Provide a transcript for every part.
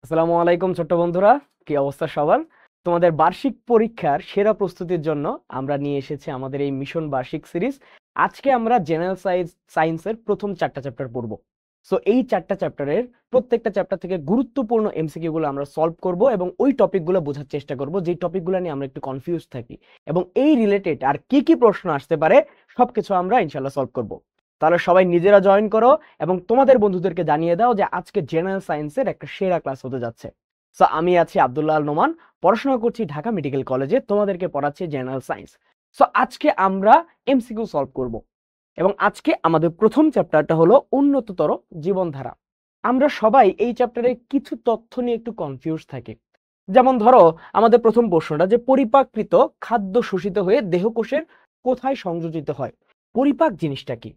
আসসালামু আলাইকুম ছোট্ট বন্ধুরা, কি অবস্থা সবার? তোমাদের বার্ষিক পরীক্ষার সেরা প্রস্তুতির জন্য আমরা নিয়ে এসেছি আমাদের এই মিশন বার্ষিক সিরিজ। আজকে আমরা জেনারেল সায়েন্সের প্রথম 4টা চ্যাপ্টার পড়ব। সো এই 4টা চ্যাপ্টারের প্রত্যেকটা চ্যাপ্টার থেকে গুরুত্বপূর্ণ এমসিকিউ গুলো আমরা সলভ করব এবং ওই টপিকগুলো বোঝার চেষ্টা করব যে টপিকগুলো নিয়ে আমরা একটু কনফিউজ থাকি, এবং এই রিলেটেড আর কি কি প্রশ্ন আসতে পারে সবকিছু আমরা ইনশাল্লাহ সলভ করব। তাহলে সবাই নিজেরা জয়েন করো এবং তোমাদের বন্ধুদেরকে জানিয়ে দাও যে আজকে জেনারেল সায়েন্সের একটা সেরা ক্লাস হতে যাচ্ছে। সো আমি আছি আব্দুল্লাহ আল নোমান, পড়াশোনা করছি ঢাকা মেডিকেল কলেজে, তোমাদেরকে পড়াচ্ছি জেনারেল সায়েন্স। সো আজকে আমরা এমসিকিউ সলভ করব এবং আজকে আমাদের প্রথম চ্যাপ্টারটা হলো উন্নততর জীবনধারা। আমরা সবাই এই চ্যাপ্টারে কিছু তথ্য নিয়ে একটু কনফিউজ থাকি। যেমন ধরো আমাদের প্রথম প্রশ্নটা যে পরিপাককৃত খাদ্য শোষিত হয়ে দেহকোষের কোথায় সংযোজিত হয়। পরিপাক জিনিসটা কি?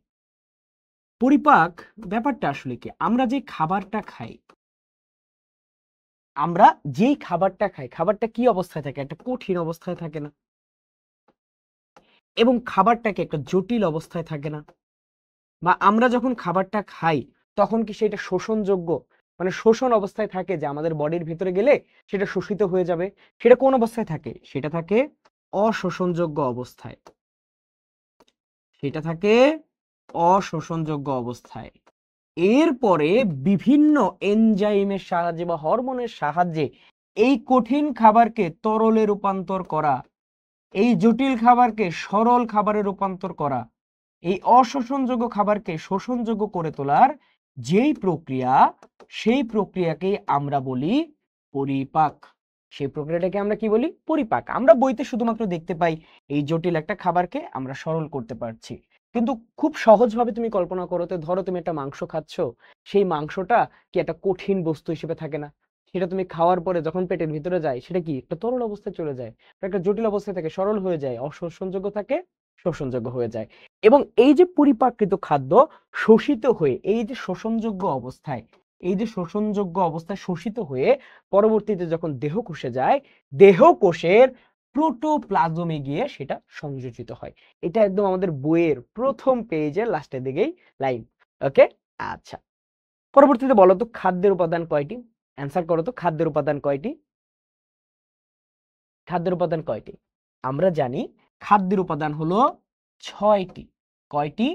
পরিপাক ব্যাপারটা আসলে কি? আমরা যে খাবারটা খাই, খাবারটা কি অবস্থায় থাকে? একটা কঠিন অবস্থায় থাকে না? এবং খাবারটাকে একটা জটিল অবস্থায় থাকে না? বা আমরা যখন খাবারটা খাই তখন কি সেটা শোষণযোগ্য, মানে শোষণ অবস্থায় থাকে যে আমাদের বডির ভিতরে গেলে সেটা শোষিত হয়ে যাবে? সেটা কোন অবস্থায় থাকে? সেটা থাকে অশোষণযোগ্য অবস্থায়। সেটা থাকে অশোষণযোগ্য অবস্থায়। এরপরে বিভিন্ন এনজাইমের সাহায্যে বা হরমোনের সাহায্যে এই কঠিন খাবারকে তরলে রূপান্তর করা, এই জটিল খাবারকে সরল খাবারে রূপান্তর করা, এই অশোষণযোগ্য খাবারকে শোষণযোগ্য করে তোলার যেই প্রক্রিয়া, সেই প্রক্রিয়াকে আমরা বলি পরিপাক। সেই প্রক্রিয়াটাকে আমরা কি বলি? পরিপাক। আমরা বইতে শুধুমাত্র দেখতে পাই এই জটিল একটা খাবারকে আমরা সরল করতে পারছি, কিন্তু খুব সহজভাবে তুমি কল্পনা করো তো, ধরো তুমি একটা মাংস খাচ্ছ, সেই মাংসটা কি একটা কঠিন বস্তু হিসেবে থাকে না? সেটা তুমি খাওয়ার পরে যখন পেটের ভিতরে যায় সেটা কি একটা তরল অবস্থায় চলে যায়, একটা জটিল অবস্থায় থাকে, সরল হয়ে যায়, অশোষণযোগ্য থাকে, শোষণযোগ্য হয়ে যায়। এবং এই যে পরিপাকৃত খাদ্য শোষিত হয়ে এই যে শোষণযোগ্য অবস্থায়, এই যে শোষণযোগ্য অবস্থায় শোষিত হয়ে পরবর্তীতে যখন দেহকোষে যায়, দেহকোষের প্রোটোপ্লাজমে গিয়ে সেটা সংযোজিত হয়। এটা একদম আমাদের বইয়ের প্রথম পেজের লাস্টের দিকেই লাইন। ওকে, আচ্ছা। পরবর্তীতে বলো তো খাদ্যের উপাদান কয়টি? অ্যান্সার করো তো, খাদ্যের উপাদান কয়টি? খাদ্যের উপাদান কয়টি? আমরা জানি খাদ্যের উপাদান হলো 6টি। কয়টি?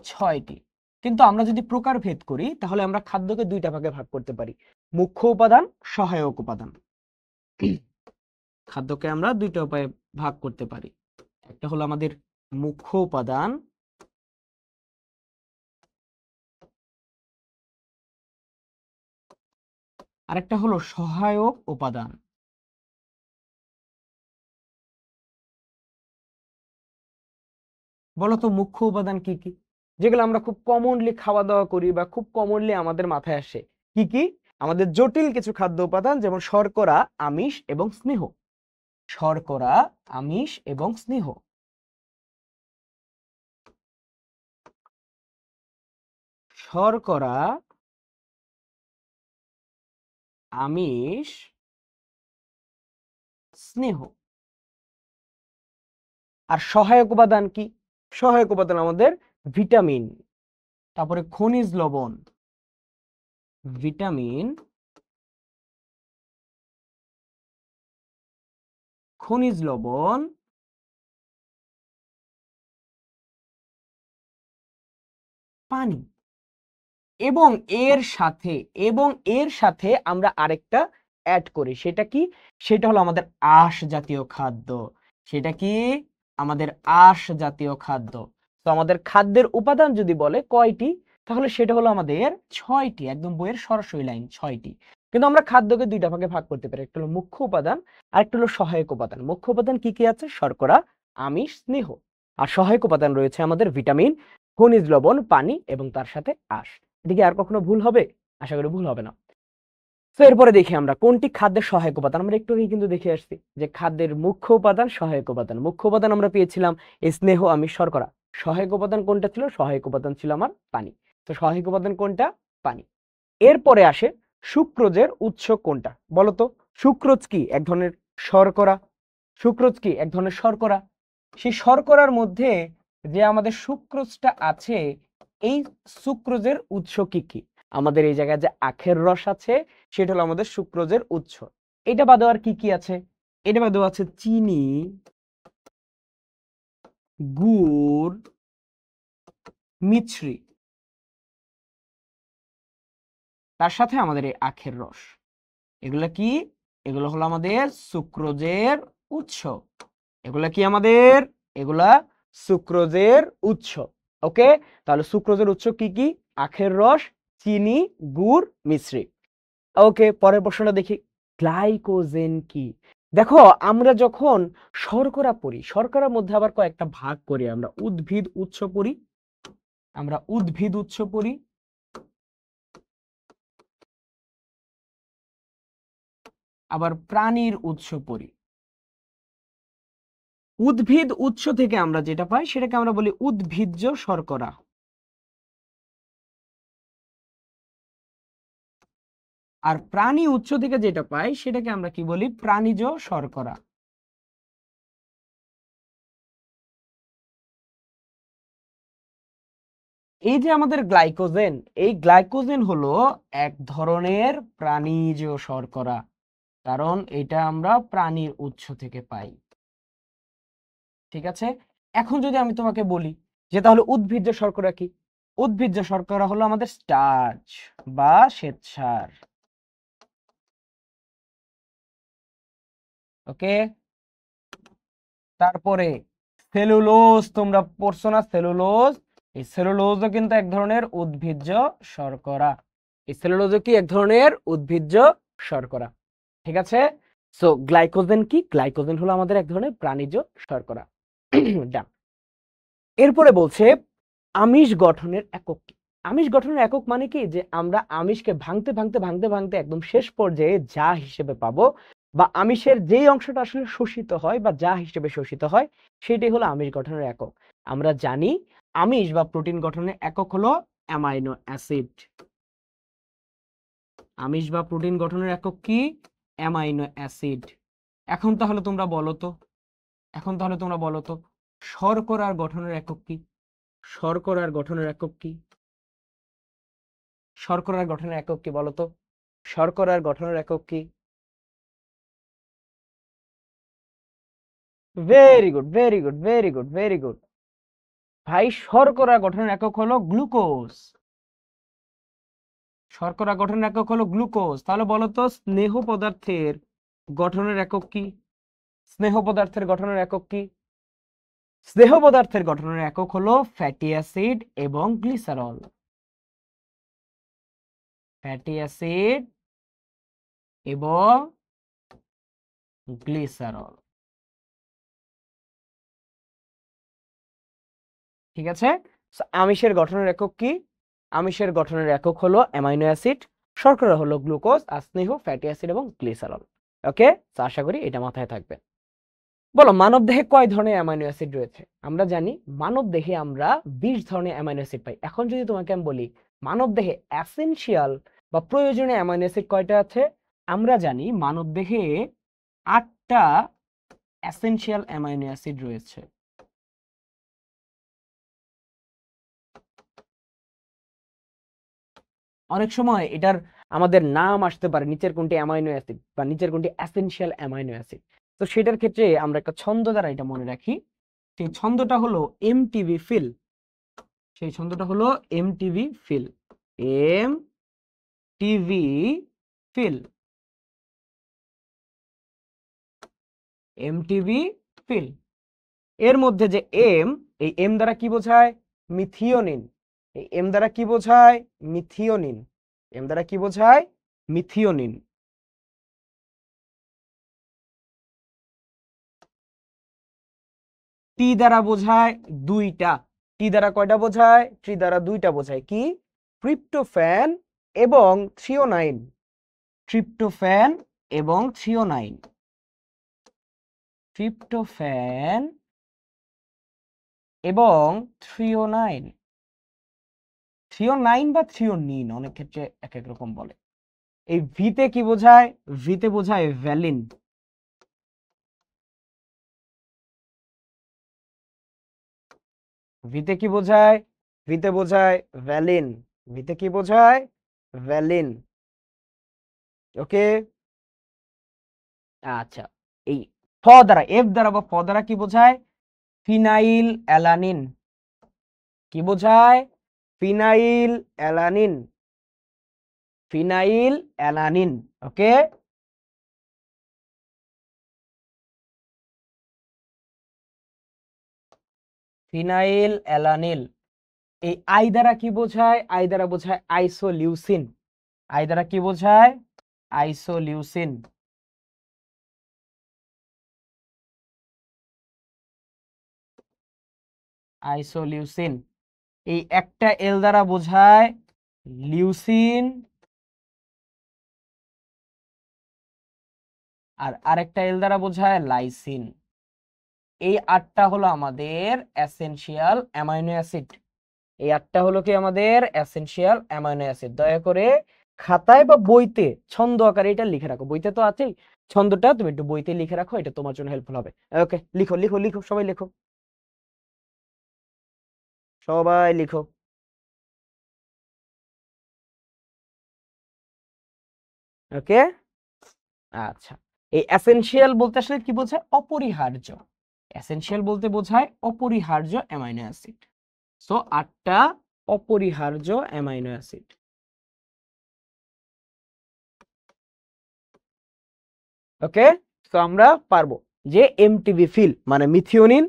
6টি। কিন্তু আমরা যদি প্রকারভেদ করি তাহলে আমরা খাদ্যকে 2টা ভাগে ভাগ করতে পারি, মুখ্য উপাদান, সহায়ক উপাদান। খাদ্যকে আমরা 2টা উপায়ে ভাগ করতে পারি। একটা হলো আমাদের মুখ্য উপাদান, আরেকটা হলো সহায়ক উপাদান। বলতো মুখ্য উপাদান কি কি, যেগুলো আমরা খুব কমনলি খাওয়া দাওয়া করি বা খুব কমনলি আমাদের মাথায় আসে? কি কি? আমাদের জটিল কিছু খাদ্য উপাদান, যেমন শর্করা, আমিষ এবং স্নেহ। শর্করা, আমিষ এবং স্নেহ। শর্করা, আমিষ, স্নেহ। আর সহায়ক উপাদান কি? সহায়ক উপাদান আমাদের ভিটামিন, তারপরে খনিজ লবণ, ভিটামিন, খনিজ লবণ, পানি। এবং এর সাথে আমরা আরেকটা অ্যাড করি, সেটা কি? সেটা হলো আমাদের আঁশ জাতীয় খাদ্য। সেটা কি? আমাদের আঁশ জাতীয় খাদ্য। তো আমাদের খাদ্যের উপাদান যদি বলে কয়টি, তাহলে সেটা হলো আমাদের 6টি, একদম বইয়ের সরাসরি লাইন 6টি। কিন্তু আমরা খাদ্যকে 2টা ভাগে ভাগ করতে পারি, একটা হলো মুখ্য উপাদান আর একটা হলো সহায়ক উপাদান। মুখ্য উপাদান কি কি আছে? শর্করা, আমিষ, স্নেহ। আর সহায়ক উপাদান রয়েছে আমাদের ভিটামিন, খনিজ লবণ, পানি এবং তার সাথে আঁশ। এদিকে আর কখনো ভুল হবে? আশা করি ভুল হবে না। তো এরপরে দেখি আমরা কোনটি খাদ্যের সহায়ক উপাদান। আমরা একটু আগেই কিন্তু দেখে আসছি যে খাদ্যের মুখ্য উপাদান, সহায়ক উপাদান। মুখ্য উপাদান আমরা পেয়েছিলাম এই স্নেহ, আমিষ, শর্করা। সহায়ক উপাদান কোনটা ছিল? সহায়ক উপাদান ছিল আমার পানি। তো সহায়ক উপাদান কোনটা? পানি। এরপরে আসে সুক্রোজের উৎস কোনটা? বলতো সুক্রোজ কি? এক ধরনের শর্করা। সুক্রোজ কি? এক ধরনের শর্করা। সেই শর্করার মধ্যে যে আমাদের সুক্রোজটা আছে, এই সুক্রোজের উৎস কি কি? আমাদের এই জায়গায় যে আখের রস আছে, সেটা হলো আমাদের সুক্রোজের উৎস। এটা বাদেও আর কি কি আছে? এটা বাদেও আছে চিনি, গুড়, মিছরি, তার সাথে আমাদের এই আখের রস। এগুলা কি? এগুলো হলো আমাদের সুক্রোজের উৎস। এগুলা কি আমাদের? এগুলা সুক্রোজের উৎস। ওকে, তাহলে সুক্রোজের উৎস কি কি? আখের রস, চিনি, গুড়, মিছরি। ওকে, পরের প্রশ্নটা দেখি। গ্লাইকোজেন কি? দেখো, আমরা যখন শর্করা পড়ি, শর্করার মধ্যে আবার কয়েকটা ভাগ করি। আমরা উদ্ভিদ উৎস পড়ি, আবার প্রাণীর উৎস পড়ি। উদ্ভিদ উৎস থেকে আমরা যেটা পাই সেটাকে আমরা বলি উদ্ভিজ্জ শর্করা। আর প্রাণী উৎস থেকে যেটা পাই সেটাকে আমরা কি বলি? প্রাণীজ শর্করা। এই যে আমাদের গ্লাইকোজেন, এই গ্লাইকোজেন হলো এক ধরনের প্রাণীজ শর্করা, কারণ এটা আমরা প্রাণীর উৎস থেকে পাই। ঠিক আছে, এখন যদি আমি তোমাকে বলি যে তাহলে উদ্ভিজ্জ শর্করা কি? উদ্ভিজ্জ শর্করা হলো আমাদের স্টার্চ বা শ্বেতসার। ওকে, তারপরে সেলুলোজ, তোমরা পড়ছো না সেলুলোজ? এই সেলুলোজও কিন্তু এক ধরনের উদ্ভিজ্জ শর্করা। এই সেলুলোজও কি এক ধরনের উদ্ভিজ্জ শর্করা। ঠিক আছে, সো গ্লাইকোজেন কি? গ্লাইকোজেন হলো আমাদের এক ধরনের প্রাণীজ শর্করা। ডান। এরপরে বলছে আমিষ গঠনের একক কি? আমিষ গঠনের একক মানে কি? যে আমরা আমিষকে ভাঙতে ভাঙতে ভাঙতে ভাঙতে একদম শেষ পর্যায়ে যা হিসেবে পাবো, বা আমিষের যেই অংশটা আসলে শোষিত হয় বা যা হিসেবে শোষিত হয়, সেটাই হলো আমিষ গঠনের একক। আমরা জানি আমিষ বা প্রোটিন গঠনের একক হলো অ্যামাইনো অ্যাসিড। আমিষ বা প্রোটিন গঠনের একক কি? Amino acid. এখন তাহলে তোমরা বলো তো শর্করার গঠনের একক কি? শর্করার গঠনের একক কি? শর্করার গঠনের একক কি বলতো? শর্করার গঠনের একক কি? Very good, very good, very good, very good. ভাই, শর্করা গঠনের একক হলো গ্লুকোজ। শর্করা গঠনের একক হলো গ্লুকোজ। তাহলে বলতো স্নেহ পদার্থের গঠনের একক কি? স্নেহ পদার্থের গঠনের একক কি? স্নেহ পদার্থের গঠনের একক হলো ফ্যাটি অ্যাসিড এবং গ্লিসারল। ফ্যাটি অ্যাসিড এবং গ্লিসারল। ঠিক আছে, আমিষের গঠনের একক কি? আমিষের গঠনের একক হলো অ্যামাইনো অ্যাসিড, শর্করা হলো গ্লুকোজ, আর স্নেহ ফ্যাটি অ্যাসিড এবং গ্লিসারল। ওকে, তো আশা করি এটা মাথায় থাকবে। বলো, মানব দেহে কয় ধরনের অ্যামাইনো অ্যাসিড রয়েছে? আমরা জানি মানব দেহে আমরা 20 ধরনের অ্যামাইনো অ্যাসিড পাই। এখন যদি তোমাকে আমি বলি মানব দেহে এসেনশিয়াল বা প্রয়োজনীয় অ্যামাইনো অ্যাসিড কয়টা আছে? আমরা জানি মানব দেহে 8টা এসেনশিয়াল অ্যামাইনো অ্যাসিড রয়েছে। অনেক সময় এটার আমাদের নাম আসতে পারে নিচের কোনটি অ্যামাইনো অ্যাসিড বা নিচের কোনটি এসেনশিয়াল অ্যামাইনো অ্যাসিড। তো সেটার ক্ষেত্রে আমরা একটা ছন্দ দ্বারা এটা মনে রাখি। সেই ছন্দটা হলো এমটিভি ফিল। সেই ছন্দটা হলো MTV feel. M TV feel. MTV feel. এর মধ্যে যে এম, এই এম দ্বারা কি বোঝায়? মিথিওনিন। এই এম দ্বারা কি বোঝায়? মিথিওনিন। এম দ্বারা কি বোঝায়? মিথিওনিন। টি দ্বারা বোঝায় দুইটা। টি দ্বারা কয়টা বোঝায়? টি দ্বারা দুইটা বোঝায়। কি? ট্রিপ্টোফ্যান এবং থ্রিওনাইন। ট্রিপ্টোফ্যান এবং থ্রিওনাইন। ট্রিপ্টোফ্যান এবং থ্রিওনাইন। থ্রিওনাইন বা থ্রিওনিন অনেক ক্ষেত্রে এক এক রকম বলে। এই ভিতে কি বোঝায়? ভিতে বোঝায় ভ্যালিন। ভিতে কি বোঝায়? ভিতে বোঝায় ভ্যালিন। ভিতে কি বোঝায়? ভ্যালিন। ওকে। আচ্ছা, এই ফ দ্বারা, এফ দ্বারা বা ফ দ্বারা কি বোঝায়? Phenylalanine. কি বোঝায়? Phenylalanine. Phenylalanine. Okay. Phenylalanine. এই আই দ্বারা কি বোঝায়? আই দ্বারা বোঝায় আইসোলিউসিন। আই দ্বারা কি বোঝায়? আইসোলিউসিন। আইসোলিউসিন। এই একটা এল দ্বারা বোঝায় লিউসিন, আর আরেকটা এল দ্বারা বোঝায় লাইসিন। এই আটটা হলো আমাদের এসেনশিয়াল অ্যামাইনো অ্যাসিড। এই আটটা হলো কি আমাদের এসেনশিয়াল অ্যামাইনো অ্যাসিড। দয়া করে খাতায় বা বইতে ছন্দ আকারে এটা লিখে রাখো। বইতে তো আছেই, ছন্দটা তুমি একটু বইতে লিখে রাখো, এটা তোমার জন্য হেল্পফুল হবে। ওকে, লিখো লিখো লিখো, সবাই লিখো, সবাই লিখো। ওকে। আচ্ছা, এই এসেনশিয়াল বলতে আসলে কি বোঝায়? অপরিহার্য। এসেনশিয়াল বলতে বোঝায় অপরিহার্য অ্যামাইনো অ্যাসিড। সো আটটা অপরিহার্য অ্যামাইনো অ্যাসিড। ওকে। তো আমরা পারবো যে এমটিবি ফিল মানে মিথিওনিন,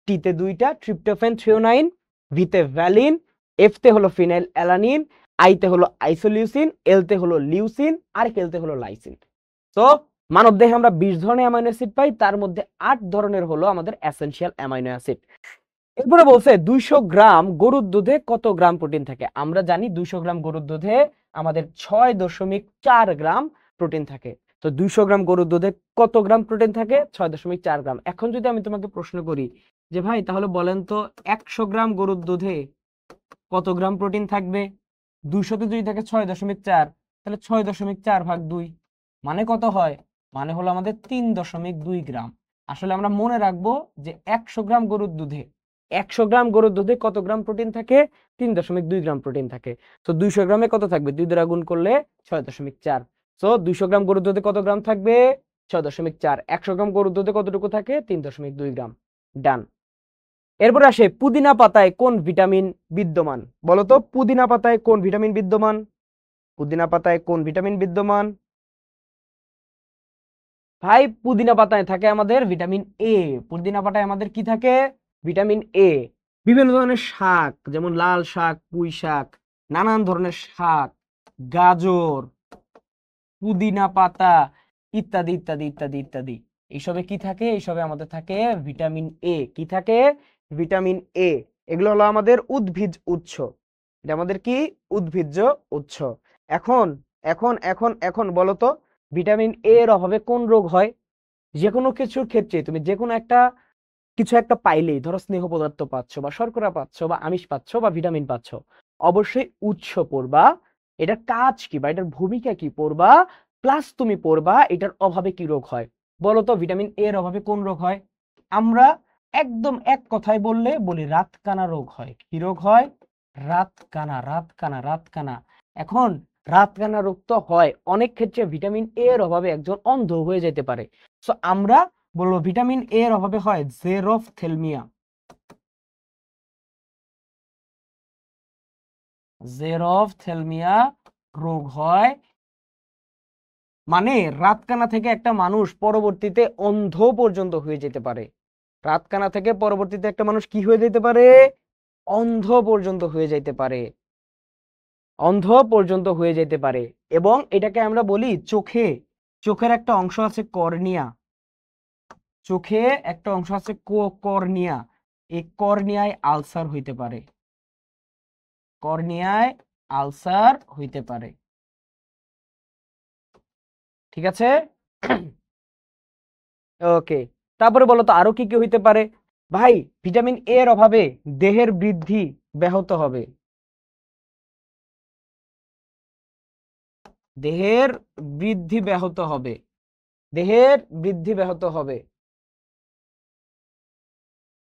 টিতে দুইটা ট্রিপ্টোফ্যান থ্রিওনাইন, ভিতে ভ্যালিন, এফতে হলো ফিনাইল অ্যালানিন, আইতে হলো আইসোলিউসিন, এলতে হলো লিউসিন, আর কেলতে হলো লাইসিন। তো মানব দেহে আমরা 20 ধরনের অ্যামাইনো অ্যাসিড পাই, তার মধ্যে 8 ধরনের হলো আমাদের এসেনশিয়াল অ্যামাইনো অ্যাসিড। এরপরে বলছে 200 গ্রাম গরুর দুধে কত গ্রাম প্রোটিন থাকে? আমরা জানি 200 গ্রাম গরুর দুধে আমাদের 6.4 গ্রাম প্রোটিন থাকে। তো 200 গ্রাম গরুর দুধে কত গ্রাম প্রোটিন থাকে? 6.4 গ্রাম। এখন যদি আমি তোমাকে প্রশ্ন করি যে ভাই তাহলে বলেন তো 100 গ্রাম গরুর দুধে কত গ্রাম প্রোটিন থাকবে? 200 তে যদি থাকে 6.4, তাহলে 6.4/2 মানে কত হয়? মানে হলো আমাদের 3.2 গ্রাম। আসলে আমরা মনে রাখবো যে 100 গ্রাম গরুর দুধে 100 গ্রাম গরুর দুধে কত গ্রাম প্রোটিন থাকে? 3.2 গ্রাম প্রোটিন থাকে। তো 200 গ্রামে কত থাকবে? 2 দ্বারা গুণ করলে 6.4। তো 200 গ্রাম গরুর দুধে কত গ্রাম থাকবে? 6.4। 100 গ্রাম গরুর দুধে কতটুকু থাকে? 3.2 গ্রাম। ডান। এরপরে আসে পুদিনা পাতায় কোন ভিটামিন বিদ্যমান? বলতো পুদিনা পাতায় কোন ভিটামিন বিদ্যমান? পুদিনা পাতায় কোন ভিটামিন বিদ্যমান? ভাই পুদিনা পাতায় থাকে আমাদের ভিটামিন এ। পুদিনা পাতায় আমাদের কি থাকে? Vitamin A. বিভিন্ন ধরনের শাক, যেমন লাল শাক, পুঁই শাক, নানান ধরনের শাক, গাজর, পুদিনা পাতা, ইত্যাদি ইত্যাদি ইত্যাদি ইত্যাদি, এইসবে কি থাকে? এইসবে আমাদের থাকে ভিটামিন এ। কি থাকে? Vitamin A. এগুলো হলো আমাদের উদ্ভিজ উৎস। এটা আমাদের কি? উদ্ভিজ্জ উৎস। এখন এখন এখন এখন বলো তো ভিটামিন এ এর অভাবে কোন রোগ হয়? যে কোনো কিছুর ক্ষেত্রে তুমি যে কোনো একটা কিছু একটা পাইলেই, ধরো স্নেহ পদার্থ পাচ্ছ বা শর্করা পাচ্ছ বা আমিষ পাচ্ছ বা ভিটামিন পাচ্ছ, অবশ্যই উৎস পড়বা, এটার কাজ কি বা এটার ভূমিকা কি পড়বা, প্লাস তুমি পড়বা এটার অভাবে কি রোগ হয়। বলো তো ভিটামিন এ এর অভাবে কোন রোগ হয়? আমরা একদম এক কথায় বললে বলি রাতকানা রোগ হয়। কি রোগ হয়? রাতকানা, রাতকানা, রাতকানা। এখন রাতকানা রোগ তো হয়, অনেক ক্ষেত্রে ভিটামিন এ এর অভাবে একজন অন্ধ হয়ে যেতে পারে। সো আমরা বলবো ভিটামিন এ এর অভাবে হয় জেরোফথেলমিয়া। জেরোফথেলমিয়া রোগ হয়, মানে রাতকানা থেকে একটা মানুষ পরবর্তীতে অন্ধ পর্যন্ত হয়ে যেতে পারে। রাতকানা থেকে পরবর্তীতে একটা মানুষ কি হয়ে যেতে পারে? অন্ধ পর্যন্ত হয়ে যেতে পারে। অন্ধ পর্যন্ত হয়ে যেতে পারে। এবং এটাকে আমরা বলি চোখে, চোখের একটা অংশ আছে কর্নিয়া, চোখে একটা অংশ আছে কর্নিয়া, এই কর্নিয়ায় আলসার হইতে পারে। কর্নিয়ায় আলসার হইতে পারে। ঠিক আছে। ওকে। তারপরে বলো তো আরো কি কি হইতে পারে? ভাই ভিটামিন এ এর অভাবে দেহের বৃদ্ধি ব্যাহত হবে। দেহের বৃদ্ধি ব্যাহত হবে। দেহের বৃদ্ধি ব্যাহত হবে।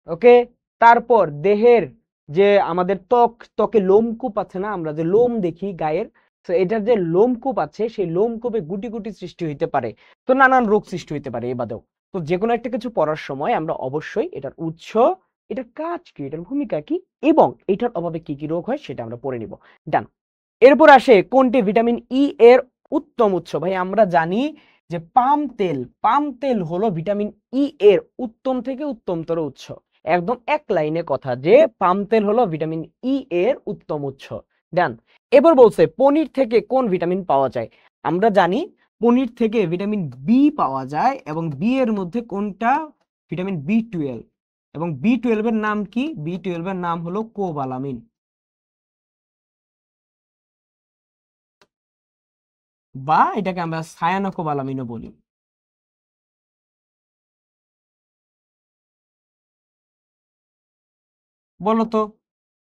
ওকে। তারপর দেহের যে আমাদের ত্বক, ত্বকে লোমকূপ আছে না, আমরা যে লোম দেখি গায়ের, তো এটার যে লোমকূপ আছে সেই লোমকূপে গুটি গুটি সৃষ্টি হইতে পারে, তো নানান রোগ সৃষ্টি হইতে পারে এ বাদেও। তো যে কোনো একটা কিছু পড়ার সময় আমরা অবশ্যই এটার উৎস, এটার কাজ কি, এটার ভূমিকা কি এবং এটার অভাবে কি কি রোগ হয় সেটা আমরা পড়ে নিব। ডান। এরপর আসে কোনটি ভিটামিন ই এর উত্তম উৎস। ভাই আমরা জানি যে পাম তেল হলো ভিটামিন ই এর উত্তম থেকে উত্তমতর উৎস। একদম এক লাইনে কথা যে পাম তেল হলো ভিটামিন ই এর উত্তম উৎস। ডান। এবার বলছে পনির থেকে কোন ভিটামিন পাওয়া যায়। আমরা জানি পনির থেকে ভিটামিন বি পাওয়া যায় এবং বি এর মধ্যে কোনটা, ভিটামিন বি12। এবং বি12 এর নাম কি, বি12 এর নাম হলো কোবালামিন বা এটাকে আমরা সায়ানোকোবালামিনও বলি। বলতো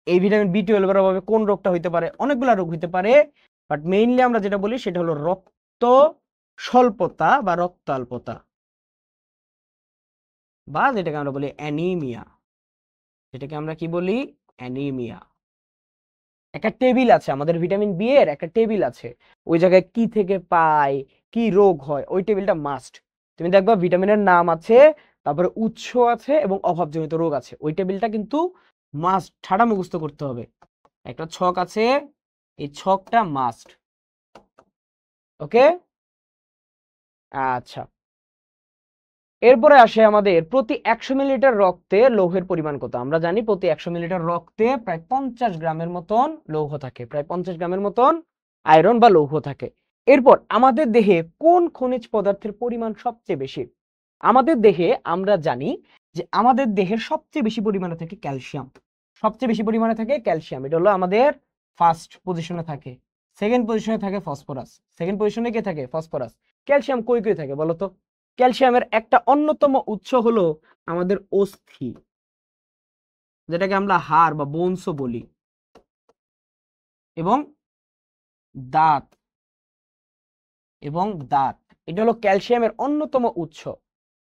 এই ভিটামিন বি12 এর অভাবে কোন রোগটা হইতে পারে, অনেকগুলা রোগ হইতে পারে, বাট মেইনলি আমরা যেটা বলি সেটা হলো রক্ত স্বল্পতা বা রক্তাল্পতা বা যেটাকে আমরা বলি অ্যানিমিয়া, যেটাকে আমরা কি বলি, অ্যানিমিয়া। একটা টেবিল আছে আমাদের ভিটামিন বি এর, একটা টেবিল আছে, ওই জায়গায় কি থেকে পায়, কি রোগ হয়, ওই টেবিলটা মাস্ট। তুমি দেখবা ভিটামিনের নাম আছে, তারপরে উৎস আছে এবং অভাবজনিত রোগ আছে, ওই টেবিলটা কিন্তু মাস্ট ঠাড়া মুখস্থ করতে হবে। একটা ছক আছে, এই ছকটা মাস্ট। ওকে, আচ্ছা। এরপরে আসে আমাদের প্রতি 100 মিলিলিটার রক্তে লৌহের পরিমাণ কত। আমরা জানি প্রতি 100 মিলিলিটার রক্তে প্রায় 50 গ্রামের মতন লৌহ থাকে, প্রায় 50 গ্রামের মতন আয়রন বা লৌহ থাকে। এরপর আমাদের দেহে কোন খনিজ পদার্থের পরিমাণ সবচেয়ে বেশি। আমাদের দেহে আমরা জানি যে আমাদের দেহের সবচেয়ে বেশি পরিমাণে থাকে ক্যালসিয়াম, সবচেয়ে বেশি পরিমাণে থাকে ক্যালসিয়াম, এটা হলো আমাদের ফার্স্ট পজিশনে থাকে। সেকেন্ড পজিশনে থাকে ফসফরাস, সেকেন্ড পজিশনে কে থাকে, ফসফরাস। ক্যালসিয়াম কই কই থাকে বলতো। ক্যালসিয়ামের একটা অন্যতম উৎস হলো আমাদের অস্থি, যেটাকে আমরা হাড় বা বোনসও বলি, এবং দাঁত, এবং দাঁত, এটা হলো ক্যালসিয়ামের অন্যতম উৎস।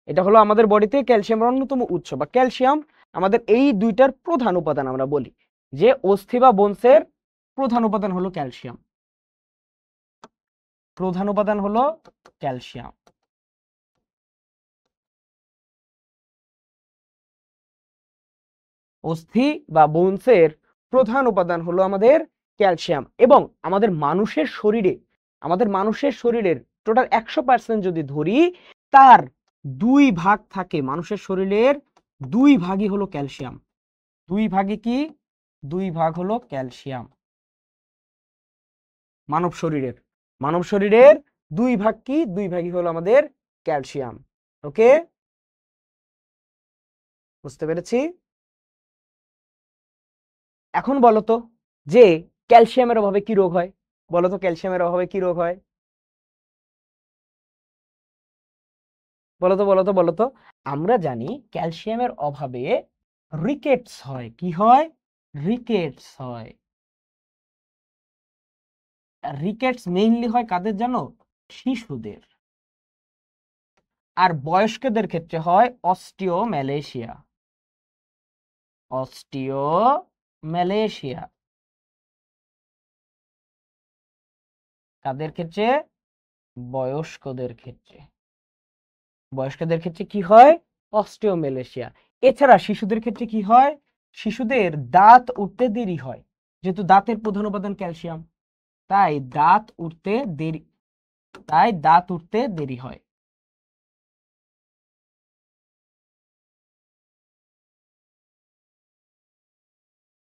এটা হলো আমাদের বডিতে ক্যালসিয়ামের অন্যতম উৎস বা ক্যালসিয়াম আমাদের এই দুইটার প্রধান উপাদান। আমরা বলি যে অস্থি বা বোনসের প্রধান উপাদান হলো ক্যালসিয়াম, প্রধান উপাদান হলো ক্যালসিয়াম। অস্থি বা বোনসের প্রধান উপাদান হলো আমাদের ক্যালসিয়াম। এবং আমাদের মানুষের শরীরের টোটাল 100% যদি ধরি, তার 2 ভাগ থাকে, মানুষের শরীরের 2 ভাগই হলো ক্যালসিয়াম। 2 ভাগে কি, 2 ভাগ হলো ক্যালসিয়াম। মানব শরীরের 2 ভাগ কি, 2 ভাগই হলো আমাদের ক্যালসিয়াম। ওকে, বুঝতে পেরেছি। এখন বলতো যে ক্যালসিয়ামের অভাবে কি রোগ হয়, বলতো ক্যালসিয়ামের অভাবে কি রোগ হয়, বলতো। আমরা জানি ক্যালসিয়ামের অভাবে রিকেটস হয়। কি হয়, রিকেটস হয়। রিকেটস মেইনলি হয় কাদের জানো, শিশুদের। আর বয়স্কদের ক্ষেত্রে হয় অস্টিওম্যালেশিয়া, অস্টিওম্যালেশিয়া। কাদের ক্ষেত্রে, বয়স্কদের ক্ষেত্রে। বয়স্কদের ক্ষেত্রে কি হয়, অস্টিওম্যালেশিয়া। এছাড়া শিশুদের ক্ষেত্রে কি হয়, শিশুদের দাঁত উঠতে দেরি হয়, যেহেতু দাঁতের প্রধান উপাদান ক্যালসিয়াম, তাই দাঁত উঠতে দেরি হয়।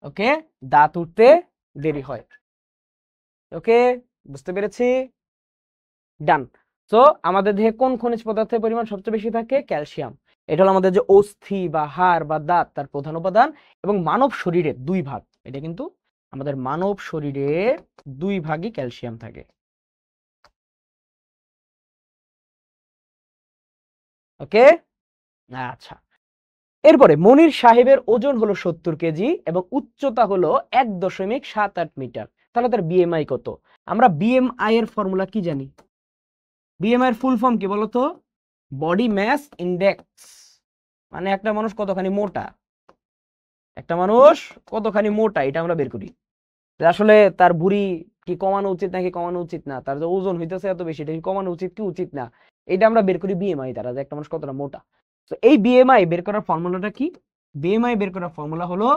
ওকে, দাঁত উঠতে দেরি হয়। ওকে, বুঝতে পেরেছি। ডান। তো আমাদের দেহে কোন খনিজ পদার্থের পরিমাণ সবচেয়ে বেশি থাকে, ক্যালসিয়াম। এটা হলো আমাদের যে অস্থি বা হাড় বা দাঁত তার প্রধান উপাদান। এবং মানব শরীরের 2 ভাগ, এটা কিন্তু আমাদের মানব শরীরের 2 ভাগই ক্যালসিয়াম থাকে। ওকে, আচ্ছা। এরপরে মনির সাহেবের ওজন হলো 70 কেজি এবং উচ্চতা হলো 1.78 মিটার। তাহলে তার বিএমআই কত। আমরা বিএমআই এর ফর্মুলা কি জানি, বিএমআই এর ফুল ফর্ম কি বলতো, বডি ম্যাস ইন্ডেক্স। মানে একটা মানুষ কতখানি মোটা, একটা মানুষ কতখানি মোটা, এটা আমরা বের করি। আসলে তার ভুঁড়ি কি কমানো উচিত নাকি কমানো উচিত না, তার যে ওজন হইতেছে এত বেশি, এটা কি কমানো উচিত কি উচিত না, এটা আমরা বের করি বিএমআই দ্বারা, যে একটা মানুষ কতটা মোটা। তো এই বিএমআই বের করার ফর্মুলাটা কি? বিএমআই বের করার ফর্মুলা হলো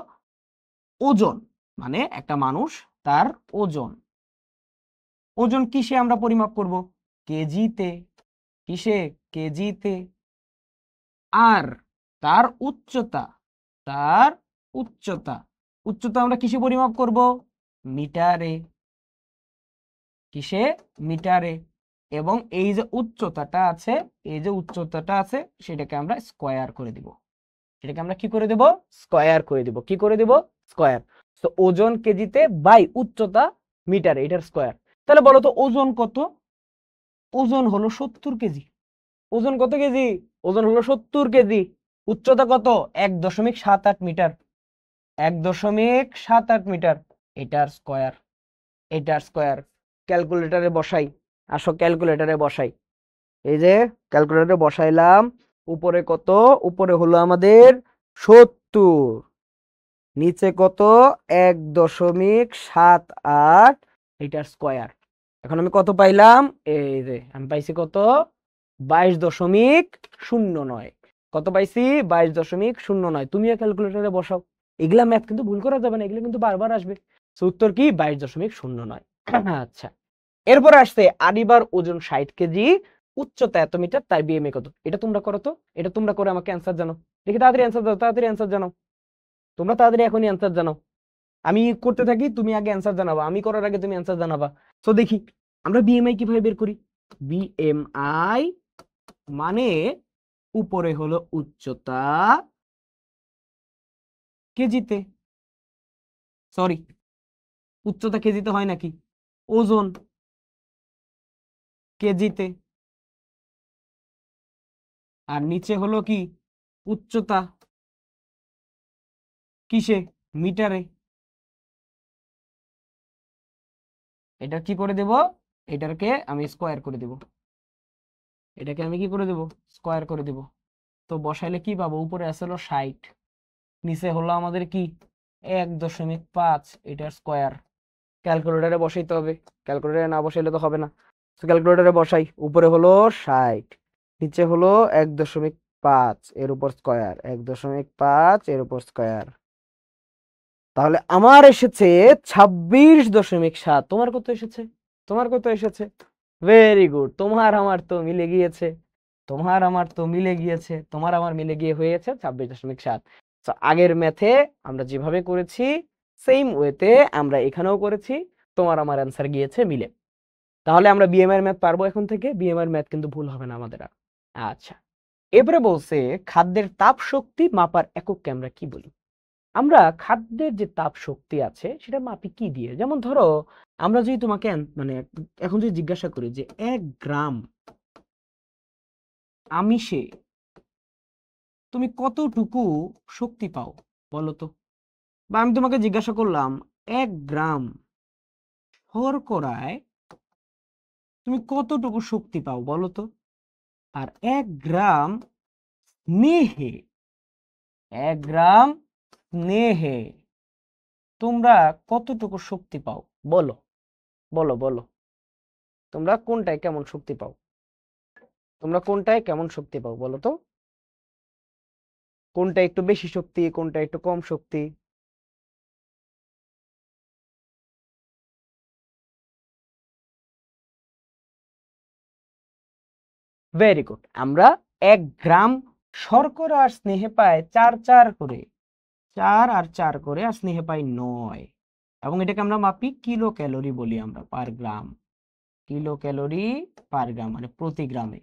ওজন, মানে একটা মানুষ তার ওজন, ওজন কিসে আমরা পরিমাপ করব? কেজিতে। কিসে? কেজিতে। আর তার উচ্চতা, তার উচ্চতা, উচ্চতা আমরা কিসে পরিমাপ করব? মিটারে। কিসে? মিটারে। এবং এই যে উচ্চতাটা আছে, এই যে উচ্চতাটা আছে সেটাকে আমরা স্কয়ার করে দিব। সেটাকে আমরা কি করে দেব? স্কয়ার করে দিব। কি করে দেব? স্কয়ার। তো ওজন কেজিতে বাই উচ্চতা মিটারে, এটার স্কয়ার। তাহলে বলো তো ওজন কত? ওজন হলো 70 কেজি। ওজন কত কেজি? ওজন হলো 70 কেজি। উচ্চতা কত? 1.78 মিটার। 1.78 মিটার। এটার স্কয়ার, এটার স্কয়ার। ক্যালকুলেটরে বসাই, আসো ক্যালকুলেটরে বসাই। এই যে ক্যালকুলেটরে বসাইলাম। উপরে কত? উপরে হলো আমাদের 70, নিচে কত? 1.78 এটার স্কয়ার। এখন আমি কত পাইলাম? এই যে আমি পাইছি কত? 22.09। কত পাইছি? 22.09। তুমিও ক্যালকুলেটরে বসাও। এগুলা ম্যাথ কিন্তু ভুল করা যাবে না, এগুলো কিন্তু বারবার আসবে। উত্তর কি? 22.09। আচ্ছা, এরপর আসছে আদিবার ওজন 60 কেজি, উচ্চতা এত মিটার, তার বিএমএ কত? এটা তোমরা করো তো, এটা তোমরা করে আমাকে অ্যান্সার জানাও। দেখি তাড়াতাড়ি অ্যান্সার দাও, তাড়াতাড়ি অ্যান্সার জানাও। তোমরা তাড়াতাড়ি এখনই অ্যান্সার জানাও। আমি করতে থাকি, তুমি আগে অ্যান্সার জানাবা, আমি করার আগে তুমি অ্যান্সার জানাবা। তো দেখি আমরা বিএমআই কিভাবে বের করি। বিএমআই মানে উপরে হলো উচ্চতা কেজিতে, সরি উচ্চতা কেজিতে হয় নাকি, ওজন কেজিতে, আর নিচে হলো কি? উচ্চতা কিসে? মিটারে। এটা কি করে দেব? এটাকে আমি স্কয়ার করে দেব। এটাকে আমি কি করে দেব? স্কয়ার করে দেব। তো বসাইলে কি পাবো? উপরে আছে হলো 60, নিচে হলো আমাদের কি? 1.5, এটার স্কয়ার। ক্যালকুলেটরে বসাইতে হবে, ক্যালকুলেটরে না বসাইলে তো হবে না। তো ক্যালকুলেটরে বসাই। উপরে হলো 60, নিচে হলো 1.5 এর উপর স্কয়ার, 1.5 এর উপর স্কয়ার। তাহলে আমার এসেছে 26.7। তোমার কত এসেছে? তোমার কত এসেছে? ভেরি গুড, তোমার আমার তো মিলে গিয়েছে, তোমার আমার তো মিলে গিয়েছে, তোমার আমার মিলে গিয়ে হয়েছে 26.7। তো আগের ম্যাথে আমরা যেভাবে করেছি সেম ওয়েতে আমরা এখানেও করেছি, তোমার আমার অ্যান্সার গিয়েছে মিলে। তাহলে আমরা বিএমআই এর ম্যাথ পারবো এখন থেকে, বিএমআই এর ম্যাথ কিন্তু ভুল হবে না আমাদের আর। আচ্ছা, এবারে বলছে খাদ্যের তাপ শক্তি মাপার একককে আমরা কি বলি? আমরা খাদ্যের যে তাপ শক্তি আছে সেটা মাপি কি দিয়ে? যেমন ধরো আমরা যদি তোমাকে মানে এখন যদি জিজ্ঞাসা করি যে 1 গ্রাম আমিষে তুমি কতটুকু শক্তি পাও বলো তো? বা আমি তোমাকে জিজ্ঞাসা করলাম 1 গ্রাম শর্করায় তুমি কতটুকু শক্তি পাও বলো তো? আর 1 গ্রাম স্নেহে, 1 গ্রাম স্নেহে তোমরা কতটুকু শক্তি পাও বলো? বলো বলো, তোমরা কোনটায় কেমন শক্তি পাও? তোমরা কোনটায় কেমন শক্তি পাও বলো তো? কোনটা একটু বেশি শক্তি, কোনটা একটু কম শক্তি? Very good. আমরা 1 গ্রাম শর্করা আর স্নেহে পাই 4 করে, 4 আর 4 করে, আর স্নেহে পাই 9। এবং এটাকে আমরা মাপি কিলো ক্যালোরি বলি আমরা, পার গ্রাম। কিলো ক্যালোরি পার গ্রাম মানে প্রতি গ্রামে।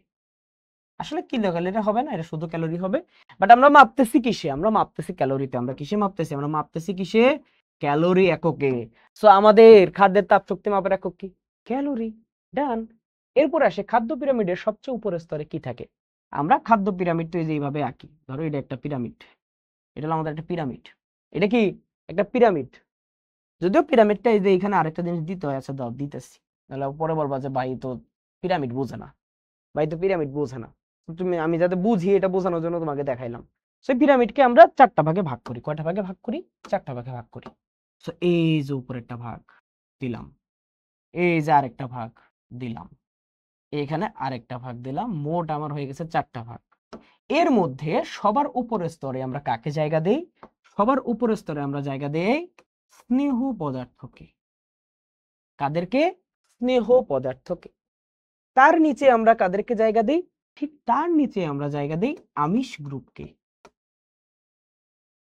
আসলে কিলো ক্যালোরি হবে না, এটা শুধু ক্যালোরি হবে। বাট আমরা মাপতেছি কিসে? আমরা মাপতেছি ক্যালোরিতে। আমরা কিসে মাপতেছি? আমরা মাপতেছি কিসে? ক্যালোরি এককে। সো আমাদের খাদ্যের তাপ শক্তি মাপার একক কি? ক্যালোরি। ডান। এরপর আসে খাদ্য পিরামিডের সবচেয়ে উপরের স্তরে কি থাকে? আমরা খাদ্য পিরামিড তো এই যে এইভাবে আঁকি, ধরো এটা একটা পিরামিড, এটা হলো আমাদের একটা পিরামিড। এটা কি? একটা পিরামিড। যদিও পিরামিডটা এই যে এখানে আরেকটা জিনিস দিতে হয়, আচ্ছা দাও দিতেছি, তাহলে পরে বলবা যে ভাই তো পিরামিড বোঝে না, ভাই তো পিরামিড বোঝে না। তুমি, আমি যাতে বুঝি এটা বোঝানোর জন্য তোমাকে দেখাইলাম। সেই পিরামিডকে আমরা 4টা ভাগে ভাগ করি। কয়টা ভাগে ভাগ করি? 4টা ভাগে ভাগ করি। তো এই যে উপরেরটা ভাগ দিলাম, এই যে আরেকটা ভাগ দিলাম, এখানে আরেকটা ভাগ দিলাম, মোট আমার হয়ে গেছে 4টা ভাগ। এর মধ্যে সবার উপরের স্তরে আমরা কাকে জায়গা দেই? সবার উপরের স্তরে আমরা জায়গা দেই স্নেহ পদার্থকে। কাদেরকে? স্নেহ পদার্থকে। তার নিচে আমরা কাদেরকে জায়গা দিই? ঠিক তার নিচে আমরা জায়গা দিই আমিষ গ্রুপকে।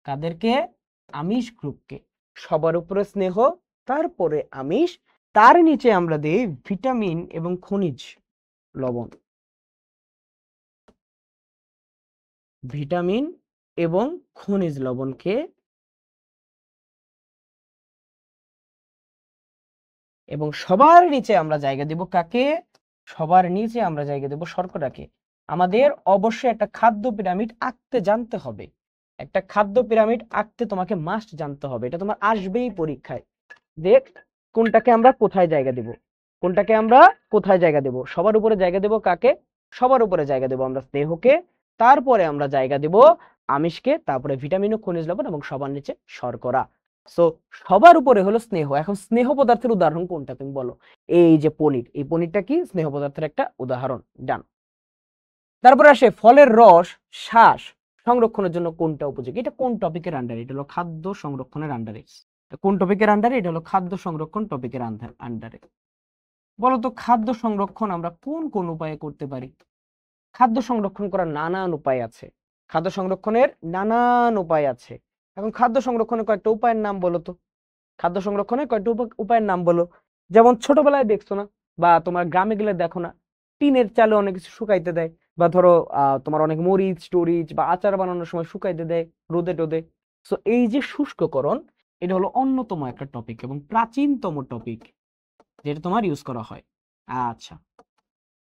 কাদেরকে? আমিষ গ্রুপকে। সবার উপরে স্নেহ, তারপরে আমিষ, তার নিচে আমরা দিই ভিটামিন এবং খনিজ লবণ। ভিটামিন এবং খনিজ লবণকে, এবং সবার নিচে আমরা জায়গা দেব কাকে? সবার নিচে আমরা জায়গা দেব শর্করাকে। আমাদের অবশ্যই একটা খাদ্য পিরামিড আঁকতে জানতে হবে। একটা খাদ্য পিরামিড আঁকতে তোমাকে মাস্ট জানতে হবে, এটা তোমার আসবেই পরীক্ষায়। দেখ কোনটাকে আমরা কোথায় জায়গা দেব, কোনটাকে আমরা কোথায় জায়গা দেব। সবার উপরে জায়গা দেব কাকে? সবার উপরে জায়গা দেব আমরা স্নেহকে, তারপরে আমরা জায়গা দেব আমিষকে, তারপরে ভিটামিন ও খনিজ লবণ, এবং সবার নিচে শর্করা। সো সবার উপরে হলো স্নেহ। এখন স্নেহ পদার্থের উদাহরণ কোনটা তুমি বলো? এই যে পনির, এই পনিরটা কি স্নেহ পদার্থের একটা উদাহরণ। ডান। তারপরে আসে ফলের রস, শ্বাস সংরক্ষণের জন্য কোনটা উপযোগী? এটা কোন টপিকের আন্ডারে? এটা হলো খাদ্য সংরক্ষণের আন্ডারে। কোন টপিকের আন্ডারে? এটা হলো খাদ্য সংরক্ষণ টপিকের আন্ডারে। বলতো খাদ্য সংরক্ষণ আমরা কোন কোন উপায়ে করতে পারি? খাদ্য সংরক্ষণ করার নানান উপায় আছে। খাদ্য সংরক্ষণের নানান উপায় আছে। এখন খাদ্য সংরক্ষণের কয়েকটা উপায়ের নাম বলো তো। খাদ্য সংরক্ষণের কয়েকটা উপায়ের নাম বলো। যেমন ছোটবেলায় দেখছো না, বা তোমার গ্রামে গেলে দেখো না, টিনের চালে অনেক কিছু শুকাইতে দেয়, বা ধরো তোমার অনেক মরিচ টরিচ বা আচার বানানোর সময় শুকাইতে দেয় রোদে টোদে। সো এই যে শুষ্ককরণ, এটা হলো অন্যতম একটা টপিক এবং প্রাচীনতম টপিক যেটা তোমার ইউজ করা হয়। আচ্ছা,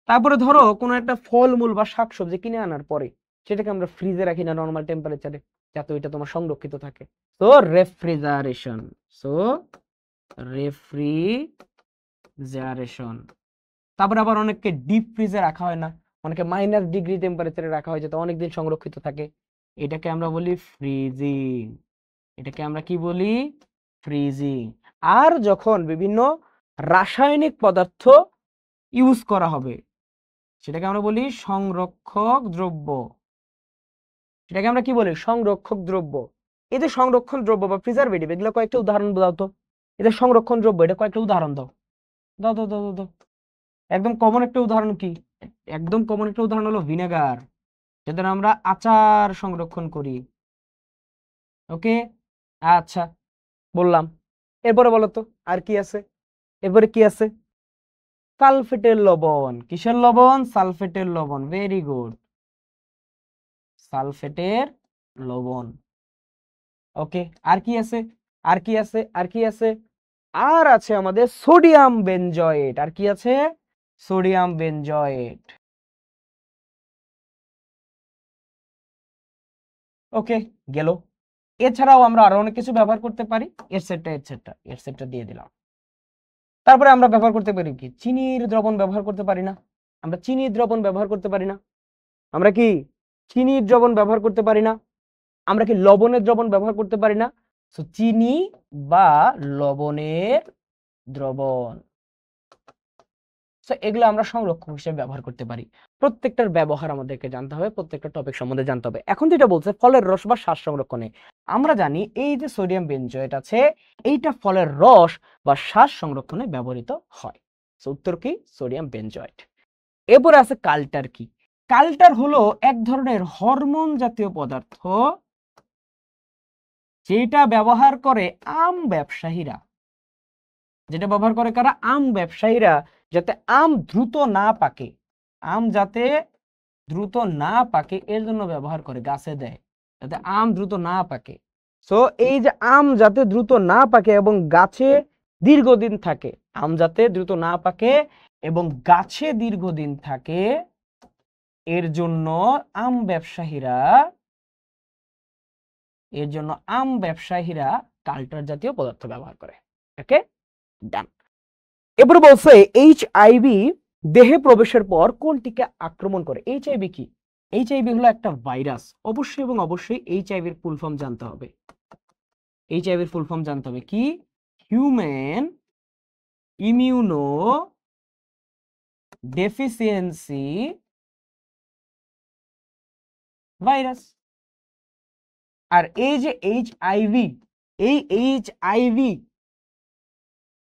তারপরে ধরো কোনো একটা ফলমূল বা শাকসবজি কিনে আনার পরে সেটাকে আমরা ফ্রিজে রাখি না নর্মাল টেম্পারেচারে, যাতে ওইটা তোমার সংরক্ষিত থাকে। তো রেফ্রিজারেশন। So refrigeration. তারপরে আবার অনেককে ডিপ ফ্রিজে রাখা হয় না, অনেকে মাইনাস ডিগ্রি টেম্পারেচারে রাখা হয় যাতে অনেকদিন সংরক্ষিত থাকে, এটাকে আমরা বলি ফ্রিজিং। এটাকে আমরা কি বলি? ফ্রিজিং। আর যখন বিভিন্ন রাসায়নিক পদার্থ ইউজ করা হবে সেটাকে আমরা বলি সংরক্ষক দ্রব্য। সেটাকে আমরা কি বলি? সংরক্ষক দ্রব্য। এই যে সংরক্ষণ দ্রব্য বা প্রিজারভেটিভ, এগুলো কয়েকটা উদাহরণ দাও তো। এদের সংরক্ষণ দ্রব্য, এটা কয়েকটা উদাহরণ দাও। দাও দাও দাও দাও। একদম কমন একটা উদাহরণ কি? একদম কমন একটা উদাহরণ হলো ভিনেগার, যেটা আমরা আচার সংরক্ষণ করি। ওকে, আচ্ছা বললাম। এরপরে বলো তো আর কি আছে? এরপরে কি আছে? সালফেটের লবণ। কিসের লবণ? সালফেটের লবণ। ভেরি গুড, সালফেটের লবণ। ওকে, আর কি আছে? আর কি আছে? আর কি আছে? আর আছে আমাদের সোডিয়াম বেনজয়েট। আর কি আছে? Sodium benzoate. ওকে, গেল। এছাড়াও আমরা আরো অনেক কিছু ব্যবহার করতে পারি, এটসেট্রা এটসেট্রা এটসেট্রা দিয়ে দিলাম। তারপরে আমরা ব্যবহার করতে পারি কি? চিনির দ্রবণ ব্যবহার করতে পারি না? আমরা চিনির দ্রবণ ব্যবহার করতে পারি না? আমরা কি চিনির দ্রবণ ব্যবহার করতে পারি না? আমরা কি লবণের দ্রবণ ব্যবহার করতে পারি না? সো চিনি বা লবণের দ্রবণ, সো এগুলো আমরা সংরক্ষক হিসেবে ব্যবহার করতে পারি। প্রত্যেকটার ব্যবহার আমাদেরকে জানতে হবে, প্রত্যেকটা টপিক সম্বন্ধে জানতে হবে। এখন যেটা বলছে ফলের রস বা শ্বাস সংরক্ষণে, আমরা জানি এই যে সোডিয়াম বেনজয়েট আছে, এইটা ফলের রস বা শ্বাস সংরক্ষণে ব্যবহৃত হয়। সো উত্তর কি? Sodium benzoate. এরপরে আছে কাল্টার। কি? কাল্টার হলো এক ধরনের হরমোন জাতীয় পদার্থ যেটা ব্যবহার করে আম ব্যবসায়ীরা। যেটা ব্যবহার করে কারা? আম ব্যবসায়ীরা, যাতে আম দ্রুত না পাকে। আম যাতে দ্রুত না পাকে এর জন্য ব্যবহার করে, গাছে দেয় যাতে আম দ্রুত না পাকে। সো এই যে আম যাতে দ্রুত না পাকে এবং গাছে দীর্ঘদিন থাকে, আম যাতে দ্রুত না পাকে এবং গাছে দীর্ঘদিন থাকে, এর জন্য আম ব্যবসায়ীরা কাল্টার জাতীয় পদার্থ ব্যবহার করে। ওকে, ডান। এরপর বলছে এইচআইভি দেহে প্রবেশের পর কোনটিকে আক্রমণ করে? এইচআইভি কি? এইচআইভি হলো একটা ভাইরাস। অবশ্যই এবং অবশ্যই এইচআইভির ফুল ফর্ম জানতে হবে। এইচআইভির ফুল ফর্ম জানতে হবে কি? Human immunodeficiency virus. আর এই যে এইচআইভি, এই এইচআইভি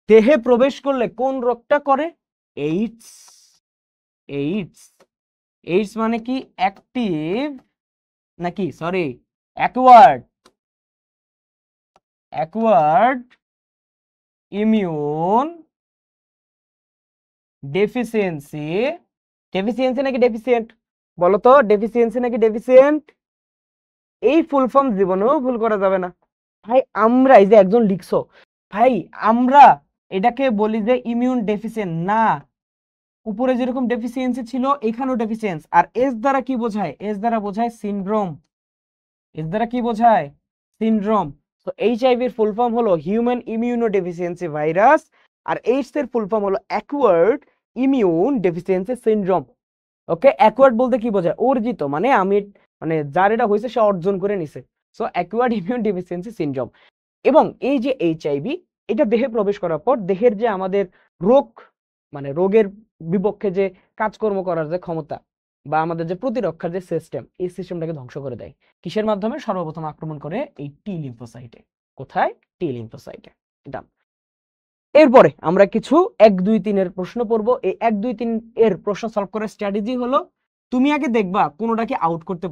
দেহে প্রবেশ করলে কোন রোগটা করে? এইডস। এইডস, এইডস মানে কি? অ্যাক্টিভ নাকি sorry acquired immune deficiency. Deficiency নাকি ডেফিসিয়েন্ট? বলো তো, ডেফিসিয়েন্সি নাকি ডেফিসিয়েন্ট? এই ফুল ফর্ম জীবনেও ভুল করা যাবে না ভাই। আমরা এই যে একজন লিখছো ভাই, আমরা এটাকে বলি যে ইমিউন ডেফিসিয়েন্ট না। উপরে যেরকম ডেফিসিয়েন্সি ছিল এখানেও ডেফিসিয়েন্স। আর এস দ্বারা কি বোঝায়? এস দ্বারা বোঝায় সিনড্রোম। এস দ্বারা কি বোঝায়? সিনড্রোম। তো এইচআইভি এর ফুল ফর্ম হলো হিউম্যান ইমিউনো ডেফিসিয়েন্সি ভাইরাস, আর এইডস এর ফুল ফর্ম হলো অ্যাকোয়ার্ড ইমিউন ডেফিসিয়েন্সি সিনড্রোম। ওকে, অ্যাকোয়ার্ড বলতে কি বোঝায়? অর্জিত, মানে আমি মানে যার এটা হয়েছে সে অর্জন করে নিছে। So acquired immune deficiency syndrome. এবং এই যে এইচআইভি, এটা দেহে প্রবেশ করার পর দেহের যে আমাদের রোগ মানে রোগের বিপক্ষে যে কাজকর্ম করার যে ক্ষমতা বা আমাদের যে প্রতিরক্ষার যে সিস্টেম, এই সিস্টেমটাকে ধ্বংস করে দেয়। কিসের মাধ্যমে? সর্বপ্রথম আক্রমণ করে এই টি লিম্ফোসাইটে। কোথায়? টি লিম্ফোসাইটে। এটা এরপরে আমরা কিছু 1, 2, 3 এর প্রশ্ন পড়বো। এই 1, 2, 3 এর প্রশ্ন সলভ করার স্ট্র্যাটেজি হলো, তুমি আগে দেখবা কোনোটাকে আউট করতে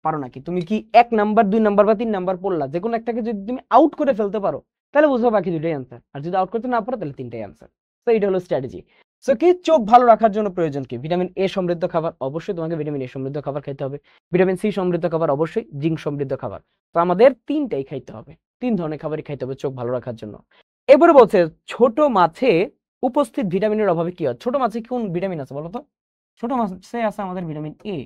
পারো নাকি। তুমি কি 1 নাম্বার 2 নাম্বার বা 3 নাম্বার পড়লা, যে কোনো একটাকে যদি তুমি আউট করে ফেলতে পারো তাহলে বুঝবো বাকি দুটোই অ্যান্সার, আর যদি আউট করতে না পারো তাহলে তিনটাই অ্যান্সার। তো এটা হলো স্ট্র্যাটেজি। সো কি চোখ ভালো রাখার জন্য প্রয়োজন কি? ভিটামিন এ সমৃদ্ধ খাবার, অবশ্যই তোমাকে ভিটামিন এ সমৃদ্ধ খাবার খাইতে হবে। ভিটামিন সি সমৃদ্ধ খাবার, অবশ্যই জিঙ্ক সমৃদ্ধ খাবার। তো আমাদের তিনটাই খাইতে হবে, 3 ধরনের খাবারই খাইতে হবে চোখ ভালো রাখার জন্য। এবারে বলছে ছোট মাছে উপস্থিত ভিটামিনের অভাবে কি হয়? ছোট মাছে কোন ভিটামিন আছে বলো তো? ছোট মাছে আছে আমাদের ভিটামিন এ।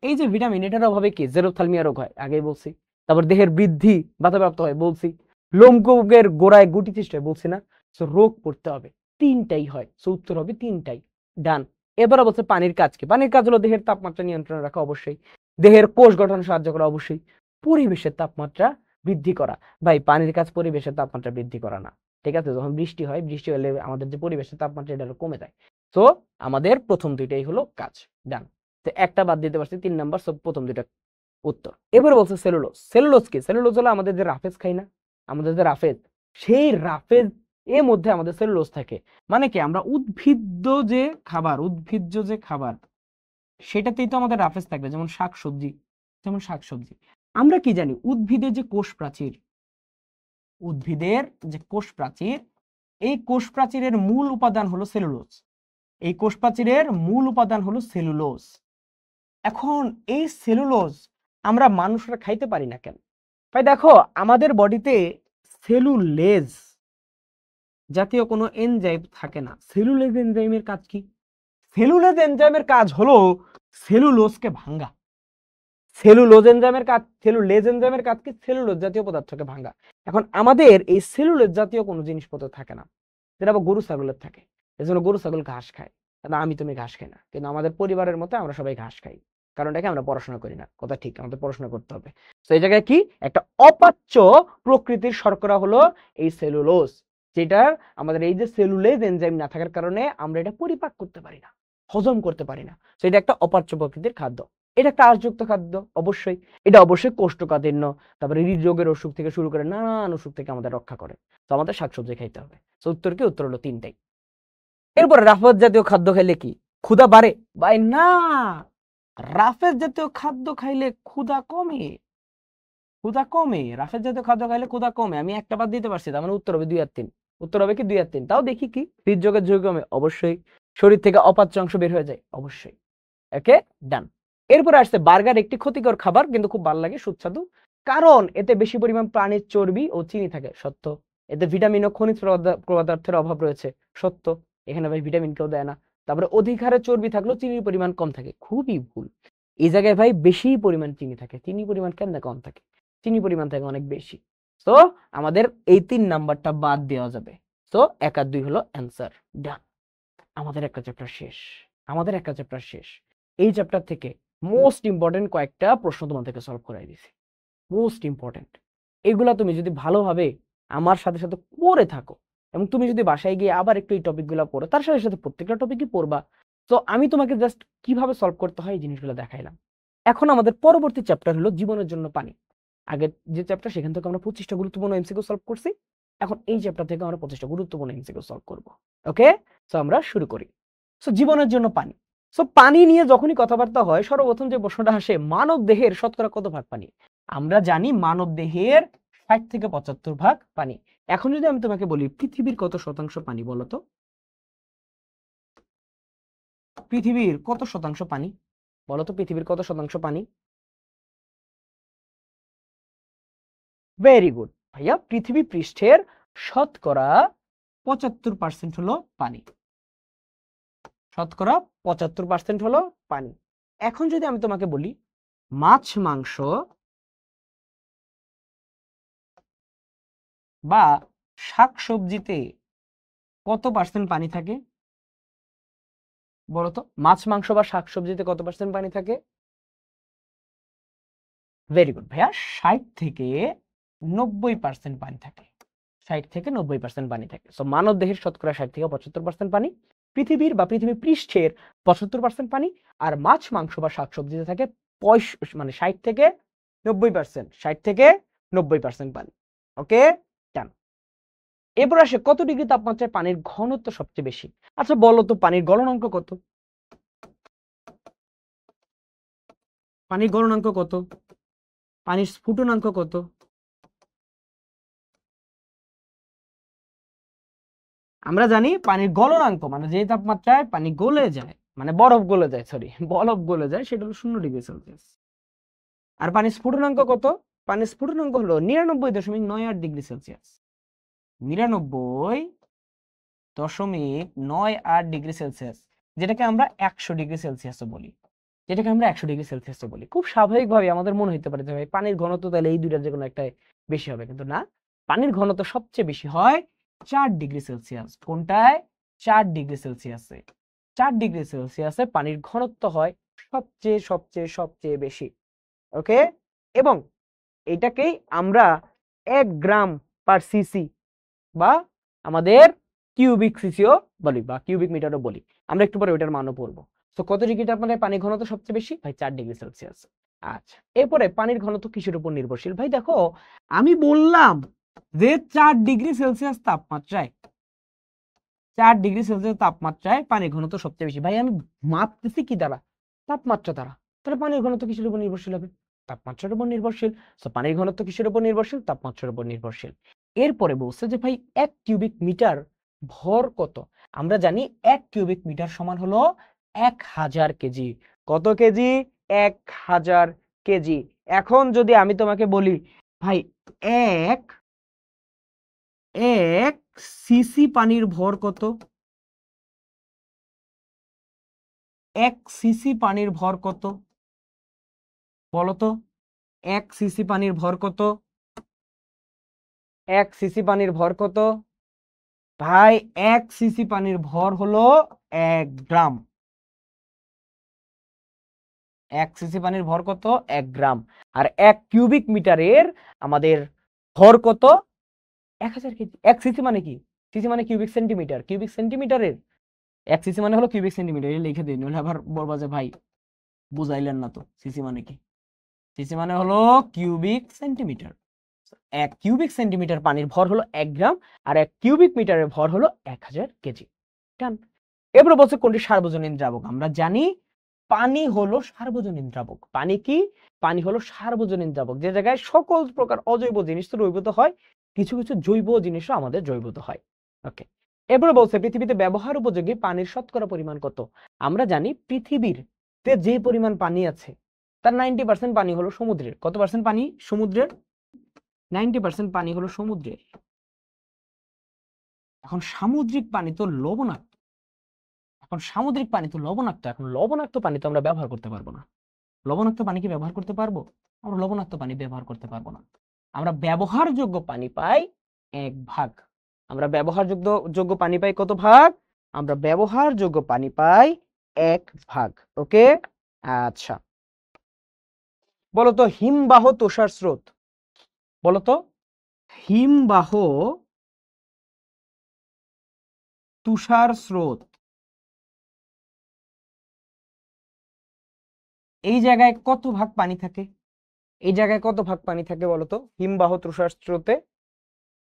এই যে ভিটামিন, এটার অভাবে কি জেরোথ্যালমিয়া রোগ হয়, আগেই বলছি। তারপর দেহের বৃদ্ধি বাধাপ্রাপ্ত হয়, বলছি। লোমকূপের গোড়ায় গুটি সৃষ্টি হয়, বলছি না? সো রোগ পড়তে হবে, তিনটাই হয়। সো উত্তর হবে তিনটাই। ডান। এবারে বলছে পানির কাজ কি? পানির কাজ হলো দেহের তাপমাত্রা নিয়ন্ত্রণে রাখা, অবশ্যই। দেহের কোষ গঠনে সাহায্য করা, অবশ্যই। পরিবেশের তাপমাত্রা বৃদ্ধি করা। ভাই পানির কাজ পরিবেশের তাপমাত্রা বৃদ্ধি করা না, ঠিক আছে? যখন বৃষ্টি হয়, বৃষ্টি হলে আমাদের যে পরিবেশের তাপমাত্রা এটা কমে যায়। তো আমাদের প্রথম দুইটাই হলো কাজ। ডান। তো একটা বাদ দিতে পারছি, 3 নাম্বার। সব প্রথম দুইটা উত্তর। এবারে বলছে সেলুলোজ। সেলুলোজ কি? সেলুলোজ হলো আমাদের যে রাফেজ খাই না, আমাদের যে রাফেজ, সেই রাফেজ এর মধ্যে আমাদের সেলুলোজ থাকে। মানে কি, আমরা উদ্ভিজ্জ যে খাবার সেটাতেই তো আমাদের রাফেজ থাকবে, যেমন শাকসবজি। আমরা কি জানি? উদ্ভিদের যে কোষ প্রাচীর, এই কোষ প্রাচীরের মূল উপাদান হলো সেলুলোজ। এই কোষ প্রাচীরের মূল উপাদান হলো সেলুলোজ। এখন এই সেলুলোজ আমরা মানুষরা খাইতে পারি না কেন? ভাই দেখো, আমাদের বডিতে সেলুলেজ জাতীয় কোনো এনজাইম থাকে না। সেলুলেজ এনজাইমের কাজ কি? সেলুলেজ এনজাইমের কাজ হলো সেলুলোজকে ভাঙা। সেলুলেজ এনজাইমের কাজ কি? সেলুলোজ জাতীয় পদার্থকে ভাঙা। এখন আমাদের এই সেলুলোজ জাতীয় কোনো জিনিসপত্র থাকে না, যেটা আবার গরু ছাগলের থাকে। এজন্য গরু ছাগল ঘাস খায়, আমি তুমি ঘাস খাই না, কিন্তু আমাদের পরিবারের মতো আমরা সবাই ঘাস খাই। কারণটাকে আমরা পড়াশোনা করি না, কথা ঠিক, আমাদের পড়াশোনা করতে হবে। তো এই জায়গায় কি একটা অপাচ্য প্রকৃতির শর্করা হলো এই সেলুলোজ, যেটা আমাদের এই যে সেলুলেজ এনজাইম না থাকার কারণে আমরা এটা পরিপাক করতে পারি না, হজম করতে পারি না। তো এটা একটা অপাচ্য প্রকৃতির খাদ্য। এটা একটা আঁশযুক্ত খাদ্য, অবশ্যই। এটা অবশ্যই কোষ্ঠকাঠিন্য, তারপরে হৃদরোগের অসুখ থেকে শুরু করে নানান অসুখ থেকে আমাদের রক্ষা করে। তো আমাদের শাকসবজি খাইতে হবে। তো উত্তর কি? উত্তর হলো তিনটাই। এরপর রাফেজ জাতীয় খাদ্য খাইলে কি ক্ষুধা বাড়ে? ভাই না, রাফেজ জাতীয় খাদ্য খাইলে ক্ষুধা কমে। রাফেজ জাতীয় খাদ্য খাইলে ক্ষুধা কমে। আমি একটা বাদ দিতে পারছি, তার মানে উত্তর হবে 2 আর 3। উত্তর হবে কি 2 আর 3? তাও দেখি কি হৃদরোগের ঝুঁকি কমে, অবশ্যই। শরীর থেকে অপাচ্য অংশ বের হয়ে যায়, অবশ্যই। ওকে, ডান। এরপরে আসছে বার্গার একটি ক্ষতিকর খাবার, কিন্তু খুব ভালো লাগে, সুস্বাদু, কারণ এতে বেশি পরিমাণ প্রাণীর চর্বি ও চিনি থাকে, সত্য। এতে ভিটামিন ও খনিজ পদার্থের অভাব রয়েছে, সত্য। এখানে ভাই ভিটামিন কেউ দেয় না। তারপরে অধিক হারে চর্বি থাকলেও চিনির পরিমাণ কম থাকে, খুবই ভুল। এই জায়গায় ভাই বেশি পরিমাণ চিনি থাকে, চিনির পরিমাণ কেন কম থাকে? চিনি পরিমাণ থাকে অনেক বেশি। তো আমাদের এই 3 নাম্বারটা বাদ দেওয়া যাবে। তো 1 আর 2 হলো অ্যান্সার। ডান। আমাদের একটা চ্যাপ্টার শেষ। এই চ্যাপ্টার থেকে মোস্ট ইম্পর্টেন্ট কয়েকটা প্রশ্ন তোমার থেকে সলভ করাই দিছি, মোস্ট ইম্পর্টেন্ট। এগুলা তুমি যদি ভালোভাবে আমার সাথে সাথে করে থাকো এবং তুমি যদি বাসায় গিয়ে আবার একটু এই টপিকগুলো পড়ো, তার সাথে সাথে প্রত্যেকটা টপিকই পড়বা। তো আমি তোমাকে জাস্ট কিভাবে সলভ করতে হয় এই জিনিসগুলো দেখাইলাম। এখন আমাদের পরবর্তী চ্যাপ্টার হলো জীবনের জন্য পানি। আগের যে চ্যাপ্টার সেখান থেকে আমরা 25টা গুরুত্বপূর্ণ এমসিকিউ সলভ করছি, এখন এই চ্যাপ্টার থেকে আমরা 25টা গুরুত্বপূর্ণ এমসিকিউ সলভ করব। ওকে, সো আমরা শুরু করি। সো জীবনের জন্য পানি। সো পানি নিয়ে যখনই কথাবার্তা হয় সর্বপ্রথম যে প্রশ্নটা আসে, মানব দেহের শতকরা কত ভাগ পানি? আমরা জানি মানব দেহের 60 থেকে 75 ভাগ পানি। এখন যদি আমি তোমাকে বলি পৃথিবীর কত শতাংশ পানি, বলো তো? পৃথিবীর কত শতাংশ পানি? বলো তো পৃথিবীর কত শতাংশ পানি? ভেরি গুড ভাইয়া, পৃথিবী পৃষ্ঠের শতকরা 75% হলো পানি। শতকরা 75% হলো পানি। এখন যদি আমি তোমাকে বলি মাছ মাংস বা শাকসবজিতে কত পার্সেন্ট পানি থাকে, বলো তো? মাছ মাংস বা শাকসবজিতে কত পার্সেন্ট পানি থাকে? ভেরি গুড ভাইয়া, 60 থেকে 90% পানি থাকে। 60 থেকে 90% পানি থাকে। সো মানব দেহের শতকরা 60 থেকে 75% পানি, পৃথিবীর বা পৃথিবী পৃষ্ঠের 75% পানি, আর মাছ মাংস বা শাকসবজিতে থাকে 60 থেকে 90%, 60 থেকে 90% পানি। ওকে, ডান। এরপর আসে কত ডিগ্রি তাপমাত্রায় পানির ঘনত্ব সবচেয়ে বেশি? আচ্ছা বলো তো পানির গলনাঙ্ক কত? পানির গলনাঙ্ক কত? পানির স্ফুটনাঙ্ক কত? আমরা জানি পানির গলনাঙ্ক মানে যে তাপমাত্রায় পানি গলে যায়, মানে বরফ গলে যায়, সরি বরফ গলে যায়, সেটা হলো 0°C। আর পানির স্ফুটনাঙ্ক কত? পানির স্ফুটনাঙ্ক হলো 99.98°C। 99.98°C, যেটাকে আমরা 100°C বলি। যেটাকে আমরা 100°C বলি। খুব স্বাভাবিকভাবে আমাদের মনে হতে পারে যে ভাই পানির ঘনত্ব তাহলে এই দুইটার যে কোনো একটা বেশি হবে, কিন্তু না, পানির ঘনত্ব সবচেয়ে বেশি হয় 4°C। কোনটায়? 4°C। 4°C পানির ঘনত্ব হয় সবচেয়ে সবচেয়ে সবচেয়ে বেশি। ওকে, এবং এটাকেই আমরা 1 গ্রাম পার সিসি বা আমাদের কিউবিক সিসিও বলি বা কিউবিক মিটারও বলি। আমরা একটু পরে ওইটার মানও পড়বো। তো কত ডিগ্রি তাপমাত্রায় পানির ঘনত্ব সবচেয়ে বেশি? ভাই 4°C। আচ্ছা, এরপরে পানির ঘনত্ব কিসের উপর নির্ভরশীল? ভাই দেখো, আমি বললাম যে 4°C তাপমাত্রায়, 4°C তাপমাত্রায় পানির ঘনত্ব সবচেয়ে বেশি। ভাই আমি মাপতেছি কি দ্বারা? তাপমাত্রা দ্বারা। তাহলে পানির ঘনত্ব কিসের উপর নির্ভরশীল হবে? তাপমাত্রার উপর নির্ভরশীল। তো পানির ঘনত্ব কিসের উপর নির্ভরশীল? তাপমাত্রার উপর নির্ভরশীল। এরপরে বলছে যে ভাই 1 কিউবিক মিটার ভর কত? আমরা জানি 1 কিউবিক মিটার সমান হলো 1000 কেজি। কত কেজি? 1000 কেজি। এখন যদি আমি তোমাকে বলি ভাই এক সিসি পানির ভর কত? 1 সিসি পানির ভর কত? বলো তো? 1 সিসি পানির ভর কত? 1 সিসি পানির ভর কত? ভাই 1 সিসি পানির ভর হলো 1 গ্রাম। 1 সিসি পানির ভর কত? 1 গ্রাম। আর 1 কিউবিক মিটারের আমাদের ভর কত? 1000 কেজি। 1 সিসি মানে কি? সিসি মানে কিউবিক সেন্টিমিটার। কিউবিক সেন্টিমিটারের 1 সিসি মানে হলো কিউবিক সেন্টিমিটার। এটা লিখে দিন, নইলে আবার বলবা যে ভাই বুঝাইলেন না তো সিসি মানে কি। সিসি মানে হলো কিউবিক সেন্টিমিটার। 1 কিউবিক সেন্টিমিটার পানির ভর হলো 1 গ্রাম, আর 1 কিউবিক মিটারের ভর হলো 1000 কেজি। ডান। এরপর বলছে কোনটি সার্বজনীন দ্রাবক? আমরা জানি পানি হলো সার্বজনীন দ্রাবক। পানি কি? পানি হলো সার্বজনীন দ্রাবক, যে জায়গায় সকল প্রকার অজৈব জিনিস তো দ্রবীভূত হয়, কিছু কিছু জৈব জিনিসও আমাদের দ্রবীভূত হয়। ওকে, এরপরে বলছে পৃথিবীতে ব্যবহার উপযোগী পানির শতকরা পরিমাণ কত? আমরা জানি পৃথিবীর যে পরিমাণ পানি আছে তার 90% পানি হলো সমুদ্রের। কত পার্সেন্ট পানি সমুদ্রের? 90% পানি হলো সমুদ্রের। এখন সামুদ্রিক পানি তো লবণাক্ত। এখন লবণাক্ত পানি তো আমরা ব্যবহার করতে পারবো না। লবণাক্ত পানি কি ব্যবহার করতে পারবো? আমরা লবণাক্ত পানি ব্যবহার করতে পারবো না। আমরা ব্যবহারযোগ্য পানি পাই 1 ভাগ। আমরা ব্যবহারযোগ্য পানি পাই কত ভাগ? আমরা ব্যবহারযোগ্য পানি পাই 1 ভাগ। ওকে, আচ্ছা বলতো হিমবাহ তুষার স্রোত, বলতো হিমবাহ তুষার স্রোত, এই জায়গায় কত ভাগ পানি থাকে? এই জায়গায় কত ভাগ পানি থাকে বলতো? হিমবাহ তুষার স্রোতে,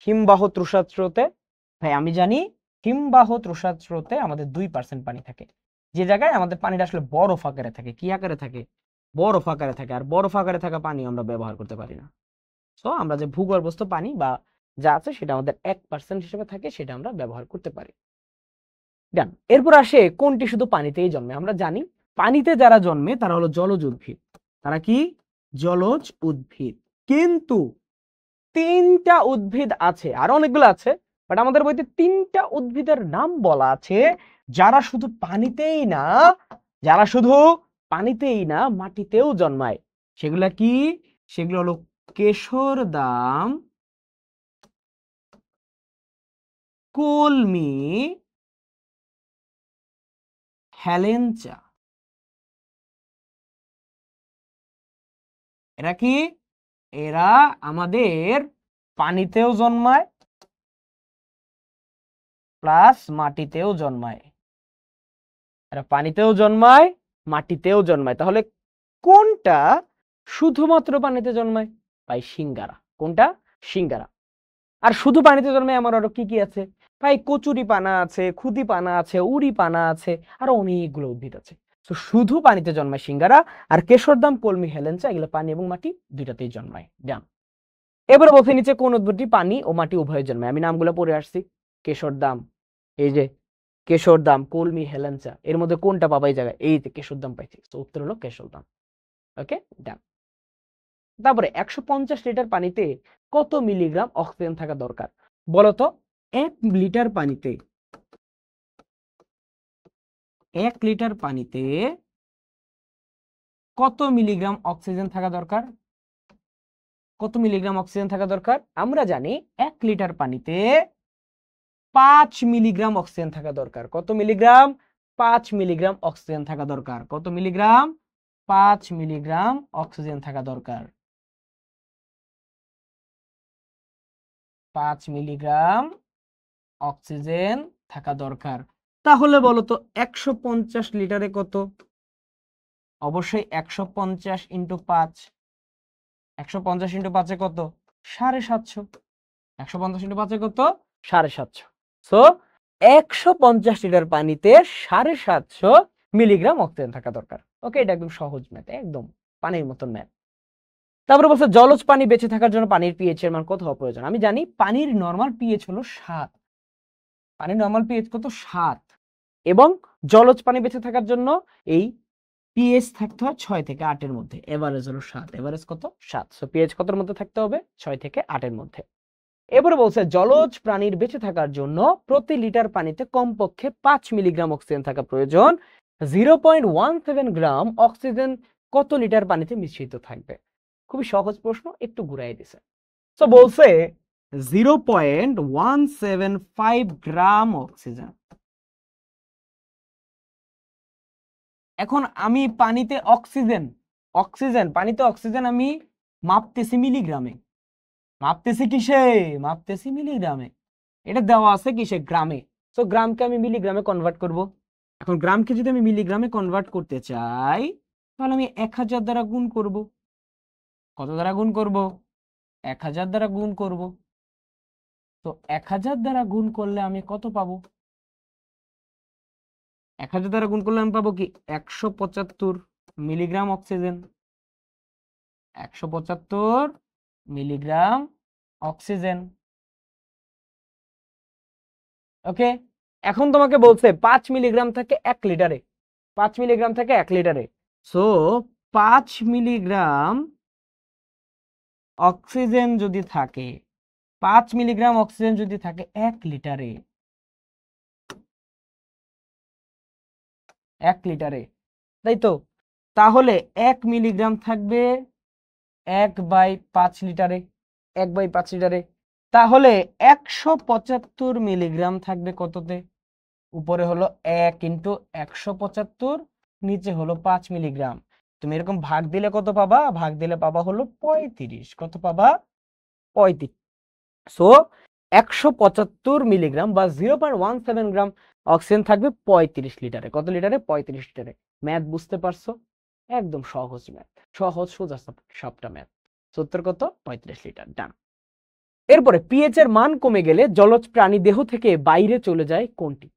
হিমবাহ তুষার স্রোতে ভাই আমি জানি হিমবাহ তুষার স্রোতে আমাদের 2% পানি থাকে। যে জায়গায় আমাদের পানিটা আসলে বরফ আকারে থাকে। কি আকারে থাকে? বরফ আকারে থাকে। আর বরফ আকারে থাকা পানি আমরা ব্যবহার করতে পারি না। সো আমরা যে ভূগর্ভস্থ পানি বা যা আছে সেটা আমাদের 1% হিসেবে থাকে, সেটা আমরা ব্যবহার করতে পারি। ডান। এরপর আসে কোনটি শুধু পানিতেই জন্মে? আমরা জানি পানিতে যারা জন্মে তারা হলো জলজ উদ্ভিদ। তারা কি? জলজ উদ্ভিদ। কিন্তু 3টা উদ্ভিদ আছে, আরো অনেকগুলো আছে, বাট আমাদের বইতে 3টা উদ্ভিদের নাম বলা আছে যারা শুধু পানিতেই না, যারা শুধু পানিতেই না মাটিতেও জন্মায়। সেগুলা কি? সেগুলো হলো কেশরদাম, কলমি, হেলেঞ্চা। এরা কি? এরা আমাদের পানিতেও জন্মায় প্লাস মাটিতেও জন্মায়। এরা পানিতেও জন্মায়, মাটিতেও জন্মায়। তাহলে কোনটা শুধুমাত্র পানিতে জন্মায়? ভাই সিঙ্গারা। কোনটা? সিঙ্গারা। আর শুধু পানিতে জন্মায় আমার আরো কি কি আছে? ভাই কচুরি পানা আছে, খুদি পানা আছে, উড়ি পানা আছে, আরো অনেকগুলো উদ্ভিদ আছে। তো শুধু পানিতে জন্মায় সিঙ্গারা। আর কেশরদাম, কলমি, হেলেঞ্চা এগুলো পানি এবং মাটি দুইটাতেই জন্মায়। ডান। এবারে বলছে নিচে কোন উদ্ভিদটি পানি ও মাটি উভয়ে জন্মায়? আমি নামগুলো পড়ে আসছি। কেশরদাম, এই যে কেশরদাম, কলমি, হেলেঞ্চা, এর মধ্যে কোনটা পাবা এই জায়গায়? এই যে কেশরদাম পাইছি। তো উত্তর হলো কেশরদাম। ওকে, ডান। তারপরে 150 লিটার পানিতে কত মিলিগ্রাম অক্সিজেন থাকা দরকার বলতো? 1 লিটার পানিতে, 1 লিটার পানিতে কত মিলিগ্রাম অক্সিজেন থাকা দরকার? কত মিলিগ্রাম অক্সিজেন থাকা দরকার? আমরা জানি 1 লিটার পানিতে 5 মিলিগ্রাম অক্সিজেন থাকা দরকার। কত মিলিগ্রাম? 5 মিলিগ্রাম অক্সিজেন থাকা দরকার। কত মিলিগ্রাম? 5 মিলিগ্রাম অক্সিজেন থাকা দরকার। 5 মিলিগ্রাম অক্সিজেন থাকা দরকার। তাহলে বলো তো 150 লিটারে কত? অবশ্যই 150 ইন্টু 5। 150 ইন্টু 5 কত? 750। 150 ইন্টু 5 কত? 750। সো 150 লিটার পানিতে 750 মিলিগ্রাম অক্সিজেন থাকা দরকার। ওকে, এটা একদম সহজ ম্যাথ, একদম পানির মতন ম্যাথ। তারপরে বলছে জলজ পানি বেঁচে থাকার জন্য পানির পিএইচ এর মান কত হওয়া প্রয়োজন? আমি জানি পানির নরমাল পিএইচ হলো 7। পানির নরমাল পিএইচ কত? 7। এবং জলজ পানি বেঁচে থাকার জন্য এই পিএইচ থাকতে হয় 6 থেকে 8 এর মধ্যে। এভারেজ হলো 7। এভারেজ কত? 7। সো পিএইচ কতর মধ্যে থাকতে হবে? 6 থেকে 8 এর মধ্যে। এবারে বলছে জলজ প্রাণীর বেঁচে থাকার জন্য প্রতি লিটার পানিতে কমপক্ষে 5 মিলিগ্রাম অক্সিজেন থাকা প্রয়োজন। 0.17 গ্রাম অক্সিজেন কত লিটার পানিতে মিশ্রিত থাকবে? খুবই সহজ প্রশ্ন, একটু ঘুরাই দিছে। তো বলছে 0.175 গ্রাম অক্সিজেন। এখন আমি পানিতে অক্সিজেন, পানিতে অক্সিজেন আমি মাপতেছি মিলিগ্রামে। মাপতেছি কিসে? মাপতেছি মিলিগ্রামে। এটা দেওয়া আছে কিসে? গ্রামে। তো গ্রামকে আমি মিলিগ্রামে কনভার্ট করব। এখন গ্রামকে যদি আমি মিলিগ্রামে কনভার্ট করতে চাই তাহলে আমি 1000 দ্বারা গুণ করব। কত দ্বারা গুণ করব? 1000 দ্বারা গুণ করব। তো 1000 দ্বারা গুণ করলে আমি কত পাবো? 1000 দ্বারা গুণ করলে আমি পাবো কি? 175 milligram oxygen. 175 milligram oxygen. Okay, এখন তোমাকে বলছে 5 মিলিগ্রাম থেকে 1 লিটারে, 5 মিলিগ্রাম থেকে 1 লিটারে। সো 5 মিলিগ্রাম অক্সিজেন যদি থাকে, 5 মিলিগ্রাম অক্সিজেন যদি থাকে 1 লিটারে, 1 লিটারে, তাই তো? তাহলে 1 মিলিগ্রাম থাকবে 1/5 লিটারে, 1/5 লিটারে। তাহলে 175 মিলিগ্রাম থাকবে কততে? উপরে হলো 1 ইন্টু 175, নিচে হলো 5 মিলিগ্রাম। তুমি এরকম ভাগ দিলে কত পাবা? ভাগ দিলে পাবা হলো 35। কত পাবা? 35। সো 175 মিলিগ্রাম বা 0.17 গ্রাম অক্সিজেন থাকবে 35 লিটারে। কত লিটারে? 35 লিটারে। ম্যাথ বুঝতে পারছো? একদম সহজ ম্যাথ, সহজ সোজা সবটা ম্যাথ। উত্তর কত? 35 লিটার। ডান। এরপরে পিএইচ এর মান কমে গেলে জলজ প্রাণী দেহ থেকে বাইরে চলে যায় কোনটি?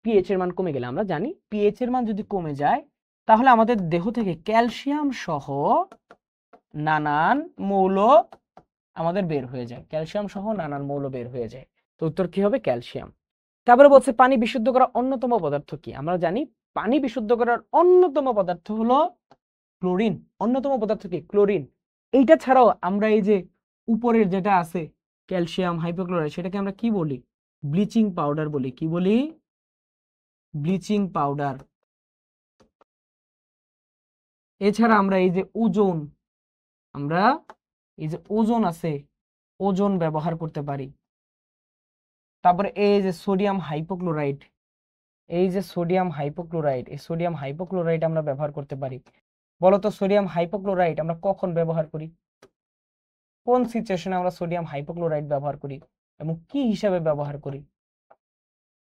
পিএইচ এর মান কমে গেলে আমরা জানি পিএইচ এর মান যদি কমে যায় তাহলে আমাদের দেহ থেকে ক্যালসিয়াম সহ নানান মৌল আমাদের বের হয়ে যায়, ক্যালসিয়াম সহ নানান মৌল বের হয়ে যায়। তো উত্তর কি হবে? ক্যালসিয়াম। তারপরে বলছে পানি বিশুদ্ধ করার অন্যতম পদার্থ কি? আমরা জানি পানি বিশুদ্ধ করার অন্যতম পদার্থ হলো ক্লোরিন। অন্যতম পদার্থ কি? ক্লোরিন। এইটা ছাড়াও আমরা এই যে উপরের যেটা আছে ক্যালসিয়াম হাইপোক্লোরাইড, সেটাকে আমরা কি বলি? ব্লিচিং পাউডার বলি। কি বলি? Bleaching powder. এছাড়া আমরা এই যে ওজোন, আমরা এই যে ওজোন আছে, ওজোন ব্যবহার করতে পারি। তারপরে এই যে সোডিয়াম হাইপোক্লোরাইড, এই যে সোডিয়াম হাইপোক্লোরাইড, এই সোডিয়াম হাইপোক্লোরাইড আমরা ব্যবহার করতে পারি। বলতো সোডিয়াম হাইপোক্লোরাইড আমরা কখন ব্যবহার করি? কোন সিচুয়েশনে আমরা সোডিয়াম হাইপোক্লোরাইড ব্যবহার করি এবং কি হিসাবে ব্যবহার করি?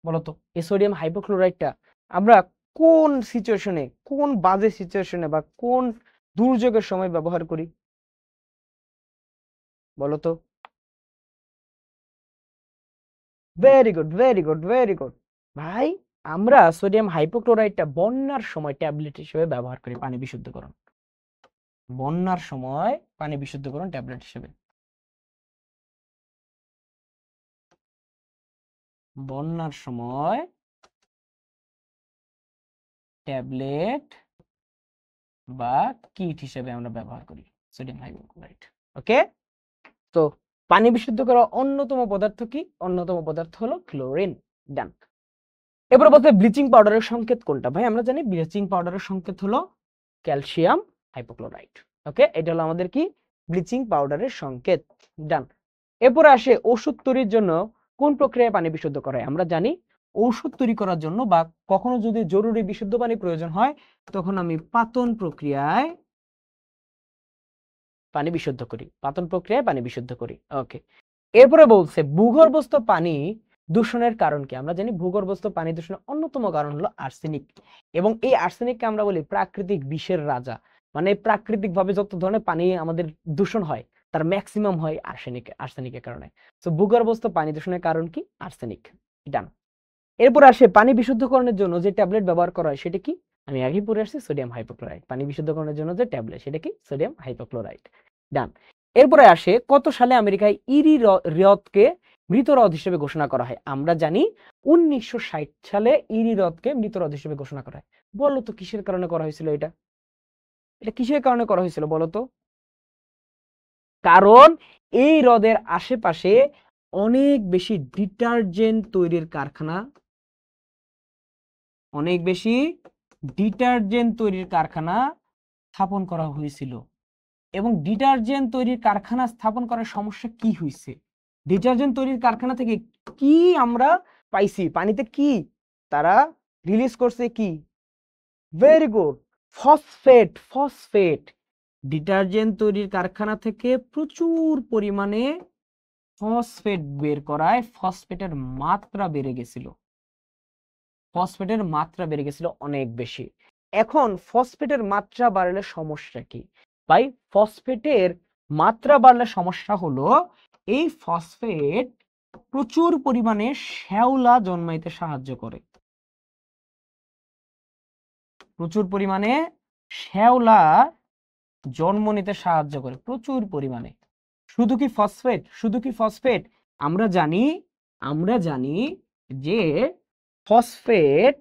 বলতো এই সোডিয়াম হাইপোক্লোরাইডটা আমরা কোন সিচুয়েশনে, কোন বাজে সিচুয়েশনে বা কোন দুর্যোগের সময় ব্যবহার করি? বলতো। Very good, very good, very good. ভাই আমরা সোডিয়াম হাইপোক্লোরাইডটা বন্যার সময় ট্যাবলেট হিসেবে ব্যবহার করি, পানি বিশুদ্ধকরণ। বন্যার সময় পানি বিশুদ্ধকরণ ট্যাবলেট হিসেবে, বন্যার সময় ট্যাবলেট বা কিট হিসেবে আমরা ব্যবহার করি সোডিয়াম হাইপোক্লোরাইড। ওকে, তো পানি বিশুদ্ধ করার অন্যতম পদার্থ কি? অন্যতম পদার্থ হলো ক্লোরিন। ডান। এবারে বলতে ব্লিচিং পাউডারের সংকেত কোনটা? ভাই আমরা জানি ব্লিচিং পাউডারের সংকেত হলো ক্যালসিয়াম হাইপোক্লোরাইড। ওকে, এটা হলো আমাদের কি? ব্লিচিং পাউডারের সংকেত। ডান। এরপরে আসে ওষুধ তৈরির জন্য কোন প্রক্রিয়ায় পানি বিশুদ্ধ করা হয়? আমরা জানি ঔষধ তৈরি করার জন্য বা কখনো যদি জরুরি বিশুদ্ধ পানি প্রয়োজন হয় তখন আমি পাতন প্রক্রিয়ায় পানি বিশুদ্ধ করি, পাতন প্রক্রিয়ায় পানি বিশুদ্ধ করি। ওকে, এরপরে বলছে ভূগর্ভস্থ পানি দূষণের কারণ কি? আমরা জানি ভূগর্ভস্থ পানি দূষণের অন্যতম কারণ হলো আর্সেনিক, এবং এই আর্সেনিককে আমরা বলি প্রাকৃতিক বিষের রাজা। মানে প্রাকৃতিক ভাবে যত ধরনের পানি আমাদের দূষণ হয় তার ম্যাক্সিমাম হয় আর্সেনিকের কারণে। তো ভূগর্ভস্থ পানি দূষণের কারণ কি? আর্সেনিক। ডান। এরপর আসে পানি বিশুদ্ধকরণের জন্য যে ট্যাবলেট ব্যবহার করা হয় সেটা কি? আমি আগেই পড়ে আসছি সোডিয়াম হাইপোক্লোরাইড। পানি বিশুদ্ধকরণের জন্য যে ট্যাবলেট সেটা কি? Sodium hypochlorite. ডান। এরপরে আসে কত সালে আমেরিকায় ইরি হ্রদকে মৃত হ্রদ হিসেবে ঘোষণা করা হয়? আমরা জানি 1960 সালে ইরি হ্রদকে মৃত হ্রদ হিসেবে ঘোষণা করা হয়। বলো তো কিসের কারণে করা হয়েছিল এটা? এটা কিসের কারণে করা হয়েছিল বলো তো? কারণ এই হ্রদের আশেপাশে অনেক বেশি ডিটারজেন্ট তৈরির কারখানা, অনেক বেশি ডিটারজেন্ট তৈরির কারখানা স্থাপন করা হয়েছিল। এবং ডিটারজেন্ট তৈরির কারখানা স্থাপন করার সমস্যা কি হয়েছে? ডিটারজেন্ট তৈরির কারখানা থেকে কি আমরা পাইছি? পানিতে কি তারা রিলিজ করছে? কি? Very good, phosphate. Phosphate. Detergent তৈরির কারখানা থেকে প্রচুর পরিমাণে ফসফেট বের করায় ফসফেটের মাত্রা বেড়ে গেছিল। ফসফেটের মাত্রা বেড়ে গেছিল অনেক বেশি। এখন ফসফেটের মাত্রা বাড়লে সমস্যা কি? ভাই ফসফেটের মাত্রা বাড়লে সমস্যা হলো এই ফসফেট প্রচুর পরিমাণে শ্যাওলা জন্মাইতে সাহায্য করে। প্রচুর পরিমাণে শ্যাওলা জন্ম নিতে সাহায্য করে প্রচুর পরিমাণে। শুধু কি ফসফেট? শুধু কি ফসফেট? আমরা জানি যে ফসফেট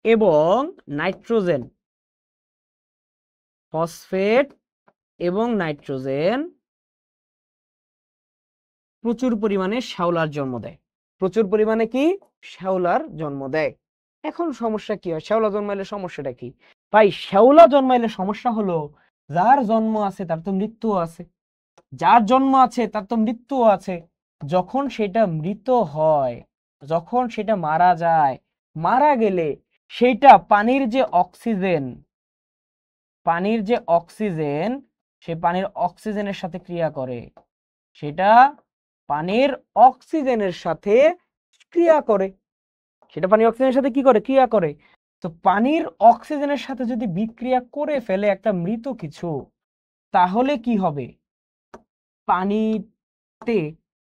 এবং নাইট্রোজেন, ফসফেট এবং নাইট্রোজেন প্রচুর পরিমাণে শ্যাওলার জন্ম দেয়। প্রচুর পরিমাণে কি? শ্যাওলার জন্ম দেয়। এখন সমস্যা কি হয়? শ্যাওলা জন্মাইলে সমস্যাটা কি? ভাই শ্যাওলা জন্মাইলে সমস্যা হলো যার জন্ম আছে তার তো মৃত্যু আছে, যার জন্ম আছে তার তো মৃত্যু আছে। যখন সেটা মৃত হয়, যখন সেটা মারা যায়, মারা গেলে সেইটা পানির যে অক্সিজেন, পানির যে অক্সিজেন, সে পানির অক্সিজেনের সাথে ক্রিয়া করে। সেটা পানির অক্সিজেনের সাথে ক্রিয়া করে। সেটা পানির অক্সিজেনের সাথে কি করে? ক্রিয়া করে। তো পানির অক্সিজেনের সাথে যদি বিক্রিয়া করে ফেলে একটা মৃত কিছু, তাহলে কি হবে? পানিতে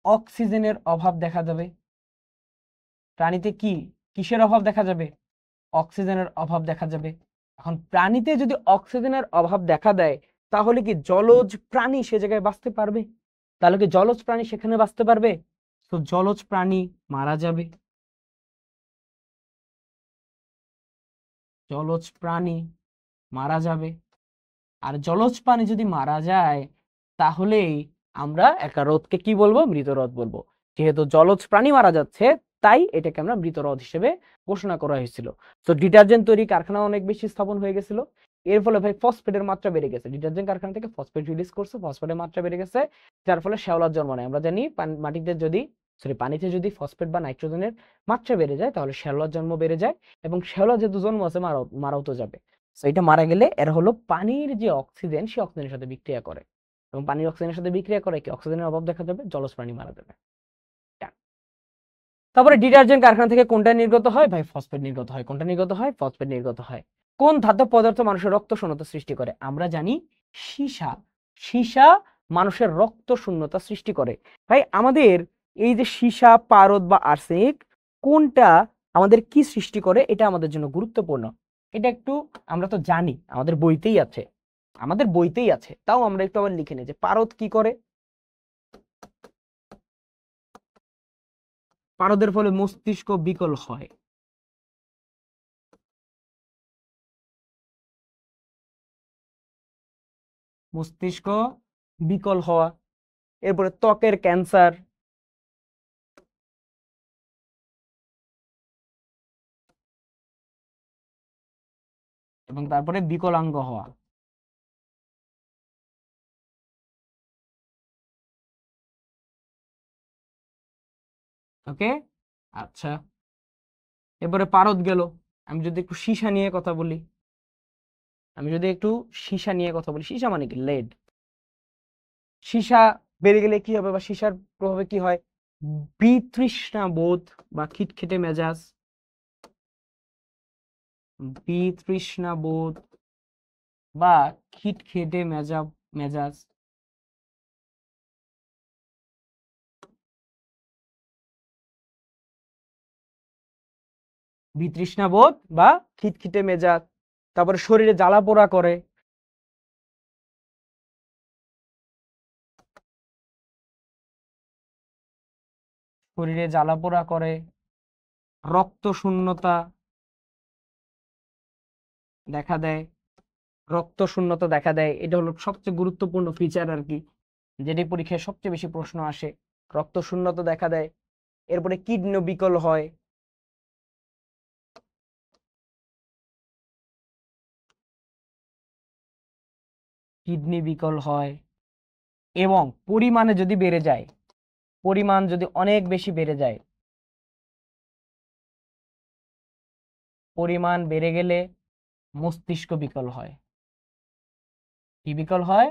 অক্সিজেনের অভাব দেখা যাবে। প্রাণীতে কিসের অভাব দেখা যাবে? অক্সিজেনের অভাব দেখা যাবে। এখন প্রাণীতে যদি অক্সিজেনের অভাব দেখা দেয়, তাহলে কি জলজ প্রাণী সে জায়গায় বাঁচতে পারবে? তাহলে কি জলজ প্রাণী সেখানে বাঁচতে পারবে? তো জলজ প্রাণী মারা যাবে। জলজ প্রাণী মারা যাবে। আর জলজ প্রাণী যদি মারা যায়, তাহলেই আমরা একটা হ্রদকে কি বলবো? মৃত হ্রদ বলবো। যেহেতু জলজ প্রাণী মারা যাচ্ছে, তাই এটাকে আমরা মৃত হ্রদ হিসেবে ঘোষণা করা হয়েছিল। তো ডিটারজেন্ট তৈরি কারখানা অনেক বেশি স্থাপন হয়ে গেছিল। এর ফলে ভাই ফসফেটের মাত্রা বেড়ে গেছে। ডিটারজেন্ট কারখানা থেকে ফসফেট রিলিজ করছে, ফসফেটের মাত্রা বেড়ে গেছে, যার ফলে শ্যাওলার জন্ম নেয়। আমরা জানি পানিতে যদি ফসফেট বা নাইট্রোজেনের মাত্রা বেড়ে যায়, তাহলে শ্যাওলার জন্ম বেড়ে যায়, এবং শ্যাওলা যেহেতু জন্ম আছে, মারাও তো যাবে। এটা মারা গেলে এর হলো পানির যে অক্সিজেন, সে অক্সিজেনের সাথে বিক্রিয়া করে, এবং পানির অক্সিজেনের সাথে বিক্রিয়া করে কি অক্সিজেনের অভাব দেখা যাবে, জলজ প্রাণী মারা যাবে। তারপরে ডিটারজেন্ট কারখানা থেকে কোনটা নির্গত হয়? ভাই ফসফেট নির্গত হয়। কোনটা নির্গত হয়? ফসফেট নির্গত হয়। কোন ধাতব পদার্থ মানুষের রক্ত শূন্যতা সৃষ্টি করে? আমরা জানি সীসা। সীসা মানুষের রক্ত শূন্যতা সৃষ্টি করে। ভাই আমাদের এই যে সীসা, পারদ বা আর্সেনিক, কোনটা আমাদের কি সৃষ্টি করে, এটা আমাদের জন্য গুরুত্বপূর্ণ। এটা একটু আমরা তো জানি, আমাদের বইতেই আছে, তাও আমরা একটু আবার লিখে নিই যে পারদ কি করে। পারদের ফলে মস্তিষ্ক বিকল হয়। মস্তিষ্ক বিকল হওয়া। এরপরে ত্বকের ক্যান্সার। এবং তারপরে বিকলাঙ্গ হওয়া। ওকে, আচ্ছা। এরপরে পারদ গেল। আমি যদি একটু সীসা নিয়ে কথা বলি, সীসা মানে কি? লেড। সীসা বেড়ে গেলে কি হবে, বা সীসার প্রভাবে কি হয়? বিতৃষ্ণা বোধ বা খিটখিটে মেজাজ, বিতৃষ্ণা বোধ বা খিটখিটে মেজাজ। বিতৃষ্ণা বোধ বা খিটখিটে মেজাজ। তারপরে শরীরে জ্বালা পোড়া করে। শরীরে জ্বালা পোড়া করে। রক্ত শূন্যতা দেখা দেয়। এটা হলো সবচেয়ে গুরুত্বপূর্ণ ফিচার আর কি, যেটি পরীক্ষায় সবচেয়ে বেশি প্রশ্ন আসে। রক্ত শূন্যতা দেখা দেয়। এরপরে কিডনি বিকল হয়। এবং পরিমাণে যদি বেড়ে যায়, পরিমাণ যদি অনেক বেশি বেড়ে যায়, পরিমাণ বেড়ে গেলে মস্তিষ্ক বিকল হয়। কি বিকল হয়?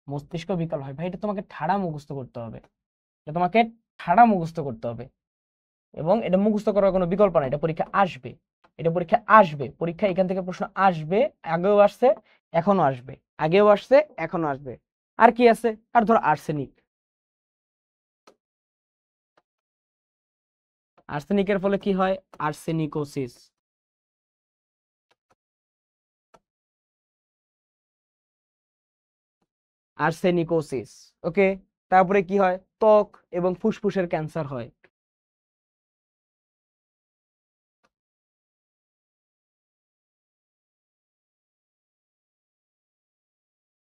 মস্তিষ্ক বিকল হয়। ভাই এটা তোমাকে ঠাড়া মুখস্থ করতে হবে, এবং এটা মুখস্থ করার কোনো বিকল্প নাই। এটা পরীক্ষা আসবে, পরীক্ষা এখান থেকে প্রশ্ন আসবে। আগেও আসছে, এখনো আসবে। আর কি আছে? আর ধরো আর্সেনিক। আর্সেনিকের ফলে কি হয়? আর্সেনিকোসিস। ওকে। তারপরে কি হয়? ত্বক এবং ফুসফুসের ক্যান্সার হয়।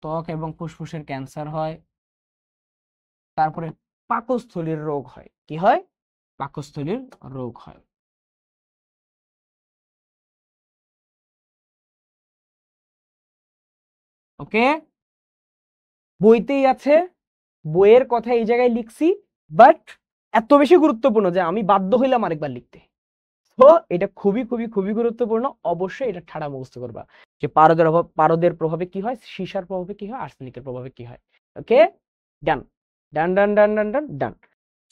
ত্বক এবং ফুসফুসের ক্যান্সার হয়। তারপরে পাকস্থলীর রোগ হয়। কি হয়? পাকস্থলীর রোগ হয়। ওকে, বইতেই আছে, বইয়ের কথা এই জায়গায় লিখছি, বাট এত বেশি গুরুত্বপূর্ণ যে আমি বাধ্য হইলাম আরেকবার লিখতে। তো এটা খুবই খুবই খুবই গুরুত্বপূর্ণ। অবশ্যই এটা ঠাড়া মুখস্থ করবা যে পারদের প্রভাবে কি হয়, সীসার প্রভাবে কি হয়, আর্সেনিকের প্রভাবে কি হয়। ওকে, ডান। ডান ডান ডান ডান ডান ডান।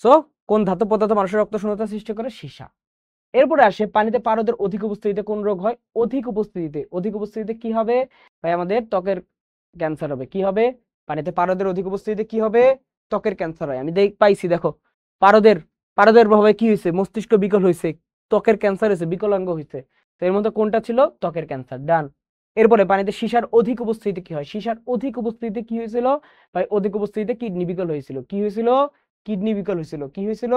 সো কোন ধাতব পদার্থ মানুষের রক্ত শূন্যতা সৃষ্টি করে? সীসা। এরপরে আসে পানিতে পারদের অধিক উপস্থিতিতে কোন রোগ হয়? অধিক উপস্থিতিতে কি হবে ভাই? আমাদের ত্বকের ক্যান্সার হবে। কি হবে? পানিতে পারদের অধিক উপস্থিতিতে কি হবে? ত্বকের ক্যান্সার হয়। আমি পাইছি, দেখো পারদের পারদের প্রভাবে কি হয়েছে? মস্তিষ্ক বিকল হয়েছে, ত্বকের ক্যান্সার হয়েছে, বিকলাঙ্গ হয়েছে। তো এর মধ্যে কোনটা ছিল? ত্বকের ক্যান্সার। ডান। এরপরে পানিতে সীসার অধিক উপস্থিতিতে কি হয়? সীসার অধিক উপস্থিতিতে কি হয়েছিল ভাই? অধিক উপস্থিতিতে কিডনি বিকল হয়েছিল। কি হয়েছিল? কিডনি বিকল হয়েছিল। কি হয়েছিল?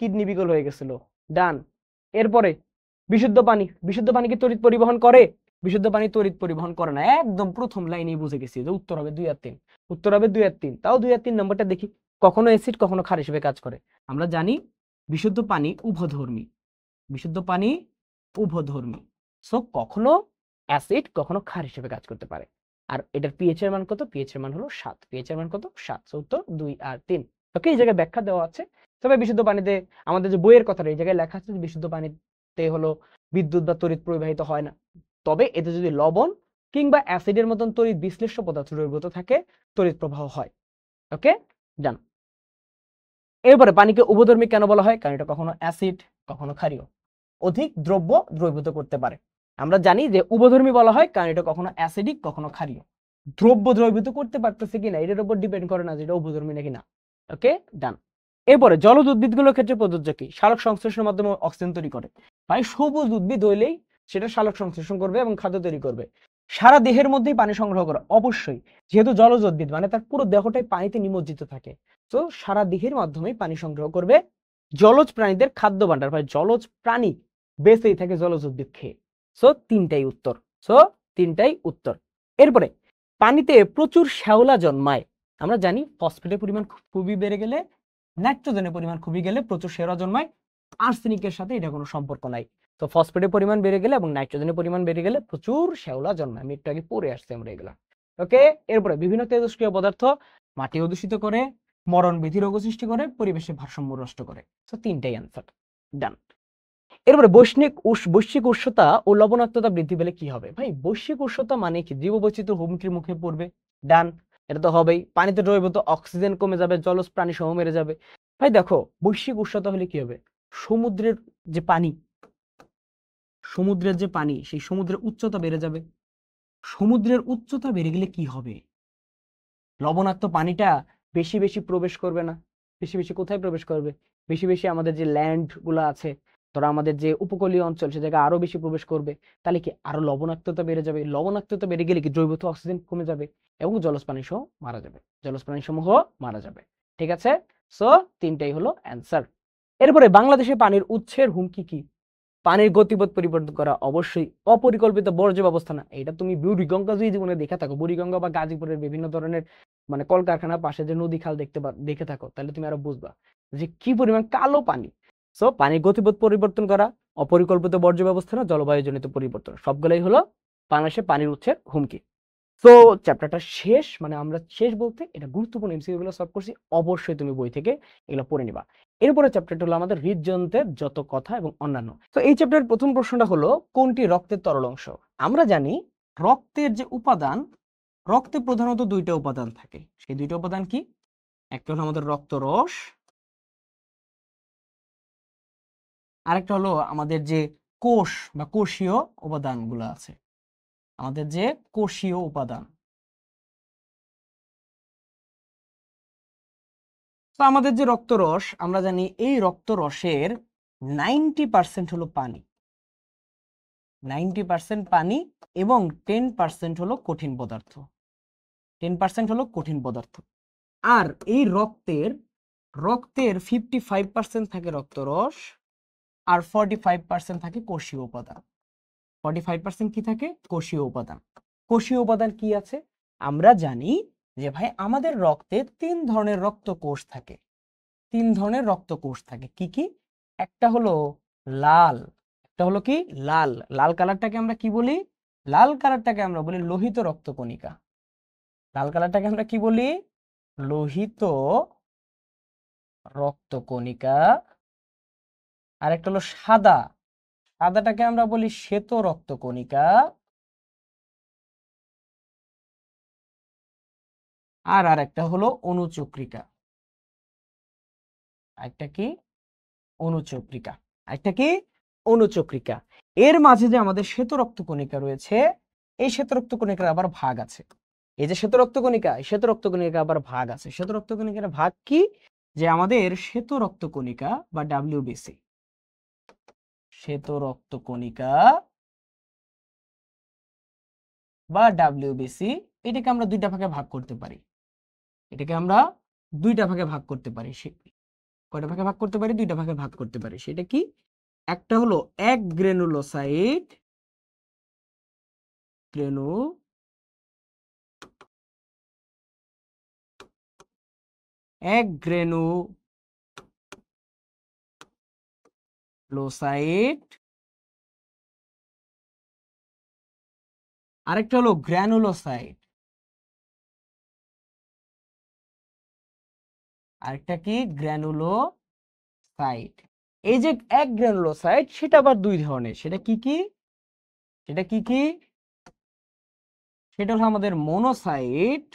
কিডনি বিকল হয়ে গেছিল। ডান। এরপরে বিশুদ্ধ পানি কি তড়িৎ পরিবহন করে? বিশুদ্ধ পানি তড়িৎ পরিবহন করে না। একদম প্রথম লাইনেই বুঝে গেছি যে উত্তর হবে 2 আর 3। উত্তর হবে 2 আর 3। তাও 2 আর 3 নম্বরটা দেখি। কখনো অ্যাসিড কখনো ক্ষার হিসেবে কাজ করে। আমরা জানি বিশুদ্ধ পানি উভধর্মী। বিশুদ্ধ পানি উভধর্মী। সো কখনো অ্যাসিড কখনো ক্ষার হিসেবে কাজ করতে পারে। আর এটার পিএইচ এর মান কত? পিএইচ এর মান হলো 7। পিএইচ এর মান কত? 7। সো উত্তর 2 আর 3। ওকে, এই জায়গায় ব্যাখ্যা দেওয়া আছে। তবে বিশুদ্ধ পানিতে আমাদের যে বইয়ের কথাটা এই জায়গায় লেখা আছে যে বিশুদ্ধ পানিতে হলো বিদ্যুৎ বা তড়িৎ প্রবাহিত হয় না। তবে এতে যদি লবণ কিংবা অ্যাসিডের মতন তড়িৎ বিশ্লেষ্য পদার্থ দ্রবীভূত থাকে তড়িৎ প্রবাহ হয়। ওকে, ডান। এরপরে পানিকে উভধর্মী কেন বলা হয়? কারণ এটা কখনো অ্যাসিড কখনো ক্ষারীয়, অধিক দ্রব্য দ্রবীভূত করতে পারে। আমরা জানি যে উভধর্মী বলা হয় কারণ এটা কখনো অ্যাসিডিক কখনো ক্ষারীয়। দ্রব্য দ্রবীভূত করতে পারতেছে কিনা এটার উপর ডিপেন্ড করে না যে এটা উভধর্মী নাকি না। ওকে, ডান। এরপরে জলজ উদ্ভিদগুলোর ক্ষেত্রে প্রযোজ্য কি? সালোক সংশ্লেষণের মাধ্যমে অক্সিজেন তৈরি করে। ভাই সবুজ উদ্ভিদ হইলেই সেটা সালোক সংশ্লেষণ করবে এবং খাদ্য তৈরি করবে। সারা দেহের মধ্যেই পানি সংগ্রহ করে অবশ্যই, যেহেতু জলজ উদ্ভিদ মানে তার পুরো দেহটাই পানিতে নিমজ্জিত থাকে। তো সারা দেহের মাধ্যমেই পানি সংগ্রহ করবে। জলজ প্রাণীদের খাদ্য ভাণ্ডার, ভাই জলজ প্রাণী বেঁচেই থাকে জলজ উদ্ভিদ খেয়ে। সো তিনটাই উত্তর। সো তিনটাই উত্তর। এরপরে পানিতে প্রচুর শ্যাওলা জন্মায়। আমরা জানি ফসফেটের পরিমাণ খুবই বেড়ে গেলে, নাইট্রোজেনের পরিমাণ খুবই গেলে প্রচুর শ্যাওলা জন্মায়। আর্সেনিকের সাথে এটা কোনো সম্পর্ক নাই। তো ফসফেটের পরিমাণ বেড়ে গেলে এবং নাইট্রোজেনের পরিমাণ বেড়ে গেলে প্রচুর শ্যাওলা জন্মায়। আমি একটু আগে পড়ে আসছি আমরা এগুলা। ওকে, এরপরে বিভিন্ন তেজস্ক্রিয় পদার্থ মাটিও দূষিত করে, মরণ বিধি রোগ সৃষ্টি করে, পরিবেশের ভারসাম্য নষ্ট করে। তো তিনটাই অ্যান্সার। ডান। এরপরে বৈশ্বিক উষ্ণতা ও লবণাক্ততা বৃদ্ধি পেলে কি হবে? ভাই বৈশ্বিক উষ্ণতা মানে কি? জীববৈচিত্র্য হুমকির মুখে পড়বে। ডান, এটা তো হবেই। পানিতে দ্রবীভূত অক্সিজেন কমে যাবে, জলজ প্রাণী সহ মেরে যাবে। ভাই দেখো বৈশ্বিক উষ্ণতা হলে কি হবে? সমুদ্রের যে পানি, সেই সমুদ্রের উচ্চতা বেড়ে যাবে। সমুদ্রের উচ্চতা বেড়ে গেলে কি হবে? লবণাক্ত পানিটা বেশি বেশি প্রবেশ করবে না? বেশি বেশি কোথায় প্রবেশ করবে? বেশি বেশি আমাদের যে ল্যান্ড গুলো আছে, ধরো আমাদের যে উপকূলীয় অঞ্চল, সে জায়গায় আরো বেশি প্রবেশ করবে। তাহলে কি আরো লবণাক্ততা বেড়ে যাবে? লবণাক্ততা বেড়ে গেলে কি দ্রবীভূত অক্সিজেন কমে যাবে এবং জলজ প্রাণী সহ মারা যাবে। জলজ প্রাণী সমূহ মারা যাবে। ঠিক আছে, সো তিনটাই হলো অ্যান্সার। এরপরে বাংলাদেশে পানির উৎসের হুমকি কি? পানির গতিপথ পরিবর্তন করা, অবশ্যই অপরিকল্পিত বর্জ্য ব্যবস্থাপনা। এটা তুমি বুড়িগঙ্গা যদি জীবনে দেখে থাকো, বুড়িগঙ্গা বা গাজীপুরের বিভিন্ন ধরনের মানে কলকারখানার পাশে যে নদী খাল দেখে থাকো, তাহলে তুমি আরো বুঝবা যে কি পরিমাণ কালো পানি। সো পানির গতিপথ পরিবর্তন করা, অপরিকল্পিত বর্জ্য ব্যবস্থাপনা, জলবায়ু জনিত পরিবর্তন, সবগুলাই হলো বাংলাদেশে পানির উৎসের হুমকি। তো চ্যাপ্টারটা শেষ, মানে আমরা শেষ বলতে এটা গুরুত্বপূর্ণ এমসিকিউ গুলো সলভ করছি। অবশ্যই তুমি বই থেকে এগুলো পড়ে নিবা। এরপরে চ্যাপ্টারটা হলো আমাদের হৃদযন্ত্রের যত কথা এবং অন্যান্য। তো এই চ্যাপ্টারের প্রথম প্রশ্নটা হলো কোনটি রক্তের তরল অংশ? আমরা জানি রক্তের যে উপাদান, রক্তে প্রধানত দুইটা উপাদান থাকে। সেই দুইটা উপাদান কি? একটা হলো আমাদের রক্তরস, আরেকটা হলো আমাদের যে কোষ বা কোষীয় উপাদানগুলো আছে, আমাদের যে কোষীয় উপাদান। তো আমাদের যে রক্তরস, আমরা জানি এই রক্তরসের 90% হলো পানি, 90% পানি এবং 10% হলো কঠিন পদার্থ, 10% হলো কঠিন পদার্থ। আর এই রক্তের 55% থাকে রক্তরস আর 45% থাকে কোষীয় উপাদান। 45% কি থাকে? কোষীয় উপাদান। কোষীয় উপাদান কি আছে? আমরা জানি যে ভাই আমাদের রক্তে 3 ধরনের রক্তকোষ থাকে। 3 ধরনের রক্তকোষ থাকে। কি কি? একটা হলো লাল, একটা হলো কি লাল, লাল কালারটাকে আমরা কি বলি? লাল কালারটাকে আমরা বলি লোহিত রক্তকণিকা। লাল কালারটাকে আমরা কি বলি? লোহিত রক্তকণিকা। আর একটা হলো সাদা, সাদাটাকে আমরা বলি শ্বেত রক্তকণিকা। আর আরেকটা হলো অনুচক্রিকা। আরেকটা কি অনুচক্রিকা, আরেকটা কি অনুচক্রিকা। এর মাঝে যে আমাদের শ্বেত রক্তকণিকা রয়েছে, এই শ্বেত রক্তকণিকার আবার ভাগ আছে। এই যে শ্বেত রক্তকণিকা, এই শ্বেত রক্তকণিকা আবার ভাগ আছে। শ্বেত রক্তকণিকার ভাগ কি, যে আমাদের শ্বেত রক্তকণিকা বা ডাব্লিউবিসি, শ্বেত রক্তকণিকা বা ডাব্লিউবিসি, এটাকে আমরা দুইটা ভাগে ভাগ করতে পারি। এটাকে আমরা দুইটা ভাগে ভাগ করতে পারি। কয়টা ভাগে ভাগ করতে পারি? দুইটা ভাগে ভাগ করতে পারি। সেটা কি? একটা হলো এক গ্রেনুলোসাইট, এক গ্রেনুলোসাইট, আরেকটা হলো গ্রানুলোসাইট, আরেকটা কি গ্রানুলোসাইট। এই যে এক গ্রানুলোসাইট, সেটা আবার দুই ধরনের। সেটা কি কি? সেটা কি কি? সেটা হলো আমাদের মনোসাইট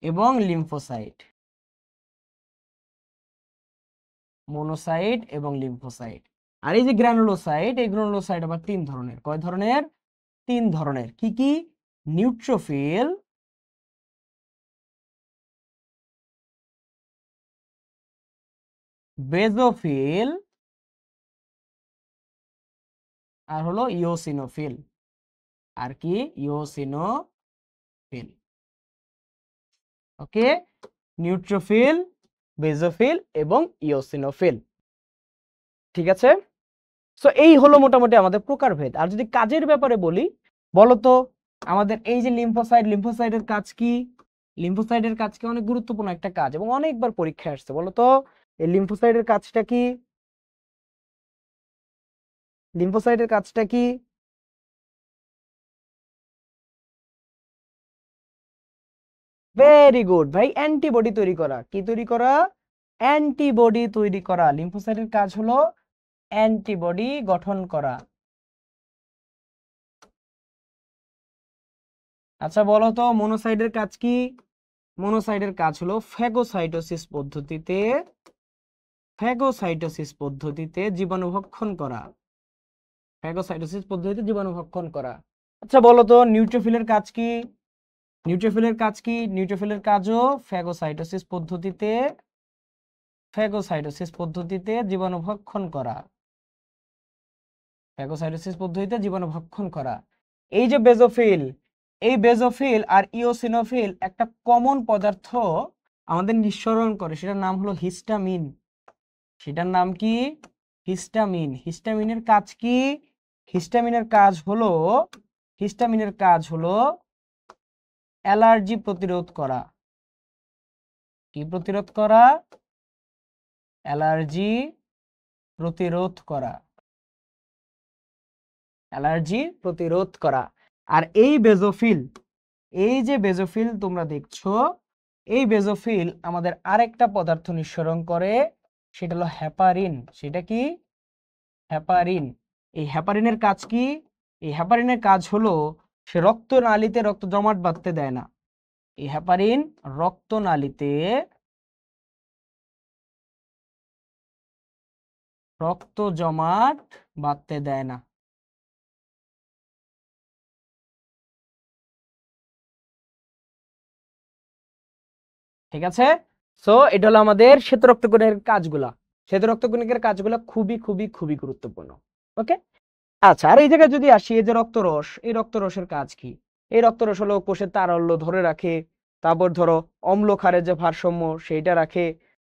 এবং লিম্ফোসাইট। মনোসাইট এবং লিম্ফোসাইট। আর এই যে গ্রানুলোসাইট, এই গ্রানুলোসাইট আবার তিন ধরনের। কয় ধরনের? তিন ধরনের। কি কি? নিউট্রোফিল, বেজোফিল, আর হলো ইওসিনোফিল। আর কি? ইওসিনোফিল। ওকে, নিউট্রোফিল, বেজোফিল এবং ইওসিনোফিল। ঠিক আছে? সো এই হলো মোটামুটি আমাদের প্রকারভেদ। আর যদি কাজের ব্যাপারে বলি, বলতো আমাদের এই যে লিম্ফোসাইট, লিম্ফোসাইটের কাজ কি? লিম্ফোসাইটের কাজ কি? অনেক গুরুত্বপূর্ণ একটা কাজ এবং অনেকবার পরীক্ষায় আসছে। বলতো এই লিম্ফোসাইটের কাজটা কি? লিম্ফোসাইটের কাজটা কি? ভেরি গুড ভাই, অ্যান্টিবডি তৈরি করা। কি তৈরি করা? অ্যান্টিবডি তৈরি করা। লিম্ফোসাইটের কাজ হলো অ্যান্টিবডি গঠন করা। আচ্ছা বলো তো মনোসাইটের কাজ কি? মনোসাইটের কাজ হলো ফ্যাগোসাইটোসিস পদ্ধতিতে জীবাণু ভক্ষণ করা। ফ্যাগোসাইটোসিস পদ্ধতিতে জীবাণু ভক্ষণ করা। আচ্ছা বলো তো নিউট্রোফিলের কাজ কি? নিউট্রোফিলের কাজ কি? নিউট্রোফিলের কাজও ফ্যাগোসাইটোসিস পদ্ধতিতে জীবাণু ভক্ষণ করা। ফ্যাগোসাইটোসিস পদ্ধতিতে জীবাণু ভক্ষণ করা। এই যে বেজোফিল, এই বেজোফিল আর ইওসিনোফিল একটা কমন পদার্থ আমাদের নিঃসরণ করে, সেটার নাম হলো হিস্টামিন। সেটার নাম কি? হিস্টামিন। হিস্টামিনের কাজ কি? হিস্টামিনের কাজ হলো অ্যালার্জি প্রতিরোধ করা। কি প্রতিরোধ করা? অ্যালার্জি প্রতিরোধ করা। অ্যালার্জি প্রতিরোধ করা। আর এই বেজোফিল, এই যে বেজোফিল তোমরা দেখছো, এই বেজোফিল আমাদের আরেকটা পদার্থ নিঃসরণ করে, সেটা হলো হ্যাপারিন। সেটা কি? হ্যাপারিন। এই হ্যাপারিনের কাজ কি? এই হ্যাপারিনের কাজ হলো সে রক্তনালীতে রক্ত জমাট বাঁধতে দেয় না। এই হ্যাপারিন রক্তনালীতে রক্ত জমাট বাঁধতে দেয় না। ঠিক আছে? সো এটা হলো আমাদের শ্বেত রক্তকণিকার কাজগুলা। শ্বেত রক্তকণিকার কাজগুলা খুবই খুবই খুবই গুরুত্বপূর্ণ। ওকে, আচ্ছা আর এই জায়গায় যদি আসি, এই যে রক্তরস, এই রক্তরসের কাজ কি? এই রক্তরস হলো কোষের তারল্য ধরে রাখে, তারপর ধরো অম্ল ক্ষারের যে ভারসাম্য সেইটা রাখে,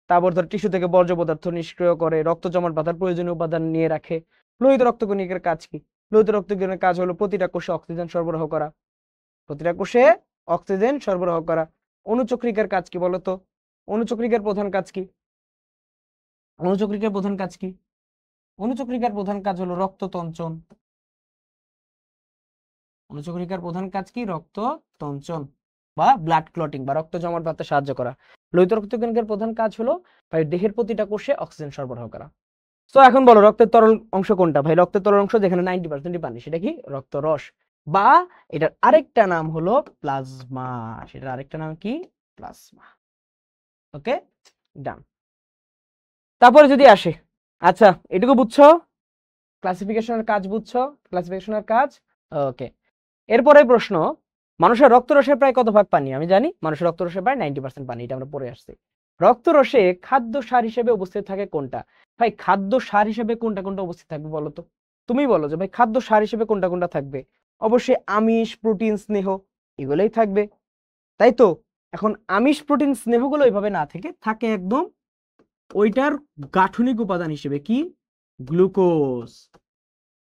তারপর ধরো টিস্যু থেকে বর্জ্য পদার্থ নিষ্ক্রিয় করে, রক্ত জমাট বাঁধার প্রয়োজনীয় উপাদান নিয়ে রাখে। লোহিত রক্তকণিকার কাজ কি? লোহিত রক্তকণিকার কাজ হলো প্রতিটা কোষে অক্সিজেন সরবরাহ করা। প্রতিটা কোষে অক্সিজেন সরবরাহ করা। অনুচক্রিকার কাজ কি বলতো? অনুচক্রিকার প্রধান কাজ কি? অনুচক্রিকার প্রধান কাজ কি? অনুচক্রিকার প্রধান কাজ হলো রক্ততঞ্চন। অনুচক্রিকার প্রধান কাজ কি? রক্ততঞ্চন বা ব্লাড ক্লটিং বা রক্ত জমাট বাঁধতে সাহায্য করা। লোহিত রক্তকণিকার প্রধান কাজ হলো ভাই দেহের প্রতিটা কোষে অক্সিজেন সরবরাহ করা। তো এখন বলো রক্তের তরল অংশ কোনটা? ভাই রক্তের তরল অংশ যেখানে 90% পানি, সেটা কি? রক্তরস। বা এটার আরেকটা নাম হলো প্লাজমা। সেটার আরেকটা নাম কি? প্লাজমা। ওকে, ডান। তারপরে যদি আসে, আচ্ছা এটুকু বুঝছো, ক্লাসিফিকেশনের কাজ বুঝছো, ক্লাসিফিকেশনের কাজ। ওকে, এরপরে প্রশ্ন, মানুষের রক্তরসের প্রায় কত ভাগ পানি? আমি জানি মানুষের রক্তরসের প্রায় 90% পানি, এটা আমরা পড়ে আসছি। রক্তরসে খাদ্য সার হিসেবে উপস্থিত থাকে কোনটা? ভাই খাদ্য সার হিসেবে কোনটা কোনটা উপস্থিত থাকবে বলো তো? তুমি বলো যে ভাই খাদ্য সার হিসেবে কোনটা কোনটা থাকবে? অবশ্যই আমিষ, প্রোটিন, স্নেহ এগুলোই থাকবে, তাই তো? এখন আমিষ, প্রোটিন, স্নেহগুলো এইভাবে না থেকে থাকে একদম ওইটার গাঠনিক উপাদান হিসেবে কি? Glucose,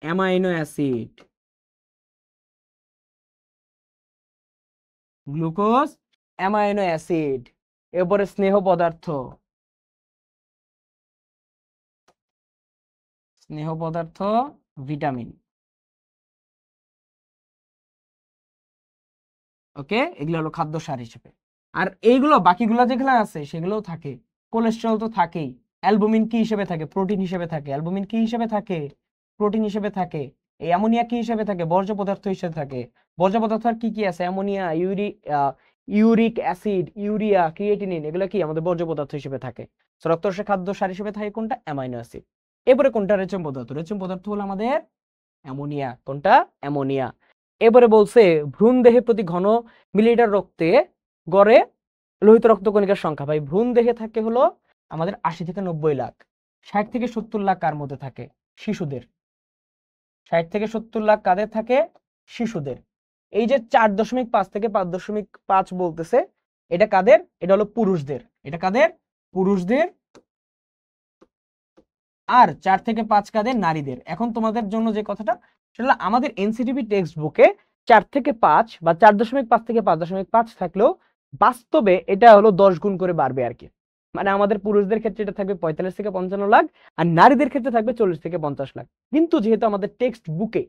amino acid, glucose, amino acid, এরপরে স্নেহ পদার্থ, স্নেহ পদার্থ, ভিটামিন। ওকে, এগুলো হলো খাদ্য সার হিসেবে। আর এইগুলো বাকিগুলো যেগুলো আছে সেগুলোও থাকে। কোলেস্টেরল তো থাকেই। অ্যালবুমিন কি হিসেবে থাকে? প্রোটিন হিসেবে থাকে। অ্যালবুমিন কি হিসেবে থাকে? প্রোটিন হিসেবে থাকে। এই অ্যামোনিয়া কি হিসেবে থাকে? বর্জ্য পদার্থ হিসেবে থাকে। বর্জ্য পদার্থ আর কি কি আছে? Ammonia, uric acid, urea, creatinine, এগুলো কি আমাদের বর্জ্য পদার্থ হিসেবে থাকে। তো রক্তরসে খাদ্য সার হিসেবে থাকে কোনটা? Amino acid. এরপরে কোনটা? রেচন পদার্থ। রেচন পদার্থ হলো আমাদের অ্যামোনিয়া। কোনটা? অ্যামোনিয়া। এবারে বলছে ভ্রূণ দেহে প্রতি ঘন মিলিলিটার রক্তে গড়ে লোহিত রক্তকণিকার সংখ্যা। ভাই ভ্রূণ দেহে থাকে হলো আমাদের 80 থেকে 90 লাখ। 60 থেকে 70 লাখ কার মধ্যে থাকে? শিশুদের। 60 থেকে 70 লাখ কাদের থাকে? শিশুদের। এই যে 4.5 থেকে 5.5 বলতেছে, এটা কাদের? এটা হলো পুরুষদের। এটা কাদের? পুরুষদের। আর 4 থেকে 5 কাদের? নারীদের। এখন তোমাদের জন্য যে কথাটা, সেটা হলো আমাদের এনসিটিভি টেক্সট বুকে 4 থেকে 5 বা 4.5 থেকে 5.5 থাকলেও বাস্তবে এটা হলো 10 গুণ করে বাড়বে আর কি। মানে আমাদের পুরুষদের ক্ষেত্রে এটা থাকবে 45 থেকে 55 লাখ, আর নারীদের ক্ষেত্রে থাকবে 40 থেকে 50 লাখ। কিন্তু যেহেতু আমাদের টেক্সট বুকে,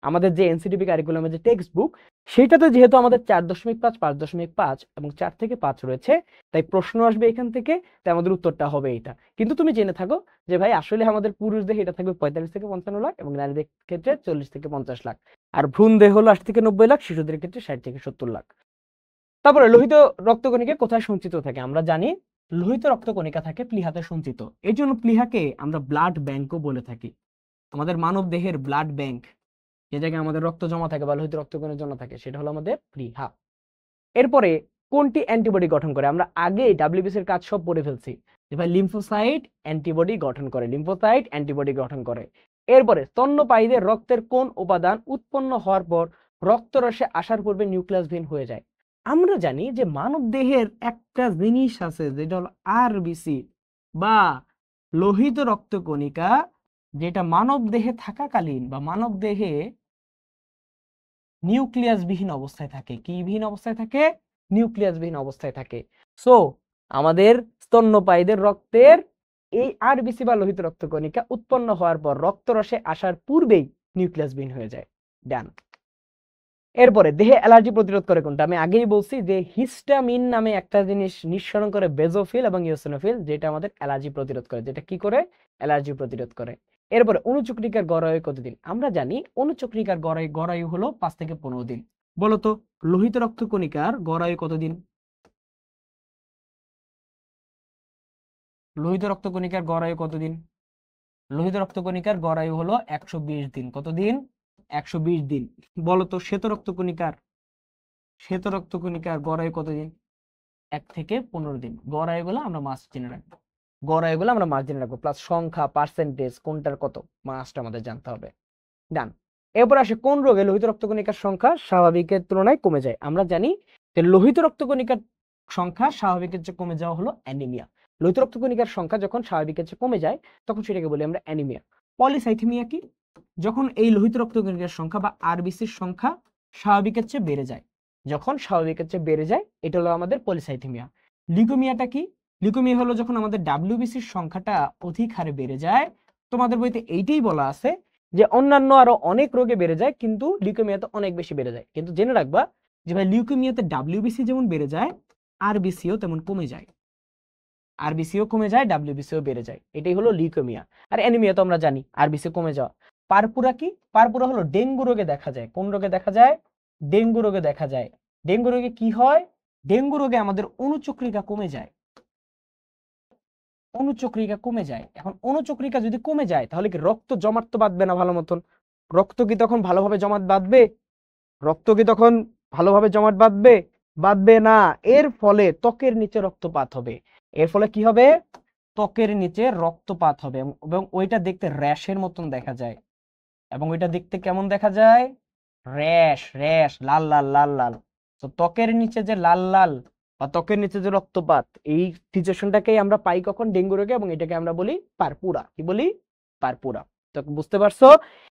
আমাদের যে এনসিটিভি কারিকুলামের যে টেক্সট বুক, সেটাতে যেহেতু আমাদের 4.5, 5.5 এবং 4 থেকে 5 রয়েছে, তাই প্রশ্ন আসবে এখান থেকে, তাই আমাদের উত্তরটা হবে এটা। কিন্তু তুমি জেনে থাকো যে ভাই আসলে আমাদের পুরুষদের এটা থাকবে 45 থেকে 55 লাখ এবং নারীদের ক্ষেত্রে 40 থেকে 50 লাখ। আর ভ্রূণ দেহ হলো 80 থেকে 90 লাখ, শিশুদের ক্ষেত্রে 60 থেকে 70 লাখ। তারপরে লোহিত রক্তকণিকা কোথায় সঞ্চিত থাকে? আমরা জানি লোহিত রক্তকণিকা থাকে প্লীহাতে সঞ্চিত। এই জন্য প্লীহাকে আমরা ব্লাড ব্যাংকও বলে থাকি। আমাদের মানব দেহের ব্লাড ব্যাংক, যে জায়গায় আমাদের রক্ত জমা থাকে বা লোহিত রক্তকণিকা জমা থাকে, সেটা হলো আমাদের প্লীহা। এরপরে কোনটি অ্যান্টিবডি গঠন করে? আমরা আগে ডাব্লিউবিসি এর কাজ সব পড়ে ফেলছি যে ভাই লিম্ফোসাইট অ্যান্টিবডি গঠন করে, লিম্ফোসাইট অ্যান্টিবডি গঠন করে। এরপরে স্তন্যপায়ীদের রক্তের কোন উপাদান উৎপন্ন হওয়ার পর রক্তরসে আসার পূর্বে নিউক্লিয়াসবিহীন হয়ে যায়? আমরা জানি যে মানব দেহের একটা জিনিস আছে যেটা হলো আরবিসি বা লোহিত রক্তকণিকা, যেটা মানব দেহে থাকাকালীন বা মানব দেহে নিউক্লিয়াসবিহীন অবস্থায় থাকে। কি বিহীন অবস্থায় থাকে? নিউক্লিয়াসবিহীন অবস্থায় থাকে। সো আমাদের স্তন্যপায়ীদের রক্তের এই আরবিসি বা লোহিত রক্তকণিকা উৎপন্ন হওয়ার পর রক্তরসে আসার পূর্বেই নিউক্লিয়াসবিহীন হয়ে যায়। ডান। এরপরে দেহে অ্যালার্জি প্রতিরোধ করে কোনটা? আমি আগেই বলছি যে হিস্টামিন নামে একটা জিনিস নিঃসরণ করে বেজোফিল এবং ইওসিনোফিল, যেটা আমাদের অ্যালার্জি প্রতিরোধ করে। যেটা কি করে? অ্যালার্জি প্রতিরোধ করে। এরপরে অণুচক্রিকার গড়ায়ু কতদিন? আমরা জানি অণুচক্রিকার গড়ায়ু হলো 5 থেকে 15 দিন। বলতো লোহিত রক্তকণিকার গড়ায়ু কতদিন? লোহিত রক্তকণিকার গড়ায়ু কতদিন? লোহিত রক্তকণিকার গড়ায়ু হলো 120 দিন। কতদিন? 120 দিন। বলতো শ্বেত রক্তকণিকার গড়ায়ু কতদিন? 1 থেকে 15 দিন। গড়াইগুলো আমরা মাস জেনে রাখবো। গড়াইগুলো আমরা মাস জেনে রাখবো, প্লাস সংখ্যা, পার্সেন্টেজ, কোনটার কত মাসটা আমাদের জানতে হবে। ডান। এরপর আসে কোন রোগে লোহিত রক্তকণিকার সংখ্যা স্বাভাবিকের তুলনায় কমে যায়? আমরা জানি যে লোহিত রক্তকণিকার সংখ্যা স্বাভাবিকের চেয়ে কমে যাওয়া হলো অ্যানিমিয়া। লোহিত রক্তকণিকার সংখ্যা যখন স্বাভাবিকের চেয়ে কমে যায় তখন সেটাকে বলি আমরা অ্যানিমিয়া। পলিসাইথেমিয়া কি? যখন এই লোহিত রক্তকণিকার সংখ্যা বা আরবিসির সংখ্যা স্বাভাবিকের চেয়ে বেড়ে যায়। যখন স্বাভাবিকের চেয়ে বেড়ে যায় এটা হলো আমাদের পলিসাইথেমিয়া। লিউকেমিয়াটা কি? লিউকেমিয়া হলো যখন আমাদের ডাব্লিউবিসির সংখ্যাটা অধিক হারে বেড়ে যায়। তোমাদের বইতে এইটাই বলা আছে যে অন্যান্য আরো অনেক রোগে বেড়ে যায়, কিন্তু লিউকেমিয়াতে অনেক বেশি বেড়ে যায়। কিন্তু জেনে রাখবা যে ভাই লিউকেমিয়াতে ডাব্লিউবিসি যেমন বেড়ে যায়, আরবিসিও তেমন কমে যায়। আরবিসিও কমে যায়, ডাব্লিউবিসিও বেড়ে যায়। এটাই হলো লিউকেমিয়া। আর অ্যানিমিয়া তো আমরা জানি আরবিসি কমে যাওয়া। পারপুরা কি? পারপুরা হলো ডেঙ্গু রোগে দেখা যায়। কোন রোগে দেখা যায়? ডেঙ্গু রোগে দেখা যায়। ডেঙ্গু রোগে কি হয়? ডেঙ্গু রোগে আমাদের অণুচক্রিকা কমে যায়। অণুচক্রিকা কমে যায়। এখন অণুচক্রিকা যদি কমে যায় তাহলে কি রক্ত জমাট তো বাঁধবে না ভালো মতন? রক্ত কি তখন ভালোভাবে জমাট বাঁধবে? রক্ত কি তখন ভালোভাবে জমাট বাঁধবে? বাঁধবে না। এর ফলে ত্বকের নিচে রক্তপাত হবে। এর ফলে কি হবে? ত্বকের নিচে রক্তপাত হবে এবং ওইটা দেখতে র্যাশের মতন দেখা যায়। এবং ওইটা দেখতে কেমন দেখা যায়? র্যাশ, র্যাশ, লাল লাল লাল লাল। তো ত্বকের নিচে যে লাল লাল বা ত্বকের নিচে যে রক্তপাত, এই সিচুয়েশনটাকেই আমরা পাই কখন? ডেঙ্গু রোগে, এবং এটাকে আমরা বলি পারপুরা। কি বলি? পারপুরা। তো বুঝতে পারছো,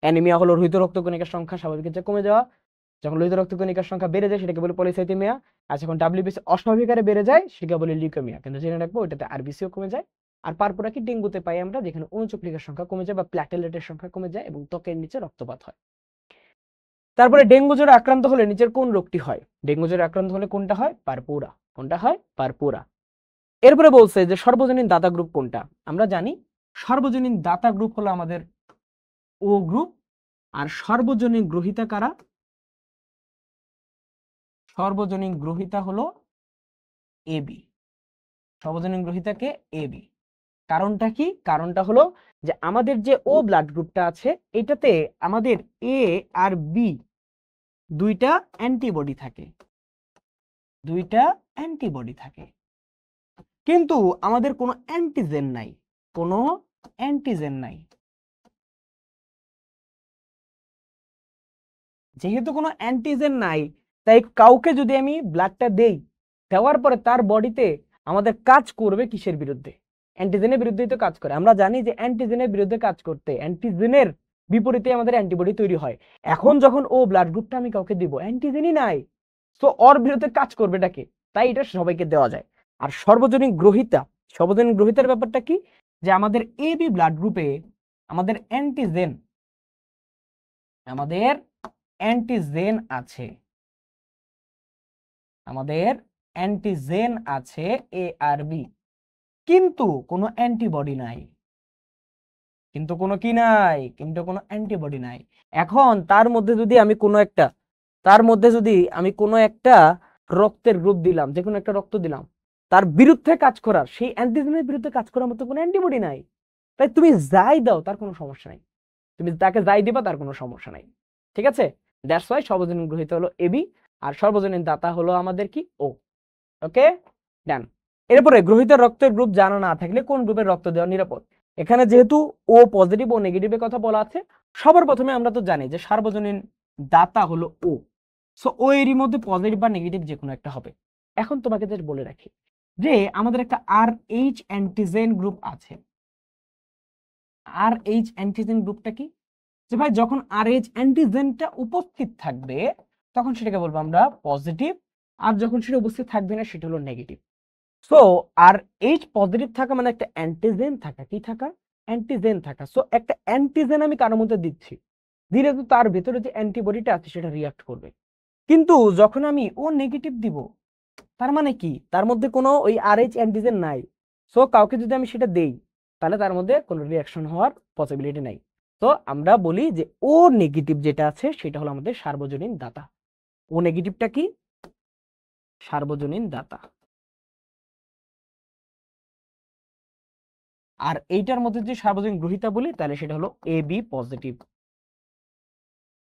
অ্যানিমিয়া হলো লোহিত রক্তকণিকার সংখ্যা স্বাভাবিকের চেয়ে কমে যাওয়া। যখন লোহিত রক্তকণিকার সংখ্যা বেড়ে যায় সেটাকে বলি পলিসাইথেমিয়া। আর যখন ডাব্লিউবিসি অস্বাভাবিক হারে বেড়ে যায় সেটাকে বলি লিউকেমিয়া। কিন্তু জেনে রাখবো ওইটাতে আরবিসিও কমে যায়। আর পারপুরা কি? ডেঙ্গুতে পাই আমরা, যেখানে অণুচক্রিকার সংখ্যা কমে যায় বা প্ল্যাটেলেটের সংখ্যা কমে যায় এবং ত্বকের নিচে রক্তপাত হয়। তারপরে ডেঙ্গু জ্বরে আক্রান্ত হলে নিচের কোন রোগটি হয়? ডেঙ্গু জ্বরে আক্রান্ত হলে কোনটা হয়? পারপুরা। কোনটা হয়? পারপুরা। এরপরে বলছে যে সর্বজনীন দাতা গ্রুপ কোনটা? আমরা জানি সর্বজনীন দাতা গ্রুপ হলো আমাদের ও গ্রুপ। আর সর্বজনীন গ্রহিতা কারা? সর্বজনীন গ্রহিতা হলো এবি। সর্বজনীন গ্রহিতাকে এবি। কারণটা কি? কারণটা হলো যে আমাদের যে ও ব্লাড গ্রুপটা আছে এটাতে আমাদের এ আর বি দুইটা অ্যান্টিবডি থাকে। দুইটা অ্যান্টিবডি থাকে, কিন্তু আমাদের কোনো অ্যান্টিজেন নাই। কোনো অ্যান্টিজেন নাই। যেহেতু কোনো অ্যান্টিজেন নাই, তাই কাউকে যদি আমি ব্লাডটা দেই, দেওয়ার পরে তার বডিতে আমাদের কাজ করবে কিসের বিরুদ্ধে? অ্যান্টিজেনের বিরুদ্ধেই তো কাজ করে। আমরা জানি যে অ্যান্টিজেনের বিরুদ্ধে কাজ করতে অ্যান্টিজেনের বিপরীতে আমাদের অ্যান্টিবডি তৈরি হয়। এখন যখন ও ব্লাড গ্রুপটা আমি কাউকে দিব, অ্যান্টিজেনই নাই, তো ওর বিরুদ্ধে কাজ করবেটাকে, তাই এটা সবাইকে দেওয়া যায়। আর সর্বজনীন গ্রহিতা, সর্বজনীন গ্রহিতার ব্যাপারটা কি? যে আমাদের এবি ব্লাড গ্রুপে আমাদের অ্যান্টিজেন আছে। আমাদের অ্যান্টিজেন আছে এ আর বি, কিন্তু কোনো অ্যান্টিবডি নাই। কিন্তু কোনো কি নাই? কিন্তু কোনো অ্যান্টিবডি নাই। এখন তার মধ্যে যদি আমি কোনো একটা রক্তের গ্রুপ দিলাম, যে কোনো একটা রক্ত দিলাম, তার বিরুদ্ধে কাজ করার, সেই অ্যান্টিজেনের বিরুদ্ধে কাজ করার মতো কোনো অ্যান্টিবডি নাই। তাই তুমি যাই দাও তার কোনো সমস্যা নাই। তুমি তাকে যাই দিবা তার কোনো সমস্যা নাই। ঠিক আছে? দ্যাটস ওয়াই সর্বজনীন গ্রহিতা হলো এবি আর সর্বজনীন দাতা হলো আমাদের কি? ও। ওকে, ডান। এরপরে গ্রহিত রক্তের গ্রুপ জানা না থাকলে কোন গ্রুপের রক্ত দেওয়া নিরাপদ? এখানে যেহেতু ও পজিটিভ ও নেগেটিভের কথা বলা আছে, সবার প্রথমে আমরা তো জানি যে সার্বজনীন দাতা হলো ও। সো ও এরই মধ্যে পজিটিভ বা নেগেটিভ যে কোনো একটা হবে। এখন তোমাকে যেটা বলে রাখি যে আমাদের একটা আর এইচ অ্যান্টিজেন গ্রুপ আছে। আর এইচ অ্যান্টিজেন গ্রুপটা কি? যে ভাই যখন আর এইচ অ্যান্টিজেনটা উপস্থিত থাকবে তখন সেটাকে বলবো আমরা পজিটিভ, আর যখন সেটা উপস্থিত থাকবে না সেটা হলো নেগেটিভ। সো আর এইচ পজিটিভ থাকা মানে একটা অ্যান্টিজেন থাকা। কি থাকা? অ্যান্টিজেন থাকা। সো একটা অ্যান্টিজেন আমি কারোর মধ্যে দিচ্ছি, দিলে তো তার ভেতরে যে অ্যান্টিবডিটা আছে সেটা রিয়াক্ট করবে। কিন্তু যখন আমি ও নেগেটিভ দিব, তার মানে কি? তার মধ্যে কোনো ওই আর এইচ অ্যান্টিজেন নাই। সো কাউকে যদি আমি সেটা দেই তাহলে তার মধ্যে কোনো রিয়াকশন হওয়ার পসিবিলিটি নাই। তো আমরা বলি যে ও নেগেটিভ যেটা আছে সেটা হলো আমাদের সার্বজনীন দাতা। ও নেগেটিভটা কি? সার্বজনীন দাতা। আর এইটার মধ্যে যদি সার্বজনীন গ্রহিতা বলি তাহলে সেটা হলো এবি পজিটিভ।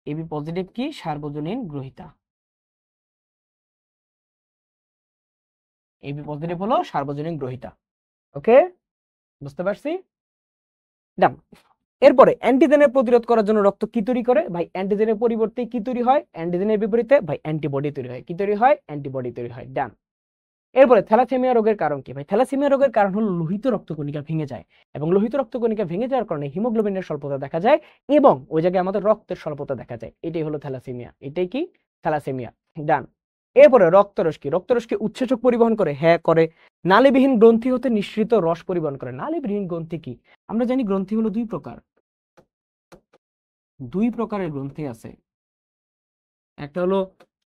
এবি পজিটিভ কি? সার্বজনীন গ্রহিতা। এবি পজিটিভ হলো সার্বজনীন গ্রহিতা। ওকে, বুঝতে পারছি? ডান। এরপরে অ্যান্টিজেনের প্রতিরোধ করার জন্য রক্ত কি তৈরি করে? ভাই অ্যান্টিজেনের পরিবর্তে কি তৈরি হয়? অ্যান্টিজেনের বিপরীতে ভাই অ্যান্টিবডি তৈরি হয়। কি তৈরি হয়? অ্যান্টিবডি তৈরি হয়। ডান। এরপরে থ্যালাসেমিয়া রোগের কারণ কি? ভাই থ্যালাসেমিয়া রোগের কারণ হলো লোহিত রক্তকণিকা ভেঙে যায়, এবং লোহিত রক্তকণিকা ভেঙে যাওয়ার কারণে হিমোগ্লোবিনের স্বল্পতা দেখা যায় এবং ওই জায়গায় আমাদের রক্তের স্বল্পতা দেখা যায়। এটাই হলো থ্যালাসেমিয়া। এটাই কি? থ্যালাসেমিয়া। ডান। এরপরে রক্তরস কি? রক্তরস কি উৎসেচক পরিবহন করে? হ্যাঁ করে। নালীবিহীন গ্রন্থি হতে নিঃসৃত রস পরিবহন করে। নালীবিহীন গ্রন্থি কি? আমরা জানি গ্রন্থি হলো দুই প্রকার। দুই প্রকারের গ্রন্থি আছে। একটা হলো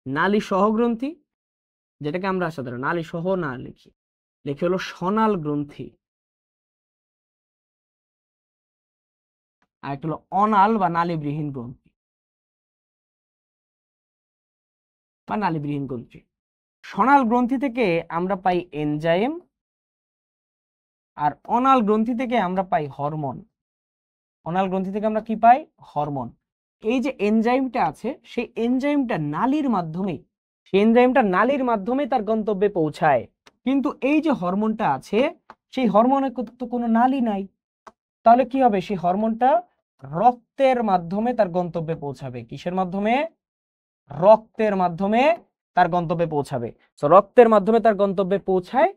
নালী সহ গ্রন্থি, যেটাকে আমরা সাধারণত নালী সহ না লিখি, হলো সনাল গ্রন্থি। আর একটা হলো অনাল বা নালীবিহীন গ্রন্থি বা নালীবিহীন গ্রন্থি। সনাল গ্রন্থি থেকে আমরা পাই এনজাইম, আর অনাল গ্রন্থি থেকে আমরা পাই হরমোন। অনাল গ্রন্থি থেকে আমরা কি পাই? হরমোন। এই যে এনজাইমটা আছে সেই এনজাইমটা নালীর মাধ্যমে তার গন্তব্যে পৌঁছায়। কিন্তু এই যে হরমোনটা আছে সেই হরমোনের তো কোনো নালী নাই, তাহলে কি হবে? সেই হরমোনটা রক্তের মাধ্যমে তার গন্তব্যে পৌঁছাবে। কিসের মাধ্যমে? রক্তের মাধ্যমে তার গন্তব্যে পৌঁছাবে। তো রক্তের মাধ্যমে তার গন্তব্যে পৌঁছায়,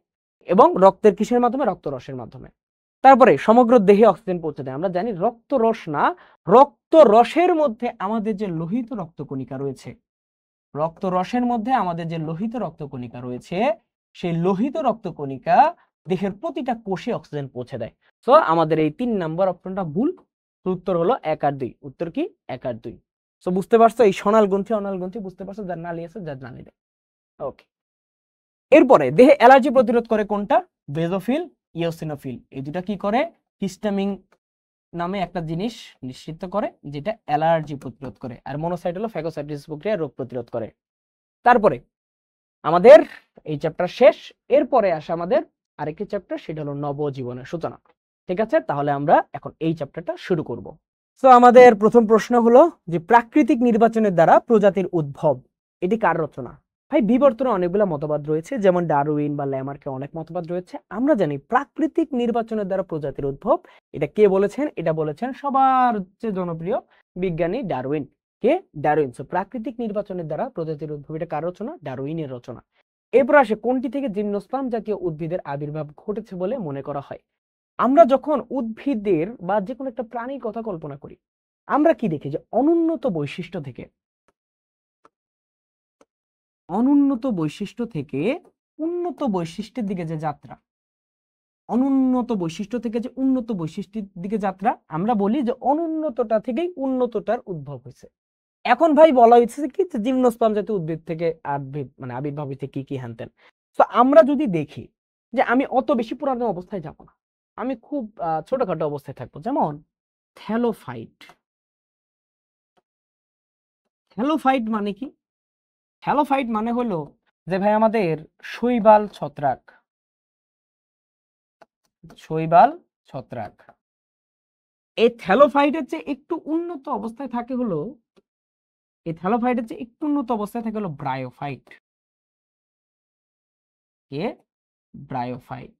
এবং রক্তের কিসের মাধ্যমে? রক্তরসের মাধ্যমে। তারপরে সমগ্র দেহে অক্সিজেন পৌঁছে দেয়। আমরা জানি রক্তরস না, রক্তরসের মধ্যে আমাদের যে লোহিত রক্তকণিকা রয়েছে, রক্তরসের মধ্যে আমাদের যে লোহিত রক্তকণিকা রয়েছে, সেই লোহিত রক্তকণিকা দেহের প্রতিটা কোষে অক্সিজেন পৌঁছে দেয়। তো আমাদের এই 3 নম্বর অপশনটা ভুল। উত্তর হলো 1 আর 2। উত্তর কি? 1 আর 2। তো বুঝতে পারছো এই সনাল গ্রন্থি অনাল গ্রন্থি বুঝতে পারছো, যার নালী আছে যার নালী নেই। ওকে, এরপরে দেহে অ্যালার্জি প্রতিরোধ করে কোনটা? Basophil, eosinophil. এই দুটা কি করে? হিস্টামিন নামে একটা জিনিস নিশ্চিত করে যেটা অ্যালার্জি প্রতিরোধ করে, আর মনোসাইট হলো ফ্যাগোসাইটোসিস প্রক্রিয়া রোগ প্রতিরোধ করে। তারপরে আমাদের এই চ্যাপ্টার শেষ। এরপরে আসে আমাদের আরেকটি চ্যাপ্টার, সেটা হলো নবজীবনের সূচনা। ঠিক আছে, তাহলে আমরা এখন এই চ্যাপ্টারটা শুরু করব। তো আমাদের প্রথম প্রশ্ন হলো যে প্রাকৃতিক নির্বাচনের দ্বারা প্রজাতির উদ্ভব, এটি কার রচনা? ভাই বিবর্তনে অনেকগুলো মতবাদ রয়েছে, যেমন ডারউইন বা ল্যামার্কে অনেক মতবাদ রয়েছে। আমরা জানি প্রাকৃতিক নির্বাচনের দ্বারা প্রজাতির উদ্ভব, এটা কে বলেছেন? এটা বলেছেন সবার চেয়ে জনপ্রিয় বিজ্ঞানী ডারউইন। কে? ডারউইন। সো প্রাকৃতিক নির্বাচনের দ্বারা প্রজাতির উদ্ভব, এটা কার রচনা? ডারউইনের রচনা। এরপর আসে কোনটি থেকে জিমনোস্পার্ম জাতীয় উদ্ভিদের আবির্ভাব ঘটেছে বলে মনে করা হয়? আমরা যখন উদ্ভিদের বা যে কোনো একটা প্রাণীর কথা কল্পনা করি, আমরা কি দেখি? যে অনুন্নত বৈশিষ্ট্য থেকে উন্নত বৈশিষ্ট্যের দিকে যে যাত্রা, অনুন্নত বৈশিষ্ট্য থেকে যে উন্নত বৈশিষ্ট্যের দিকে যাত্রা, আমরা বলি যে অনুন্নতটা থেকেই উন্নতটার উদ্ভব হয়েছে। এখন ভাই বলা হয়েছে কি যে জিমনোস্পার্ম জাতীয় উদ্ভিদ থেকে আবির্ভাব হয়েছে কি কি হ্যানতেন। তো আমরা যদি দেখি যে আমি অত বেশি পুরানো অবস্থায় যাব না, আমি খুব ছোটখাটো অবস্থায় থাকবো, যেমন থ্যালোফাইট। থ্যালোফাইট মানে কি? থ্যালোফাইট মানে হলো যে ভাই আমাদের শৈবাল ছত্রাক, এই থ্যালোফাইটের চেয়ে একটু উন্নত অবস্থায় থাকে হলো ব্রায়োফাইট। কে? ব্রায়োফাইট।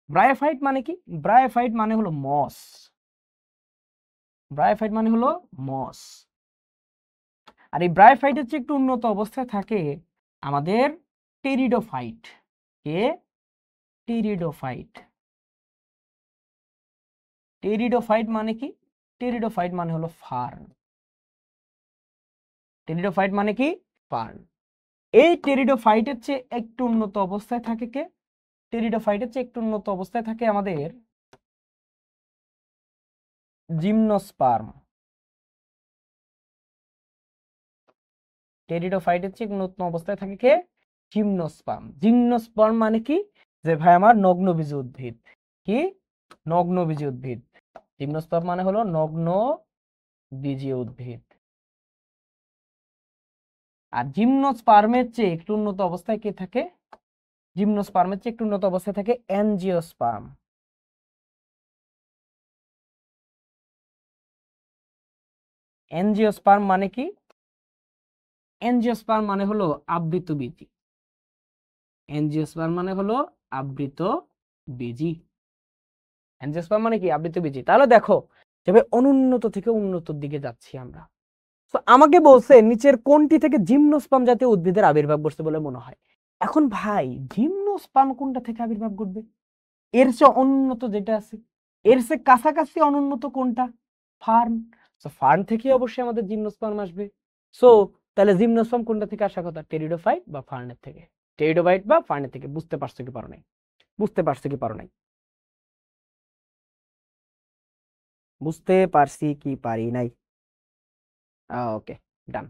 ব্রায়োফাইট মানে কি? ব্রায়োফাইট মানে হলো মস। আর এই ব্রায়োফাইটের চেয়ে একটু উন্নত অবস্থায় থাকে আমাদের টেরিডোফাইট। কে? টেরিডোফাইট। টেরিডোফাইট মানে কি? টেরিডোফাইট মানে হলো ফার্ন। টেরিডোফাইট মানে কি? ফার্ন। এই টেরিডোফাইটের চেয়ে একটু উন্নত অবস্থায় থাকে কে? টেরিডোফাইটের চেয়ে একটু উন্নত অবস্থায় থাকে আমাদের জিমনোস্পার্ম। টেরিডোফাইটের চেয়ে উন্নত অবস্থায় থাকে কে? জিমনোস্পার্ম। জিমনোস্পার্ম মানে কি? যে ভাই আমার নগ্নবীজী উদ্ভিদ। কি? নগ্নবীজী উদ্ভিদ। জিমনোস্পার্ম মানে হলো নগ্নবীজী উদ্ভিদ। আর জিমনোস্পার্মের চেয়ে একটু উন্নত অবস্থায় কে থাকে? জিমনোস্পার্মের চেয়ে একটু উন্নত অবস্থায় থাকে অ্যাঞ্জিওস্পার্ম। অ্যাঞ্জিওস্পার্ম মানে কি? অ্যাঞ্জিওস্পার্ম মানে হলো আবৃতবীজী। অ্যাঞ্জিওস্পার্ম মানে হলো আবৃতবীজী। অ্যাঞ্জিওস্পার্ম মানে কি? আবৃতবীজী। তাহলে দেখো তবে অনুন্নত থেকে উন্নতর দিকে যাচ্ছি আমরা। তো আমাকে বলছে নিচের কোনটি থেকে জিমনোস্পার্ম জাতীয় উদ্ভিদের আবির্ভাব ঘটছে বলে মনে হয়। এখন ভাই জিমনোস্পার্ম কোনটা থেকে আবির্ভাব ঘটবে? এর চেয়ে অনুন্নত যেটা আছে, এর চেয়ে কাছাকাছি অনুন্নত কোনটা? ফার্ন। তো ফার্ন থেকে অবশ্যই আমাদের জিমনোস্পার্ম আসবে। সো তাহলে জিমনোস্পার্ম কোনটা থেকে আসার কথা? টেরিডোফাইট বা ফার্নের থেকে। টেরিডোফাইট বা ফার্নের থেকে। বুঝতে পারছো কি পারো নাই? বুঝতে পারছো কি পারো নাই? বুঝতে পারছি কি পারি নাই? ওকে, ডান।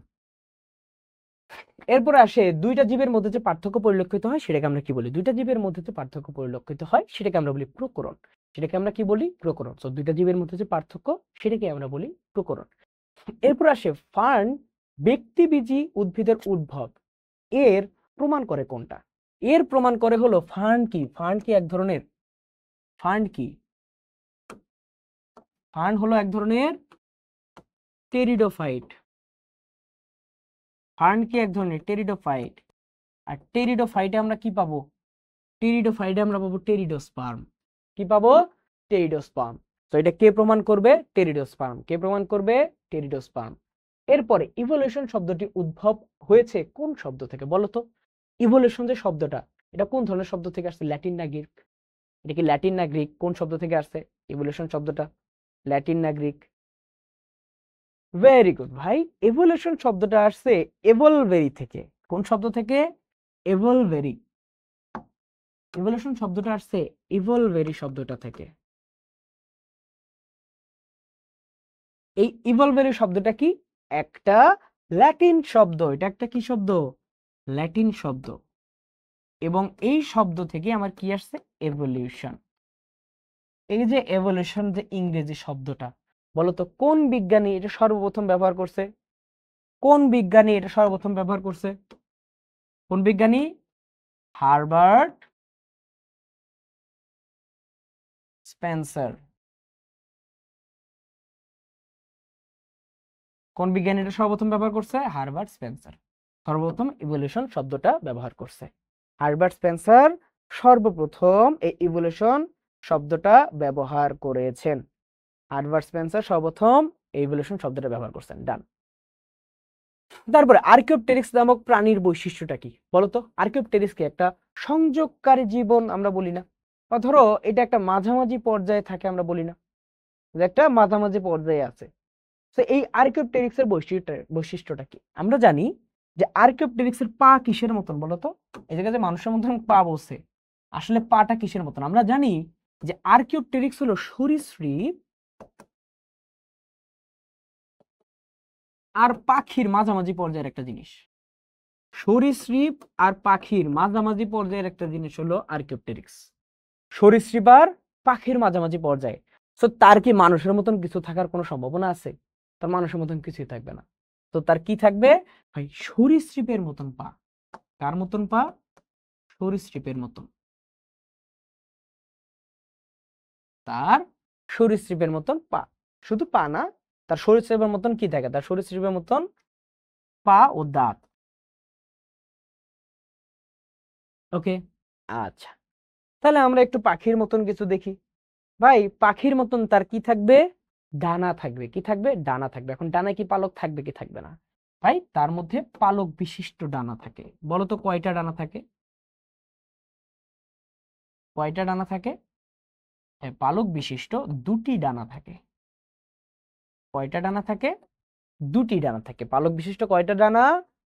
এরপরে আসে দুইটা জীবের মধ্যে যে পার্থক্য পরিলক্ষিত হয় সেটাকে আমরা কি বলি? দুইটা জীবের মধ্যে যে পার্থক্য পরিলক্ষিত হয় সেটাকে আমরা বলি প্রকরণ। সেটাকে আমরা কি বলি? প্রকরণ। তো দুইটা জীবের মধ্যে যে পার্থক্য সেটাকে আমরা বলি প্রকরণ। এরপর আসে ফার্ন ব্যক্তিবীজী উদ্ভিদের উদ্ভব এর প্রমাণ করে কোনটা? এর প্রমাণ করে হলো ফার্ন কি? ফার্ন কি এক ধরনের ফার্ন কি? ফার্ন হলো এক ধরনের টেরিডোফাইট। ফার্ন কি এক ধরনের টেরিডোফাইট। আর টেরিডোফাইটে আমরা কি পাবো? টেরিডোফাইটে আমরা পাবো টেরিডোস্পার্ম। কি পাবো? টেরিডোস্পার্ম। তো এটা কে প্রমাণ করবে? টেরিডোস্পার্ম। কে প্রমাণ করবে? টেরিডোস্পার্ম। এরপরে ইভোলিউশন শব্দটি উদ্ভব হয়েছে কোন শব্দ থেকে বলো তো? ইভোলিউশন যে শব্দটা এটা কোন ধরনের শব্দ থেকে আসছে? ল্যাটিন না গ্রিক? এটা কি ল্যাটিন না গ্রিক? কোন শব্দ থেকে আসছে ইভোলিউশন শব্দটা? ল্যাটিন না গ্রিক? ভেরি গুড ভাই, এভোলিউশন শব্দটা আসছে এভলভেরি থেকে। কোন শব্দ থেকে? এভলভেরি। ইভোলিউশন শব্দটা আসছে ইভলভেরি শব্দটা থেকে। এই ইভলভেরি শব্দটা কি? একটা ল্যাটিন শব্দ। এটা একটা কি শব্দ? ল্যাটিন শব্দ। এবং এই শব্দ থেকে আমার কি আসছে? এভলিউশন। এই যে এভলিউশন যে ইংরেজি শব্দটা, বলতো কোন বিজ্ঞানী এটা সর্বপ্রথম ব্যবহার করছে? কোন বিজ্ঞানী এটা সর্বপ্রথম ব্যবহার করছে? কোন বিজ্ঞানী? Herbert Spencer. কোন বিজ্ঞানী এটা সর্বপ্রথম ব্যবহার করছে? হারবার্ট স্পেন্সার সর্বপ্রথম ইভলিউশন শব্দটা ব্যবহার করছে। হারবার্ট স্পেন্সার সর্বপ্রথম এই ইভলিউশন শব্দটা ব্যবহার করেছেন। হারবার্ট স্পেন্সার সর্বপ্রথম ইভলিউশন শব্দটা ব্যবহার করছেন। ডান। তারপরে আর্কিওপটেরিক্স নামক প্রাণীর বৈশিষ্ট্যটা কি বলতো? আর্কিওপটেরিক্সকে একটা সংযোগকারী জীবন আমরা বলি না? বা ধরো এটা একটা মাঝামাঝি পর্যায়ে থাকে আমরা বলি না? যে একটা মাঝামাঝি পর্যায়ে আছে। তো এই আর্কিওপটেরিক্স এর বৈশিষ্ট্যটা কি? আমরা জানি যে আর্কিওপটেরিক্স এর পা কিসের মতন বলতো? এই জায়গায় যে মানুষের মতন পা বসে, আসলে পাটা কিসের মতন? আমরা জানি যে আর্কিওপটেরিক্স হলো সরীসৃপ আর পাখির মাঝামাঝি পর্যায়ের একটা জিনিস। সরীসৃপ আর পাখির মাঝামাঝি পর্যায়ের একটা জিনিস হলো আর্কিওপটেরিক্স। সরীসৃপ আর পাখির মাঝামাঝি পর্যায়ে। তো তার কি মানুষের মতন কিছু থাকার কোনো সম্ভাবনা আছে? তার মানুষের মতন কিছুই থাকবে না। তো তার কি থাকবে ভাই? সরীসৃপের মতন পা। কার মতন পা? সরীসৃপের মতন। তার সরীসৃপের মতন পা। শুধু পা না, তার সরীসৃপের মতন কি থাকে? তার সরীসৃপের মতন পা ও দাঁত। ওকে, আচ্ছা। তাহলে আমরা একটু পাখির মতন কিছু দেখি। ভাই পাখির মতন তার কি থাকবে? ডানা থাকবে। কি থাকবে? ডানা থাকবে। এখন ডানায় কি পালক থাকবে কি থাকবে না? ভাই তার মধ্যে পালক বিশিষ্ট ডানা থাকে। বলো তো কয়টা ডানা থাকে? কয়টা ডানা থাকে? পালক বিশিষ্ট দুটি ডানা থাকে। কয়টা ডানা থাকে? দুটি ডানা থাকে। পালক বিশিষ্ট কয়টা ডানা?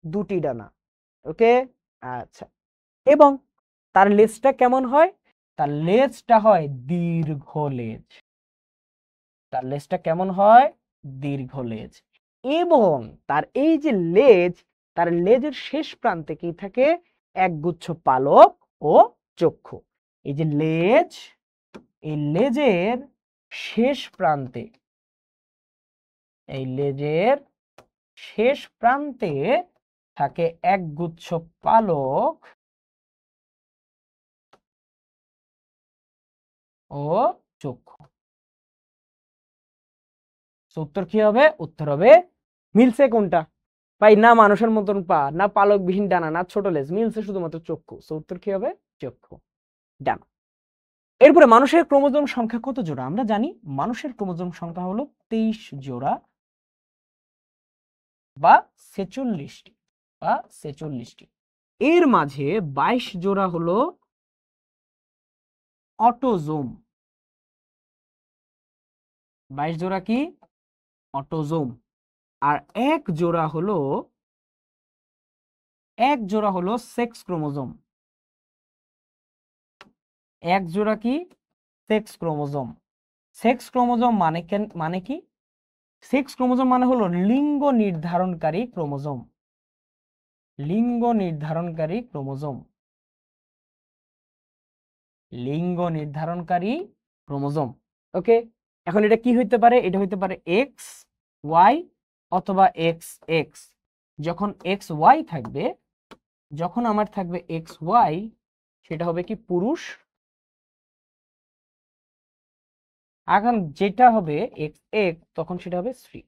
দুটি ডানা। ওকে, আচ্ছা। এবং তার লেজটা কেমন হয়? তার লেজটা হয় দীর্ঘ লেজ। তার লেজটা কেমন হয়? দীর্ঘ লেজ। এবং তার এই যে লেজ, তার লেজের শেষ প্রান্তে কি থাকে? একগুচ্ছ পালক ও চক্ষু। এই যে লেজ, এই লেজের শেষ প্রান্তে, এই লেজের শেষ প্রান্তে থাকে একগুচ্ছ পালক ও চক্ষু। উত্তর কি হবে? উত্তর হবে মিলছে কোনটা? ভাই না মানুষের মতন পা, না পালকবিহীন ডানা, না ছোট লেজ, মিলছে শুধুমাত্র চক্ষু। উত্তর কি হবে? চক্ষু। ডানা। এরপরে মানুষের ক্রোমোজোম সংখ্যা কত জোড়া? আমরা জানি মানুষের ক্রোমোজোম সংখ্যা হলো 23 জোড়া বা 46টি বা 46টি। এর মাঝে 22 জোড়া হলো অটোজোম। 22 জোড়া কি? অটোজোম। আর এক জোড়া হলো সেক্স ক্রোমোজোম। এক জোড়া কি? Sex chromosome. সেক্স ক্রোমোজোম মানে কি? সেক্স ক্রোমোজোম মানে হলো লিঙ্গ নির্ধারণকারী ক্রোমোজোম। লিঙ্গ নির্ধারণকারী ক্রোমোজোম। লিঙ্গ নির্ধারণকারী ক্রোমোজোম। ওকে, এখন এটা কি হইতে পারে? এটা হইতে পারে এক্স ওয়াই অথবা এক্স এক্স। যখন এক্স ওয়াই থাকবে, যখন আমার থাকবে এক্স ওয়াই, সেটা হবে কি পুরুষ। এখন যেটা হবে এক্স এক্স, তখন সেটা হবে স্ত্রী।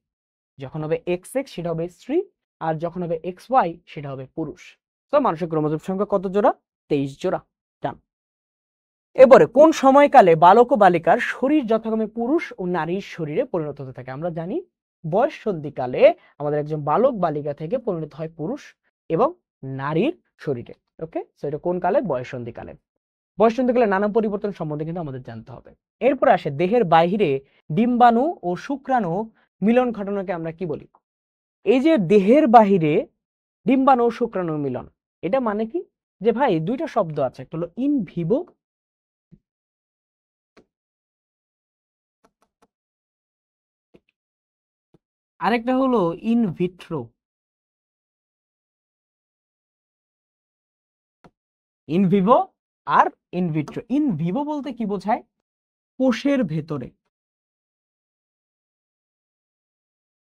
যখন হবে এক্স এক্স সেটা হবে স্ত্রী, আর যখন হবে এক্স ওয়াই সেটা হবে পুরুষ। তো মানুষের ক্রোমোজোম সংখ্যা কত জোড়া? 23 জোড়া। ডান। এবারে কোন সময়কালে বালক ও বালিকার শরীর যথাক্রমে পুরুষ ও নারীর শরীরে পরিণত হতে থাকে? আমরা জানি বয়স সন্ধিকালে আমাদের একজন বালক বালিকা থেকে পরিণত হয় পুরুষ এবং নারীর শরীরে। ওকে, সো এটা কোন কালে? বয়স সন্ধিকালে। বয়স সন্ধিকালে নানা পরিবর্তন সম্বন্ধে কিন্তু আমাদের জানতে হবে। এরপর আসে দেহের বাহিরে ডিম্বাণু ও শুক্রাণু মিলন ঘটনাকে আমরা কি বলি? এই যে দেহের বাহিরে ডিম্বাণু ও শুক্রাণু মিলন, এটা মানে কি? যে ভাই দুইটা শব্দ আছে, একটা হলো ইন ভিভো, আরেকটা হলো ইন ভিট্রো। ইন ভিভো আর ইন ভিট্রো। ইন ভিভো বলতে কি বোঝায়? কোষের ভেতরে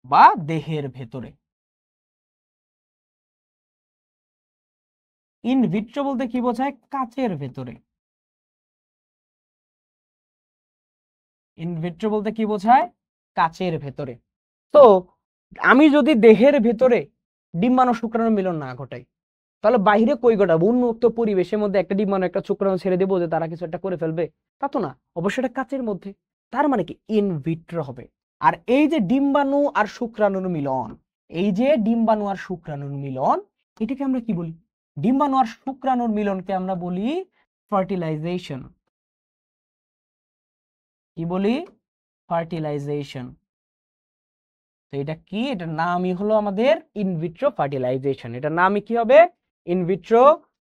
বা দেহের ভেতরে। ইন ভিট্রো বলতে কি বোঝায়? কাচের ভেতরে। ইন ভিট্রো বলতে কি বোঝায়? কাচের ভেতরে। তো আমি যদি দেহের ভেতরে ডিম্বাণু শুক্রাণু মিলন না ঘটাই, তাহলে বাইরে কই ঘটাবো? উন্মুক্ত পরিবেশের মধ্যে একটা ডিম্বাণু একটা শুক্রাণু ছেড়ে দেবো যে তারা কিছু একটা করে ফেলবে? তা তো না, অবশ্যই এটা কাচের মধ্যে। তার মানে কি? ইন ভিট্রো হবে। আর এই যে ডিম্বাণু আর শুক্রাণুর মিলন, এই যে ডিম্বাণু আর শুক্রাণুর মিলন, এটাকে আমরা কি বলি? ডিম্বাণু আর শুক্রাণুর মিলনকে আমরা বলি ফার্টিলাইজেশন। কি বলি? ফার্টিলাইজেশন। তো এটা কি? এটার নামই হলো আমাদের ইনভিট্রো ফার্টিলাইজেশন। এটার নামই কি হবে? In vitro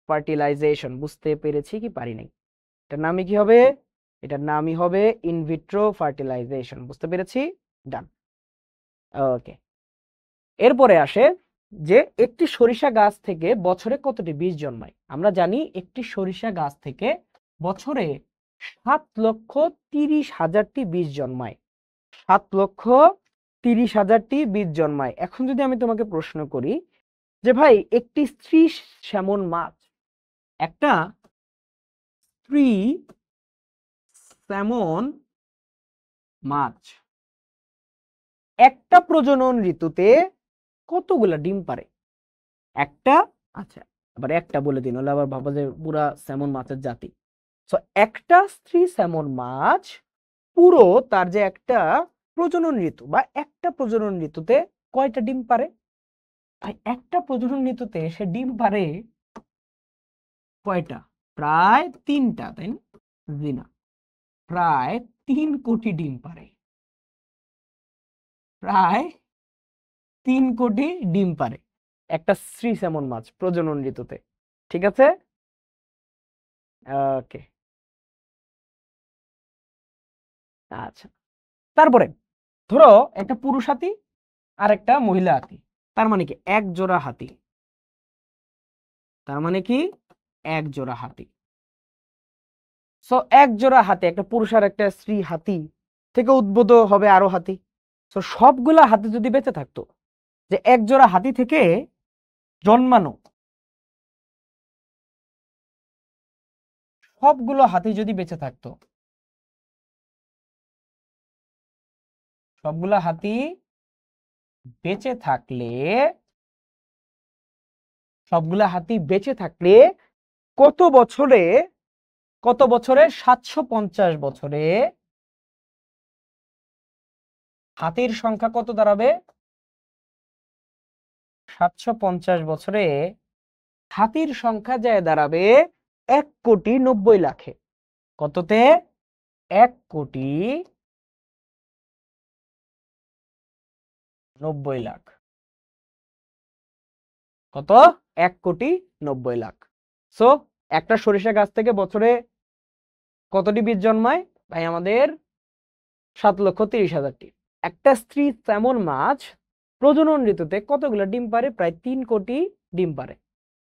fertilisation. বুঝতে পেরেছি কি পারি নাই? এটার নামই কি হবে? এটার নামই হবে ইনভিট্রো ফার্টিলাইজেশন। বুঝতে পেরেছি? ডান। ওকে, এরপরে আসে যে একটি সরিষা গাছ থেকে বছরে কতটি বীজ জন্মায়? আমরা জানি একটি সরিষা গাছ থেকে বছরে 7,30,000টি বীজ জন্মায়। 7,30,000টি বীজ জন্মায়। এখন যদি আমি তোমাকে প্রশ্ন করি যে ভাই একটি স্ত্রী স্যামন মাছ, একটা স্ত্রী স্যামন মাছ একটা প্রজনন ঋতুতে কতগুলা ডিম পারে? একটা, আচ্ছা আবার একটা বলে দিন, হলে আবার ভাবো যে পুরা স্যামন মাছের জাতি। তো একটা স্ত্রী স্যামন মাছ পুরো তার যে একটা প্রজনন ঋতু বা একটা প্রজনন ঋতুতে কয়টা ডিম পারে? একটা প্রজনন ঋতুতে সে ডিম পারে কয়টা? প্রায় 3টা, তাই না? জি না, প্রায় 3 কোটি ডিম পারে। প্রায় 3 কোটি ডিম পারে একটা স্ত্রী স্যামন মাছ প্রজনন ঋতুতে। ঠিক আছে? ওকে, আচ্ছা। তারপরে ধরো একটা পুরুষ হাতি আর একটা মহিলা হাতি, তার মানে কি? এক জোড়া হাতি। তার মানে কি? এক জোড়া হাতি। সো এক জোড়া হাতি, একটা পুরুষ আর একটা স্ত্রী হাতি থেকে উদ্ভূত হবে আরো হাতি। তো সবগুলা হাতি যদি বেঁচে থাকতো, যে এক জোড়া হাতি থেকে জন্মানো সবগুলো হাতি যদি বেঁচে থাকতো, সবগুলা হাতি বেঁচে থাকলে, সবগুলা হাতি বেঁচে থাকলে কত বছরে, কত বছরে? 750 বছরে হাতির সংখ্যা কত দাঁড়াবে? 750 বছরে হাতির সংখ্যা যায় দাঁড়াবে 1,90,00,000-এ। কততে? 1,90,00,000। কত? 1,90,00,000। সো একটা সরিষা গাছ থেকে বছরে কতটি বীজ জন্মায়? ভাই আমাদের 7,30,000টি। একটা স্ত্রী স্যামন মাছ প্রজনন ঋতুতে কতগুলো ডিম পারে? প্রায় 3 কোটি ডিম পারে।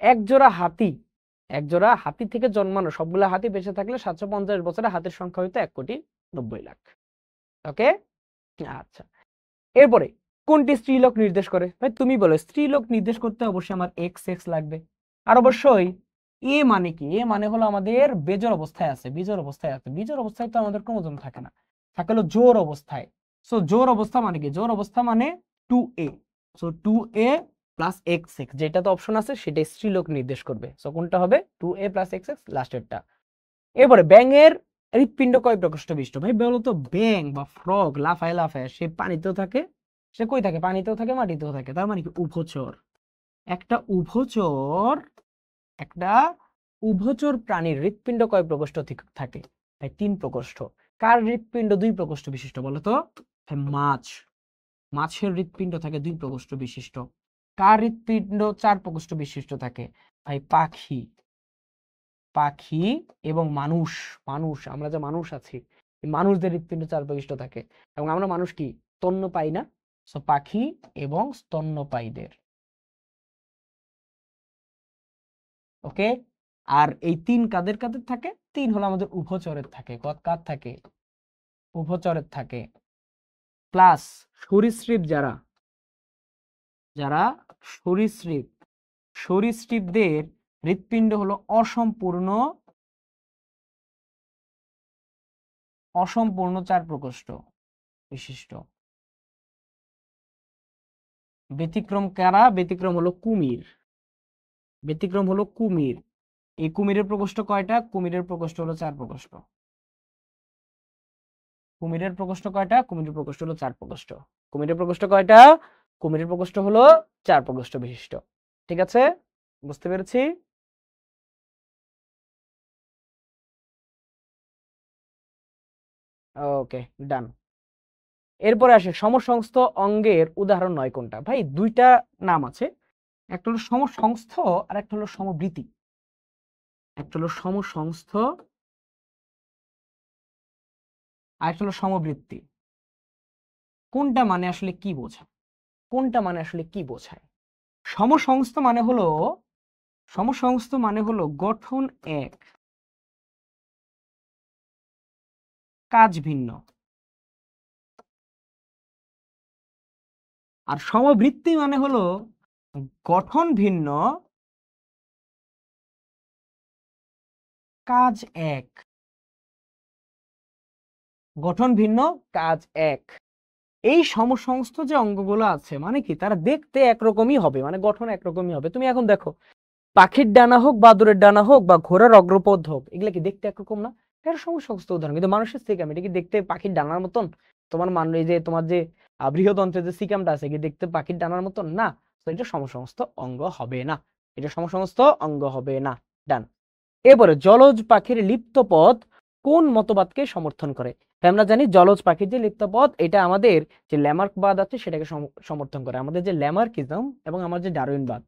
এক জোড়া হাতি থেকে জন্মানো সবগুলা হাতি বেঁচে থাকলে 750 বছরে হাতির সংখ্যা হইতো 1,90,00,000। ওকে, আচ্ছা। এরপরে কোনটি স্ত্রীলোক নির্দেশ করে? ভাই তুমি বলো, স্ত্রীলোক নির্দেশ করতে অবশ্যই আমার এক্স এক্স লাগবে। আর অবশ্যই এ মানে কি? এ মানে হলো আমাদের বেজোড় অবস্থায় আছে, বিজোড় অবস্থায় আছে। বিজোড় অবস্থায় তো আমাদের ক্রোমোজোম থাকে না, থাকে হলো জোড় অবস্থায়। সো জোড় অবস্থা মানে কি? জোড় অবস্থা মানে 2a। So 2a plus x x, যেটা তো অপশন আছে সেটাই স্ত্রীলোক নির্দেশ করবে। সো কোনটা হবে? 2a plus x x, লাস্টেরটা। এরপরে ব্যাঙের হৃৎপিণ্ড কয় প্রকোষ্ঠ বিশিষ্ট? ভাই বলতো, ব্যাঙ বা ফ্রগ লাফায় লাফায় সে পানিতেও থাকে, সে কই থাকে? পানিতেও থাকে, মাটিতেও থাকে। তার মানে কি? উভচর। একটা উভচর একটা উভচর প্রাণীর হৃৎপিণ্ড কয় প্রকোষ্ঠ থাকে? ভাই 3 প্রকোষ্ঠ। কার হৃৎপিণ্ড 2 প্রকোষ্ঠ বিশিষ্ট বলতো? ভাই মাছের হৃৎপিণ্ড থাকে 2 প্রকোষ্ঠ বিশিষ্ট। কার হৃৎপিণ্ড 4 প্রকোষ্ঠ বিশিষ্ট থাকে? ভাই পাখি এবং মানুষ আমরা যে মানুষ আছি, মানুষদের হৃৎপিণ্ড 4 প্রকোষ্ঠ থাকে। এবং আমরা মানুষ কি স্তন্যপায়ী না? সো পাখি এবং স্তন্যপায়ীদের। ওকে, আর এই 3 কাদের কাদের থাকে? 3 হলো আমাদের উভচরের থাকে। কার থাকে? উভচরের থাকে। প্লাস সরীসৃপ যারা সরীসৃপদের হৃৎপিণ্ড হলো অসম্পূর্ণ 4 প্রকোষ্ঠ বিশিষ্ট। ব্যতিক্রম কারা? ব্যতিক্রম হলো কুমির। এই কুমিরের প্রকোষ্ঠ কয়টা? কুমিরের প্রকোষ্ঠ হলো 4 প্রকোষ্ঠ। কুমিরের প্রকোষ্ঠ কয়টা? কুমিরের প্রকোষ্ঠ হলো 4 প্রকোষ্ঠ। কুমিরের প্রকোষ্ঠ কয়টা? কুমিরের প্রকোষ্ঠ হলো 4 প্রকোষ্ঠ বিশিষ্ট। ঠিক আছে, বুঝতে পেরেছি। ওকে, ডান। এরপরে আসে সমসংস্থ অঙ্গের উদাহরণ নয় কোনটা? ভাই দুইটা নাম আছে, একটা হলো সমসংস্থ আর একটা হলো সমবৃত্তি। একটা হলো সমসংস্থ আর একটা হলো সমবৃত্তি। কোনটা মানে আসলে কি বোঝায়? সমসংস্থ মানে হলো গঠন এক, কাজ ভিন্ন। আর সমবৃত্তি মানে হলো গঠন ভিন্ন, কাজ এক। গঠন ভিন্ন, কাজ এক। এই সমসংস্থ যে অঙ্গগুলো আছে মানে কি? তারা দেখতে একরকমই হবে, মানে গঠন একরকমই হবে। তুমি এখন দেখো, পাখির ডানা হোক, বাদুরের ডানা হোক, বা ঘোড়ার অগ্রপদ হোক, এগুলা কি দেখতে একরকম না? এটা সমসংস্থ উদাহরণ। কিন্তু মানুষের সিকাম, এটা কি দেখতে পাখির ডানার মতন? তোমার যে বৃহদন্ত্রের যে সিকামটা আছে, কি দেখতে পাখির ডানার মতন না? তো এটা সমসংস্থ অঙ্গ হবে না, ডান। এরপরে জলজ পাখির লিপ্ত পদ কোন মতবাদকে সমর্থন করে? তাই আমরা জানি জলজ পাখির যে লিপ্ত পদ, এটা আমাদের যে ল্যামার্কবাদ আছে সেটাকে সমর্থন করে। আমাদের যে ল্যামার্কিজম এবং আমার যে ডারউইনবাদ,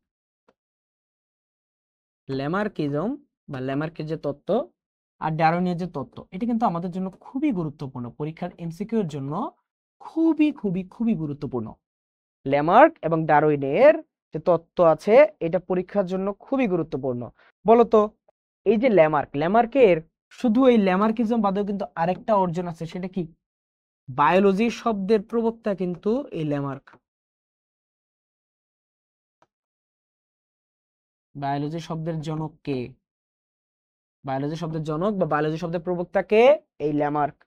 ল্যামার্কিজম বা ল্যামার্কের যে তত্ত্ব আর ডারউইনের যে তত্ত্ব, এটা কিন্তু আমাদের জন্য খুবই গুরুত্বপূর্ণ। পরীক্ষার এমসিকিউ এর জন্য খুবই খুবই খুবই গুরুত্বপূর্ণ। ল্যামার্ক এবং ডারউইনের যে তত্ত্ব আছে, এটা পরীক্ষার জন্য খুবই গুরুত্বপূর্ণ। বলতো, এই যে ল্যামার্কের শুধু এই ল্যামার্কিজম বাদেও কিন্তু আরেকটা অর্জন আছে, সেটা কি? বায়োলজি শব্দের প্রবক্তা কিন্তু এই ল্যামার্ক। বায়োলজি শব্দের জনক কে? বায়োলজি শব্দের জনক বা বায়োলজি শব্দের প্রবক্তা কে? এই ল্যামার্ক।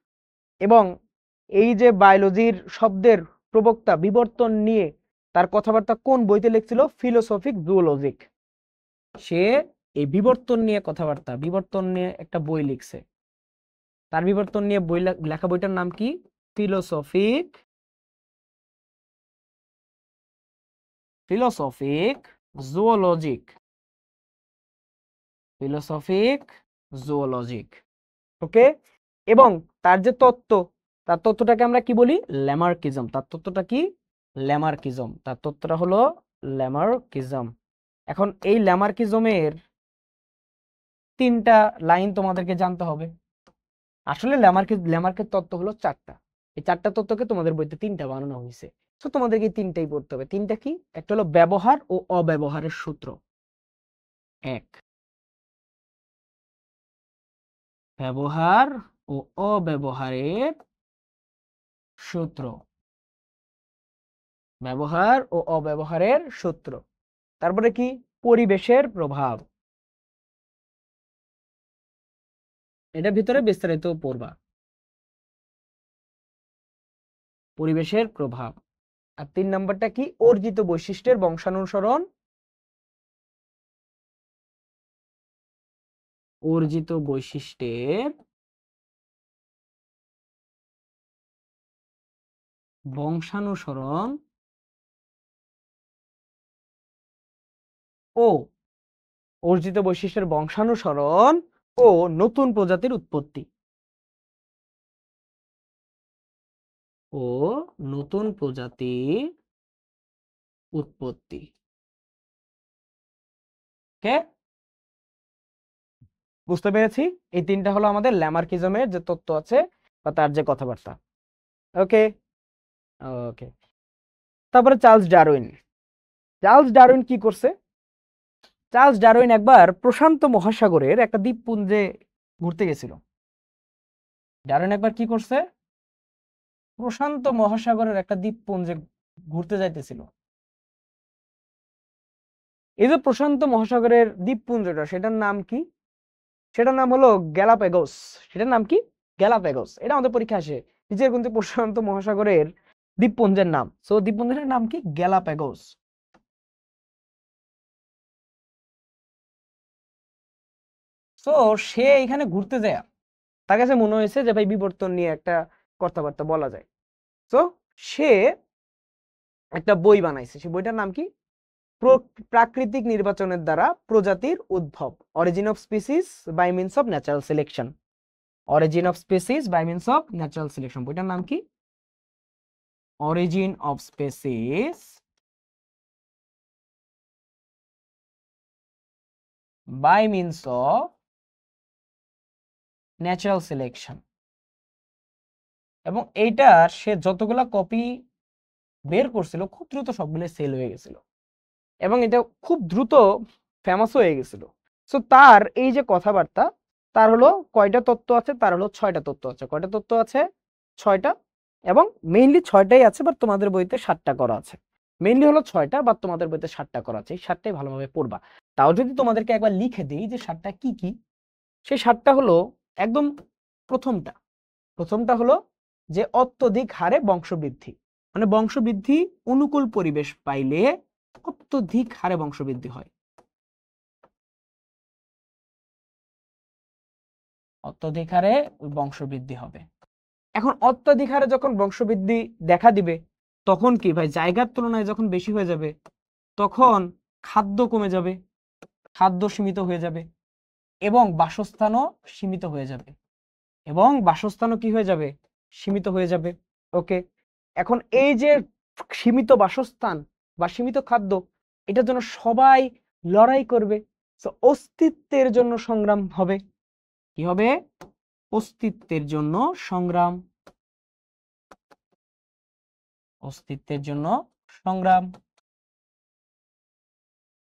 এবং এই যে বায়োলজির শব্দের প্রবক্তা, বিবর্তন নিয়ে তার কথাবার্তা কোন বইতে লিখছিল? ফিলোসফিক জুওলজিক। সে এই বিবর্তন নিয়ে কথাবার্তা, বিবর্তন নিয়ে একটা বই লিখছে। তার বিবর্তন নিয়ে বই লেখা বইটার নাম কি? ফিলোসফিক জুওলজিক। ওকে, এবং তার যে তত্ত্ব, তার তত্ত্বটাকে আমরা কি বলি? ল্যামার্কিজম। তার তত্ত্বটা কি? তার তত্ত্বটা হলো ল্যামার্কিজম। এখন এই ল্যামার্কিজমের 3টা লাইন তোমাদেরকে জানতে হবে। আসলে ল্যামার্কের তত্ত্ব হলো 4টা। এই 4টা তত্ত্বকে তোমাদের বইতে 3টা বানানো হয়েছে। তো তোমাদেরকে 3টাই পড়তে হবে। 3টা কি? একটা হলো ব্যবহার ও অব্যবহারের সূত্র, এক, ব্যবহার ও অব্যবহারের সূত্র, ব্যবহার ও অব্যবহারের সূত্র। তারপরে কি? পরিবেশের প্রভাব। এটা ভিতরে বিস্তারিত পড়বা, পরিবেশের প্রভাব। আর 3 নাম্বারটা কি? অর্জিত বৈশিষ্ট্যের বংশানুসরণ, অর্জিত বৈশিষ্ট্যের বংশানুসরণ ও অর্জিত বৈশিষ্ট্যের বংশানুসরণ ও নতুন প্রজাতির উৎপত্তি, ও নতুন প্রজাতির উৎপত্তি। ওকে, বুঝতে পেরেছি? এই 3টা হলো আমাদের ল্যামার্কিজমের যে তত্ত্ব আছে বা তার যে কথাবার্তা। ওকে ওকে, তারপরে চার্লস ডারউইন। চার্লস ডারউইন কি করছে? চার্লস ডারউইন একবার প্রশান্ত মহাসাগরের একটা দ্বীপপুঞ্জে ঘুরতে গেছিল। ডারউইন একবার কি করছে? প্রশান্ত মহাসাগরের একটা দ্বীপপুঞ্জে ঘুরতে যাইতেছিল। এই যে প্রশান্ত মহাসাগরের দ্বীপপুঞ্জটা, সেটার নাম কি? সেটার নাম হলো গ্যালাপাগোস। সেটার নাম কি? গ্যালাপাগোস। এটা আমাদের পরীক্ষা আসে, নিজের কিন্তু প্রশান্ত মহাসাগরের দ্বীপপুঞ্জের নাম। সো দ্বীপপুঞ্জের নাম কি? গ্যালাপাগোস। সো সে এখানে ঘুরতে যায়, তার কাছে মনে হয়েছে যে ভাই বিবর্তন নিয়ে একটা কথাবার্তা বলা যায়। তো সে একটা বই বানাইছে। সে বইটার নাম কি? প্রাকৃতিক নির্বাচনের দ্বারা প্রজাতির উদ্ভব, origin of species by means of natural selection. Origin of species by means of natural selection, বইটার নাম কি? Origin of species by means of natural selection. এবং এইটার সে যতগুলা কপি বের করছিল খুব দ্রুত সবগুলো সেল হয়ে গেছিল এবং এটা খুব দ্রুত ফেমাস হয়ে গেছিল। সো তার এই যে কথাবার্তা, তার হলো কয়টা তত্ত্ব আছে? তার হলো 6টা তত্ত্ব আছে। কয়টা তত্ত্ব আছে? 6টা। এবং মেইনলি 6টাই আছে, বাট তোমাদের বইতে 7টা করা আছে। মেইনলি হলো 6টা, বাট তোমাদের বইতে 7টা করা আছে। এই 7টাই ভালোভাবে পড়বা। তাও যদি তোমাদেরকে একবার লিখে দিই যে 7টা কি কি, সেই 7টা হলো একদম প্রথমটা। প্রথমটা হলো যে অত্যধিক হারে বংশবৃদ্ধি, মানে বংশবৃদ্ধি অনুকূল পরিবেশ পাইলে অত্যধিক হারে বংশবৃদ্ধি হয়। অত্যধিক হারে বংশবৃদ্ধি হবে। এখন অত্যধিক হারে যখন বংশবৃদ্ধি দেখা দিবে, তখন কি ভাই? জায়গার তুলনায় যখন বেশি হয়ে যাবে, তখন খাদ্য কমে যাবে, খাদ্য সীমিত হয়ে যাবে এবং বাসস্থানও সীমিত হয়ে যাবে, এবং বাসস্থানও কি হয়ে যাবে? সীমিত হয়ে যাবে। ওকে, এখন এই যে সীমিত বাসস্থান বা সীমিত খাদ্য, এটার জন্য সবাই লড়াই করবে। তো অস্তিত্বের জন্য সংগ্রাম হবে। কি হবে? অস্তিত্বের জন্য সংগ্রাম, অস্তিত্বের জন্য সংগ্রাম।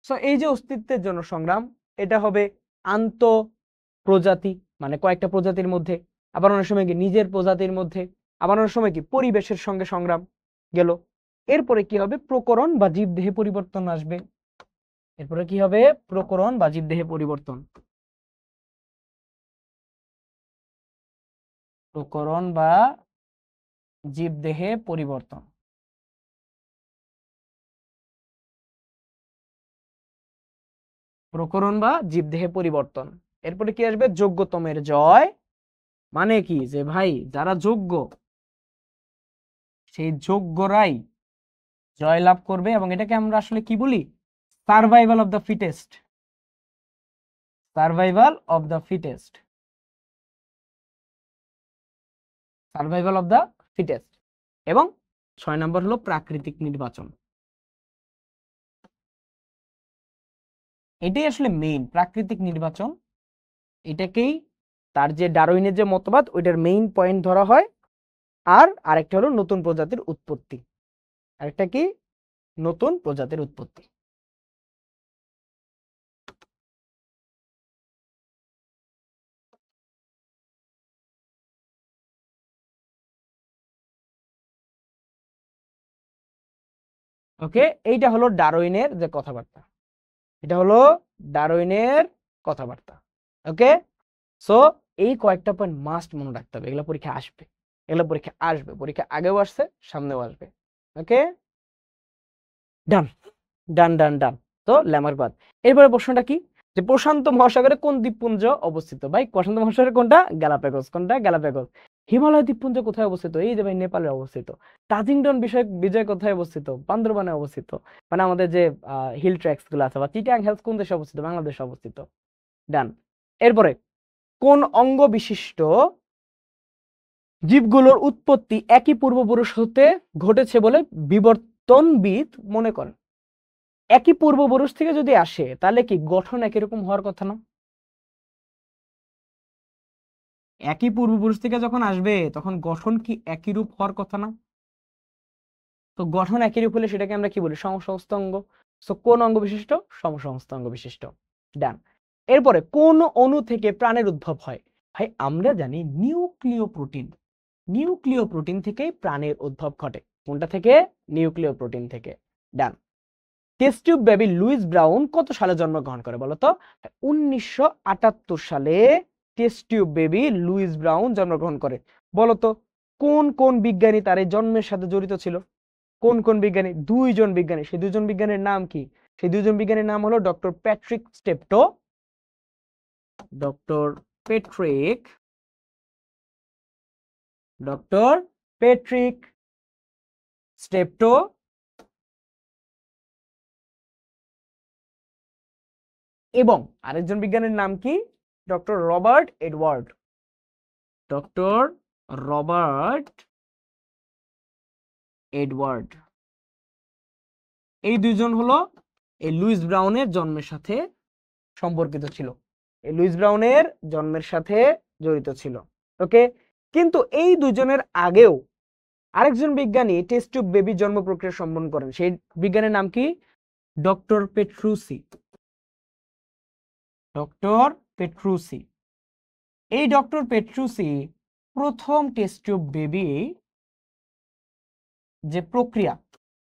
সো এই যে অস্তিত্বের জন্য সংগ্রাম, এটা হবে আন্ত প্রজাতি, মানে কয়েকটা প্রজাতির মধ্যে, আবার অনেক সময় কি নিজের প্রজাতির মধ্যে, আবার অনেক সময় কি পরিবেশের সঙ্গে সংগ্রাম গেল। এরপরে কি হবে? প্রকরণ বা জীবদেহে পরিবর্তন আসবে। এরপরে কি হবে? প্রকরণ বা জীবদেহে পরিবর্তন। প্রকরণ বা জীবদেহে পরিবর্তন। প্রকরণ বা জীবদেহে পরিবর্তন। এরপরে কি আসবে? যোগ্যতমের জয়। মানে কি? যে ভাই যারা যোগ্য, সেই যোগ্যরাই জয়লাভ করবে। এবং এটাকে আমরা আসলে কি বলি? Survival of the fittest. Survival of the fittest. Survival of the fittest. এবং 6 নম্বর হলো প্রাকৃতিক নির্বাচন। এটাই আসলে মেইন, প্রাকৃতিক নির্বাচন। এটাকেই তার যে ডারউইনের যে মতবাদ, ওইটার মেইন পয়েন্ট ধরা হয়। আর আরেকটা হলো নতুন প্রজাতির উৎপত্তি। আরেকটা কি? নতুন প্রজাতির উৎপত্তি। ওকে, এইটা হলো ডারউইনের যে কথাবার্তা, এটা হলো ডারউইনের কথাবার্তা। ওকে, সো এই কয়েকটা পয়েন্ট মাস্ট মনে রাখতে হবে, এগুলো পরীক্ষা আসবে, এগুলো পরীক্ষা আসবে, পরীক্ষা আগেও আসছে, সামনেও আসবে। ওকে, ডান ডান ডান ডান। তো ল্যামারবাদ। এরপরে প্রশ্নটা কি, যে প্রশান্ত মহাসাগরে কোন দ্বীপপুঞ্জ অবস্থিত? ভাই প্রশান্ত মহাসাগরে কোনটা? গ্যালাপাগোস। কোনটা? গ্যালাপাগোস। হিমালয় দ্বীপপুঞ্জ কোথায় অবস্থিত? এই যে ভাই নেপালে অবস্থিত। তাজিংডন বিজয় কোথায় অবস্থিত? বান্দরবানে অবস্থিত। মানে আমাদের যে হিল ট্র্যাকস গুলো আছে, বা চিটাং হিলস কোন দেশে অবস্থিত? বাংলাদেশে অবস্থিত। ডান। এরপরে কোন অঙ্গ বিশিষ্ট জীবগুলোর উৎপত্তি একই পূর্বপুরুষ হতে ঘটেছে বলে বিবর্তনবিদ মনে করেন? একই পূর্বপুরুষ থেকে যদি আসে তাহলে কি গঠন একই রকম হওয়ার কথা না? একই পূর্বপুরুষ থেকে যখন আসবে তখন গঠন কি একই রূপ হওয়ার কথা না? তো গঠন একই রূপ হলে সেটাকে আমরা কি বলি? সমসমস্ত অঙ্গ। সো কোন অঙ্গ বিশিষ্ট? সমসমস্ত অঙ্গ বিশিষ্ট। ডান। এরপরে কোন অণু থেকে প্রাণের উদ্ভব হয়? ভাই আমরা জানি নিউক্লিয় প্রোটিন, নিউক্লিয় প্রোটিন থেকেই প্রাণের উদ্ভব ঘটে। কোনটা থেকে? নিউক্লিয় প্রোটিন থেকে। Done. Test tube baby Louise Brown কত সালে জন্মগ্রহণ করে বলতো? 1978 সালে test tube baby Louise Brown জন্মগ্রহণ করে। বলতো কোন কোন বিজ্ঞানী তার এই জন্মের সাথে জড়িত ছিল? কোন কোন বিজ্ঞানী? দুইজন বিজ্ঞানী। সেই দুইজন বিজ্ঞানীর নাম কি? সেই দুইজন বিজ্ঞানীর নাম হলো doctor Patrick Steptoe, doctor Patrick doctor Patrick Steptoe এবং আরেকজন বিজ্ঞানীর নাম কি? Doctor Robert Edward. Doctor Robert Edward. এই দুইজন হলো এই লুইস ব্রাউনের জন্মের সাথে সম্পর্কিত ছিল, এই লুইস ব্রাউনের জন্মের সাথে জড়িত ছিল। ওকে, কিন্তু এই দুজনের আগেও আরেকজন বিজ্ঞানী টেস্ট টিউব বেবি জন্ম প্রক্রিয়া সম্পন্ন করেন। সেই বিজ্ঞানীর নাম কি? ডক্টর পেট্রুসি। ডক্টর পেট্রুসি। এই ডক্টর পেট্রুসি প্রথম টেস্ট টিউব বেবি যে প্রক্রিয়া,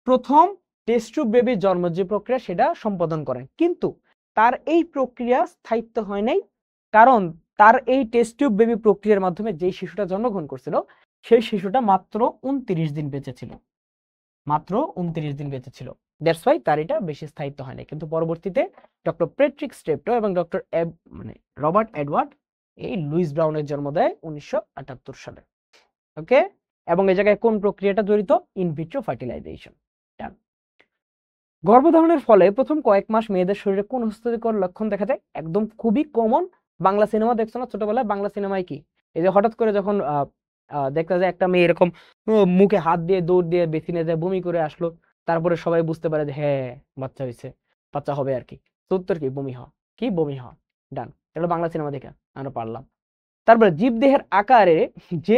প্রথম টেস্ট টিউব বেবির জন্ম যে প্রক্রিয়া সেটা সম্পাদন করেন, কিন্তু তার এই প্রক্রিয়া স্থায়িত্ব হয় নাই, কারণ তার এই টেস্ট টিউব বেবি প্রক্রিয়ার মাধ্যমে যে শিশুটা জন্মগ্রহণ করছিল সেই শিশুটা মাত্র 29 দিন বেঁচে ছিল, মাত্র 29 দিন বেঁচে ছিল। দ্যাটস ওয়াই তার এটা বেশি স্থায়িত্ব হয় না। কিন্তু পরবর্তীতে ডক্টর প্যাট্রিক স্টেপটো এবং ডক্টর রবার্ট এডওয়ার্ড এই লুইস ব্রাউনের জন্ম দেয় 1978 সালে। ওকে, এবং এই জায়গায় কোন প্রক্রিয়াটা জড়িত? In vitro fertilisation. গর্ভধারণের ফলে প্রথম কয়েক মাস মেয়েদের শরীরে কোন অস্বাস্থ্যকর লক্ষণ দেখা যায়? একদম খুবই কমন। বাংলা সিনেমা দেখছো না ছোটবেলায়? বাংলা সিনেমায় কি এই যে হঠাৎ করে যখন দেখতে যায় একটা মেয়ে এরকম মুখে হাত দিয়ে দৌড় দিয়ে বেসিনে যায় বমি করে আসলো, তারপরে সবাই বুঝতে পারে যে হ্যাঁ বাচ্চা হয়েছে, বাচ্চা হবে আর কি। তো উত্তর কি? বমি হওয়া। কি? বমি হওয়া। ডান। এটা বাংলা সিনেমা দেখে আমরা পারলাম। তারপরে জীবদেহের আকারে যে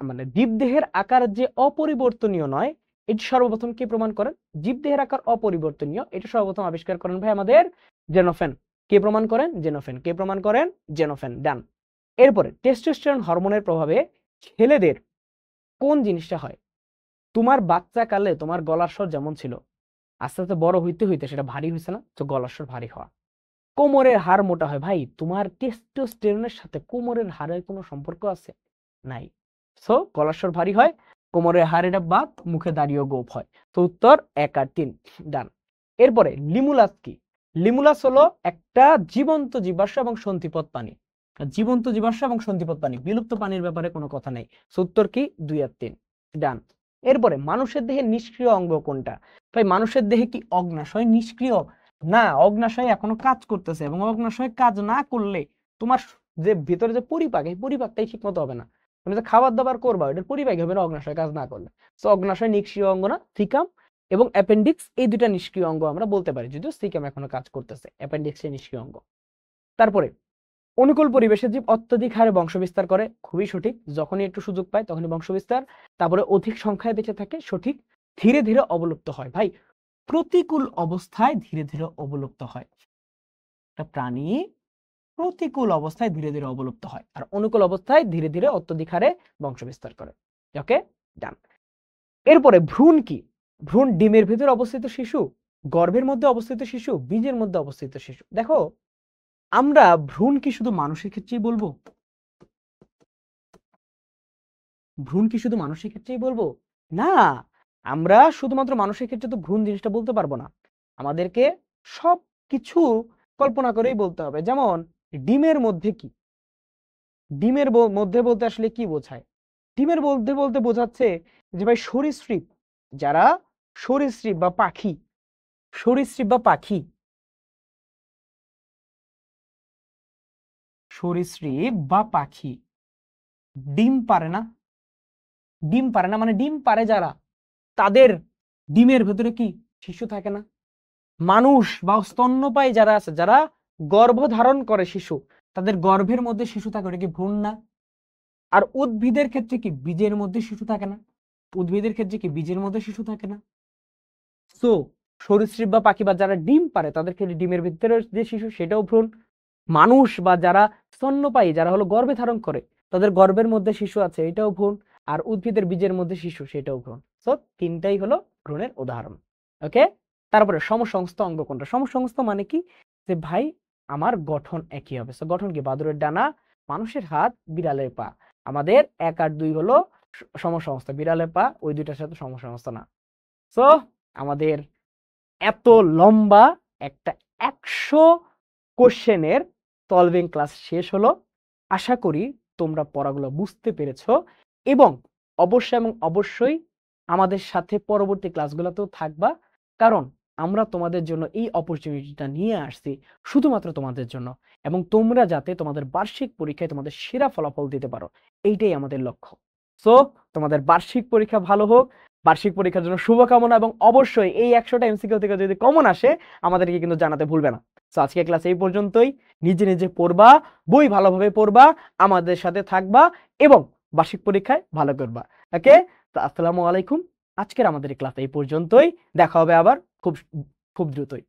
মানে জীবদেহের আকার যে অপরিবর্তনীয় নয়, এটি সর্বপ্রথম কে প্রমাণ করেন? জীবদেহের আকার অপরিবর্তনীয় এটা সর্বপ্রথম আবিষ্কার করেন ভাই আমাদের জেনোফেন। কে প্রমাণ করেন? জেনোফেন। কে প্রমাণ করেন? জেনোফেন। ডান। এরপরে টেস্টোস্টেরন হরমোনের প্রভাবে ছেলেদের কোন জিনিসটা হয়? তোমার বাচ্চাকালে তোমার গলার স্বর যেমন ছিল, আস্তে আস্তে বড় হইতে হইতে সেটা ভারী হয়েছে না? তো গলার স্বর ভারী হওয়া। কোমরের হাড় মোটা হয়। ভাই তোমার টেস্টোস্টেরনের সাথে কোমরের হাড়ের কোনো সম্পর্ক আছে? নাই। সো গলার স্বর ভারী হয়, কোমরের হাড় এটা বাদ, মুখে দাঁড়িয়েও গোপ হয়। তো উত্তর 1 আর 3। ডান। এরপরে লিমুলাস কি? লিমুলাস হলো একটা জীবন্ত জীবাশ্ম এবং সন্ধিপদ প্রাণী। জীবন্ত জীবাশ্ম এবং সন্ধিপদ প্রাণী, বিলুপ্ত প্রাণীর ব্যাপারে কোনো কথা নেই। সো উত্তর কি? 2 আর 3। ডান। এরপরে মানুষের দেহে নিষ্ক্রিয় অঙ্গ কোনটা? ভাই মানুষের দেহে কি অগ্নাশয় নিষ্ক্রিয়? না, অগ্নাশয় এখনো কাজ করতেছে, এবং অগ্নাশয় কাজ না করলে তোমার যে ভিতরে যে পরিপাক, এই পরিপাকটাই ঠিক মতো হবে না। তুমি যে খাবার দাবার করবা এটার পরিপাক হবে না অগ্নাশয় কাজ না করলে। তো অগ্নাশয় নিষ্ক্রিয় অঙ্গ না। সিকাম এবং অ্যাপেন্ডিক্স এই দুটা নিষ্ক্রিয় অঙ্গ আমরা বলতে পারি, যদিও সিকাম এখনো কাজ করতেছে, অ্যাপেন্ডিক্স এর নিষ্ক্রিয় অঙ্গ। তারপরে অনুকূল পরিবেশে জীব অত্যধিক হারে বংশবিস্তার করে। খুবই সঠিক। যখনই একটু সুযোগ পায় তখনই বংশবিস্তার। তারপরে অধিক সংখ্যায় বেঁচে থাকে। সঠিক। ধীরে ধীরে অবলুপ্ত হয়। ভাই প্রতিকূল অবস্থায় ধীরে ধীরে অবলুপ্ত হয়। একটা প্রাণী প্রতিকূল অবস্থায় ধীরে ধীরে অবলুপ্ত হয়, আর অনুকূল অবস্থায় ধীরে ধীরে অত্যধিক হারে বংশবিস্তার করে। ওকে, ডান। এরপরে ভ্রূণ কি? ভ্রূণ ডিমের ভেতরে অবস্থিত শিশু, গর্ভের মধ্যে অবস্থিত শিশু, বীজের মধ্যে অবস্থিত শিশু। দেখো আমরা ভ্রূণ কি শুধু মানুষের ক্ষেত্রেই বলবো? ভ্রূণ কি শুধু মানুষের ক্ষেত্রেই বলবো? না, আমরা শুধুমাত্র মানুষের ক্ষেত্রে তো ভ্রূণ জিনিসটা বলতে পারবো না, আমাদেরকে সব কিছু কল্পনা করেই বলতে হবে। যেমন ডিমের মধ্যে কি, ডিমের মধ্যে বলতে আসলে কি বোঝায়? ডিমের মধ্যে বলতে বোঝাচ্ছে যে ভাই সরীসৃপ, যারা সরীসৃপ বা পাখি, সরীসৃপ বা পাখি, সরীসৃপ বা পাখি ডিম পারে না, ডিম পারে না মানে ডিম পারে যারা, তাদের ডিমের ভেতরে কি শিশু থাকে না? মানুষ বা স্তন্যপায়ী যারা আছে, যারা গর্ভধারণ করে শিশু, তাদের গর্ভের মধ্যে শিশু থাকে, ওটা কি ভ্রূণ না? আর উদ্ভিদের ক্ষেত্রে কি বীজের মধ্যে শিশু থাকে না? উদ্ভিদের ক্ষেত্রে কি বীজের মধ্যে শিশু থাকে না? সো সরীসৃপ বা পাখি বা যারা ডিম পারে তাদের ক্ষেত্রে ডিমের ভিতরে যে শিশু সেটাও ভ্রূণ। মানুষ বা যারা স্তন্যপায়ী, যারা হলো গর্ভে ধারণ করে, তাদের গর্ভের মধ্যে শিশু আছে, এটাও ভ্রূণ। আর উদ্ভিদের বীজের মধ্যে শিশু, সেটাও ভ্রূণ। সো তিনটাই হলো ভ্রূণের উদাহরণ। ওকে, তারপরে সমসংস্থ অঙ্গ কোনটা? সমসংস্থ মানে কি? যে ভাই আমার গঠন একই হবে। সো গঠন কি? বাদুড়ের ডানা, মানুষের হাত, বিড়ালের পা। আমাদের 1 আর 2 হলো সমসংস্থ, বিড়ালের পা ওই দুইটার সাথে সমসংস্থ না। সো আমাদের এত লম্বা একটা 100 কোশ্চেনের সলভিং ক্লাস শেষ হলো। আশা করি তোমরা পড়াগুলো বুঝতে পেরেছো এবং অবশ্যই আমাদের সাথে পরবর্তী ক্লাসগুলোতেও থাকবা, কারণ আমরা তোমাদের জন্য এই অপরচুনিটিটা নিয়ে আসছি শুধুমাত্র তোমাদের জন্য, এবং তোমরা যাতে তোমাদের বার্ষিক পরীক্ষায় তোমাদের সেরা ফলাফল দিতে পারো, এইটাই আমাদের লক্ষ্য। সো তোমাদের বার্ষিক পরীক্ষা ভালো হোক, বার্ষিক পরীক্ষার জন্য শুভকামনা, এবং অবশ্যই এই 100টা এমসিকিউ থেকে যদি কমন আসে আমাদেরকে কিন্তু জানাতে ভুলবে না। সো আজকে ক্লাস এই পর্যন্তই। নিজে নিজে পড়বা, বই ভালোভাবে পড়বা, আমাদের সাথে থাকবা এবং বার্ষিক পরীক্ষায় ভালো করবা। ওকে, তো আসসালামু আলাইকুম। আজকের আমাদের ক্লাস এই পর্যন্তই, দেখা হবে আবার খুব খুব দ্রুতই।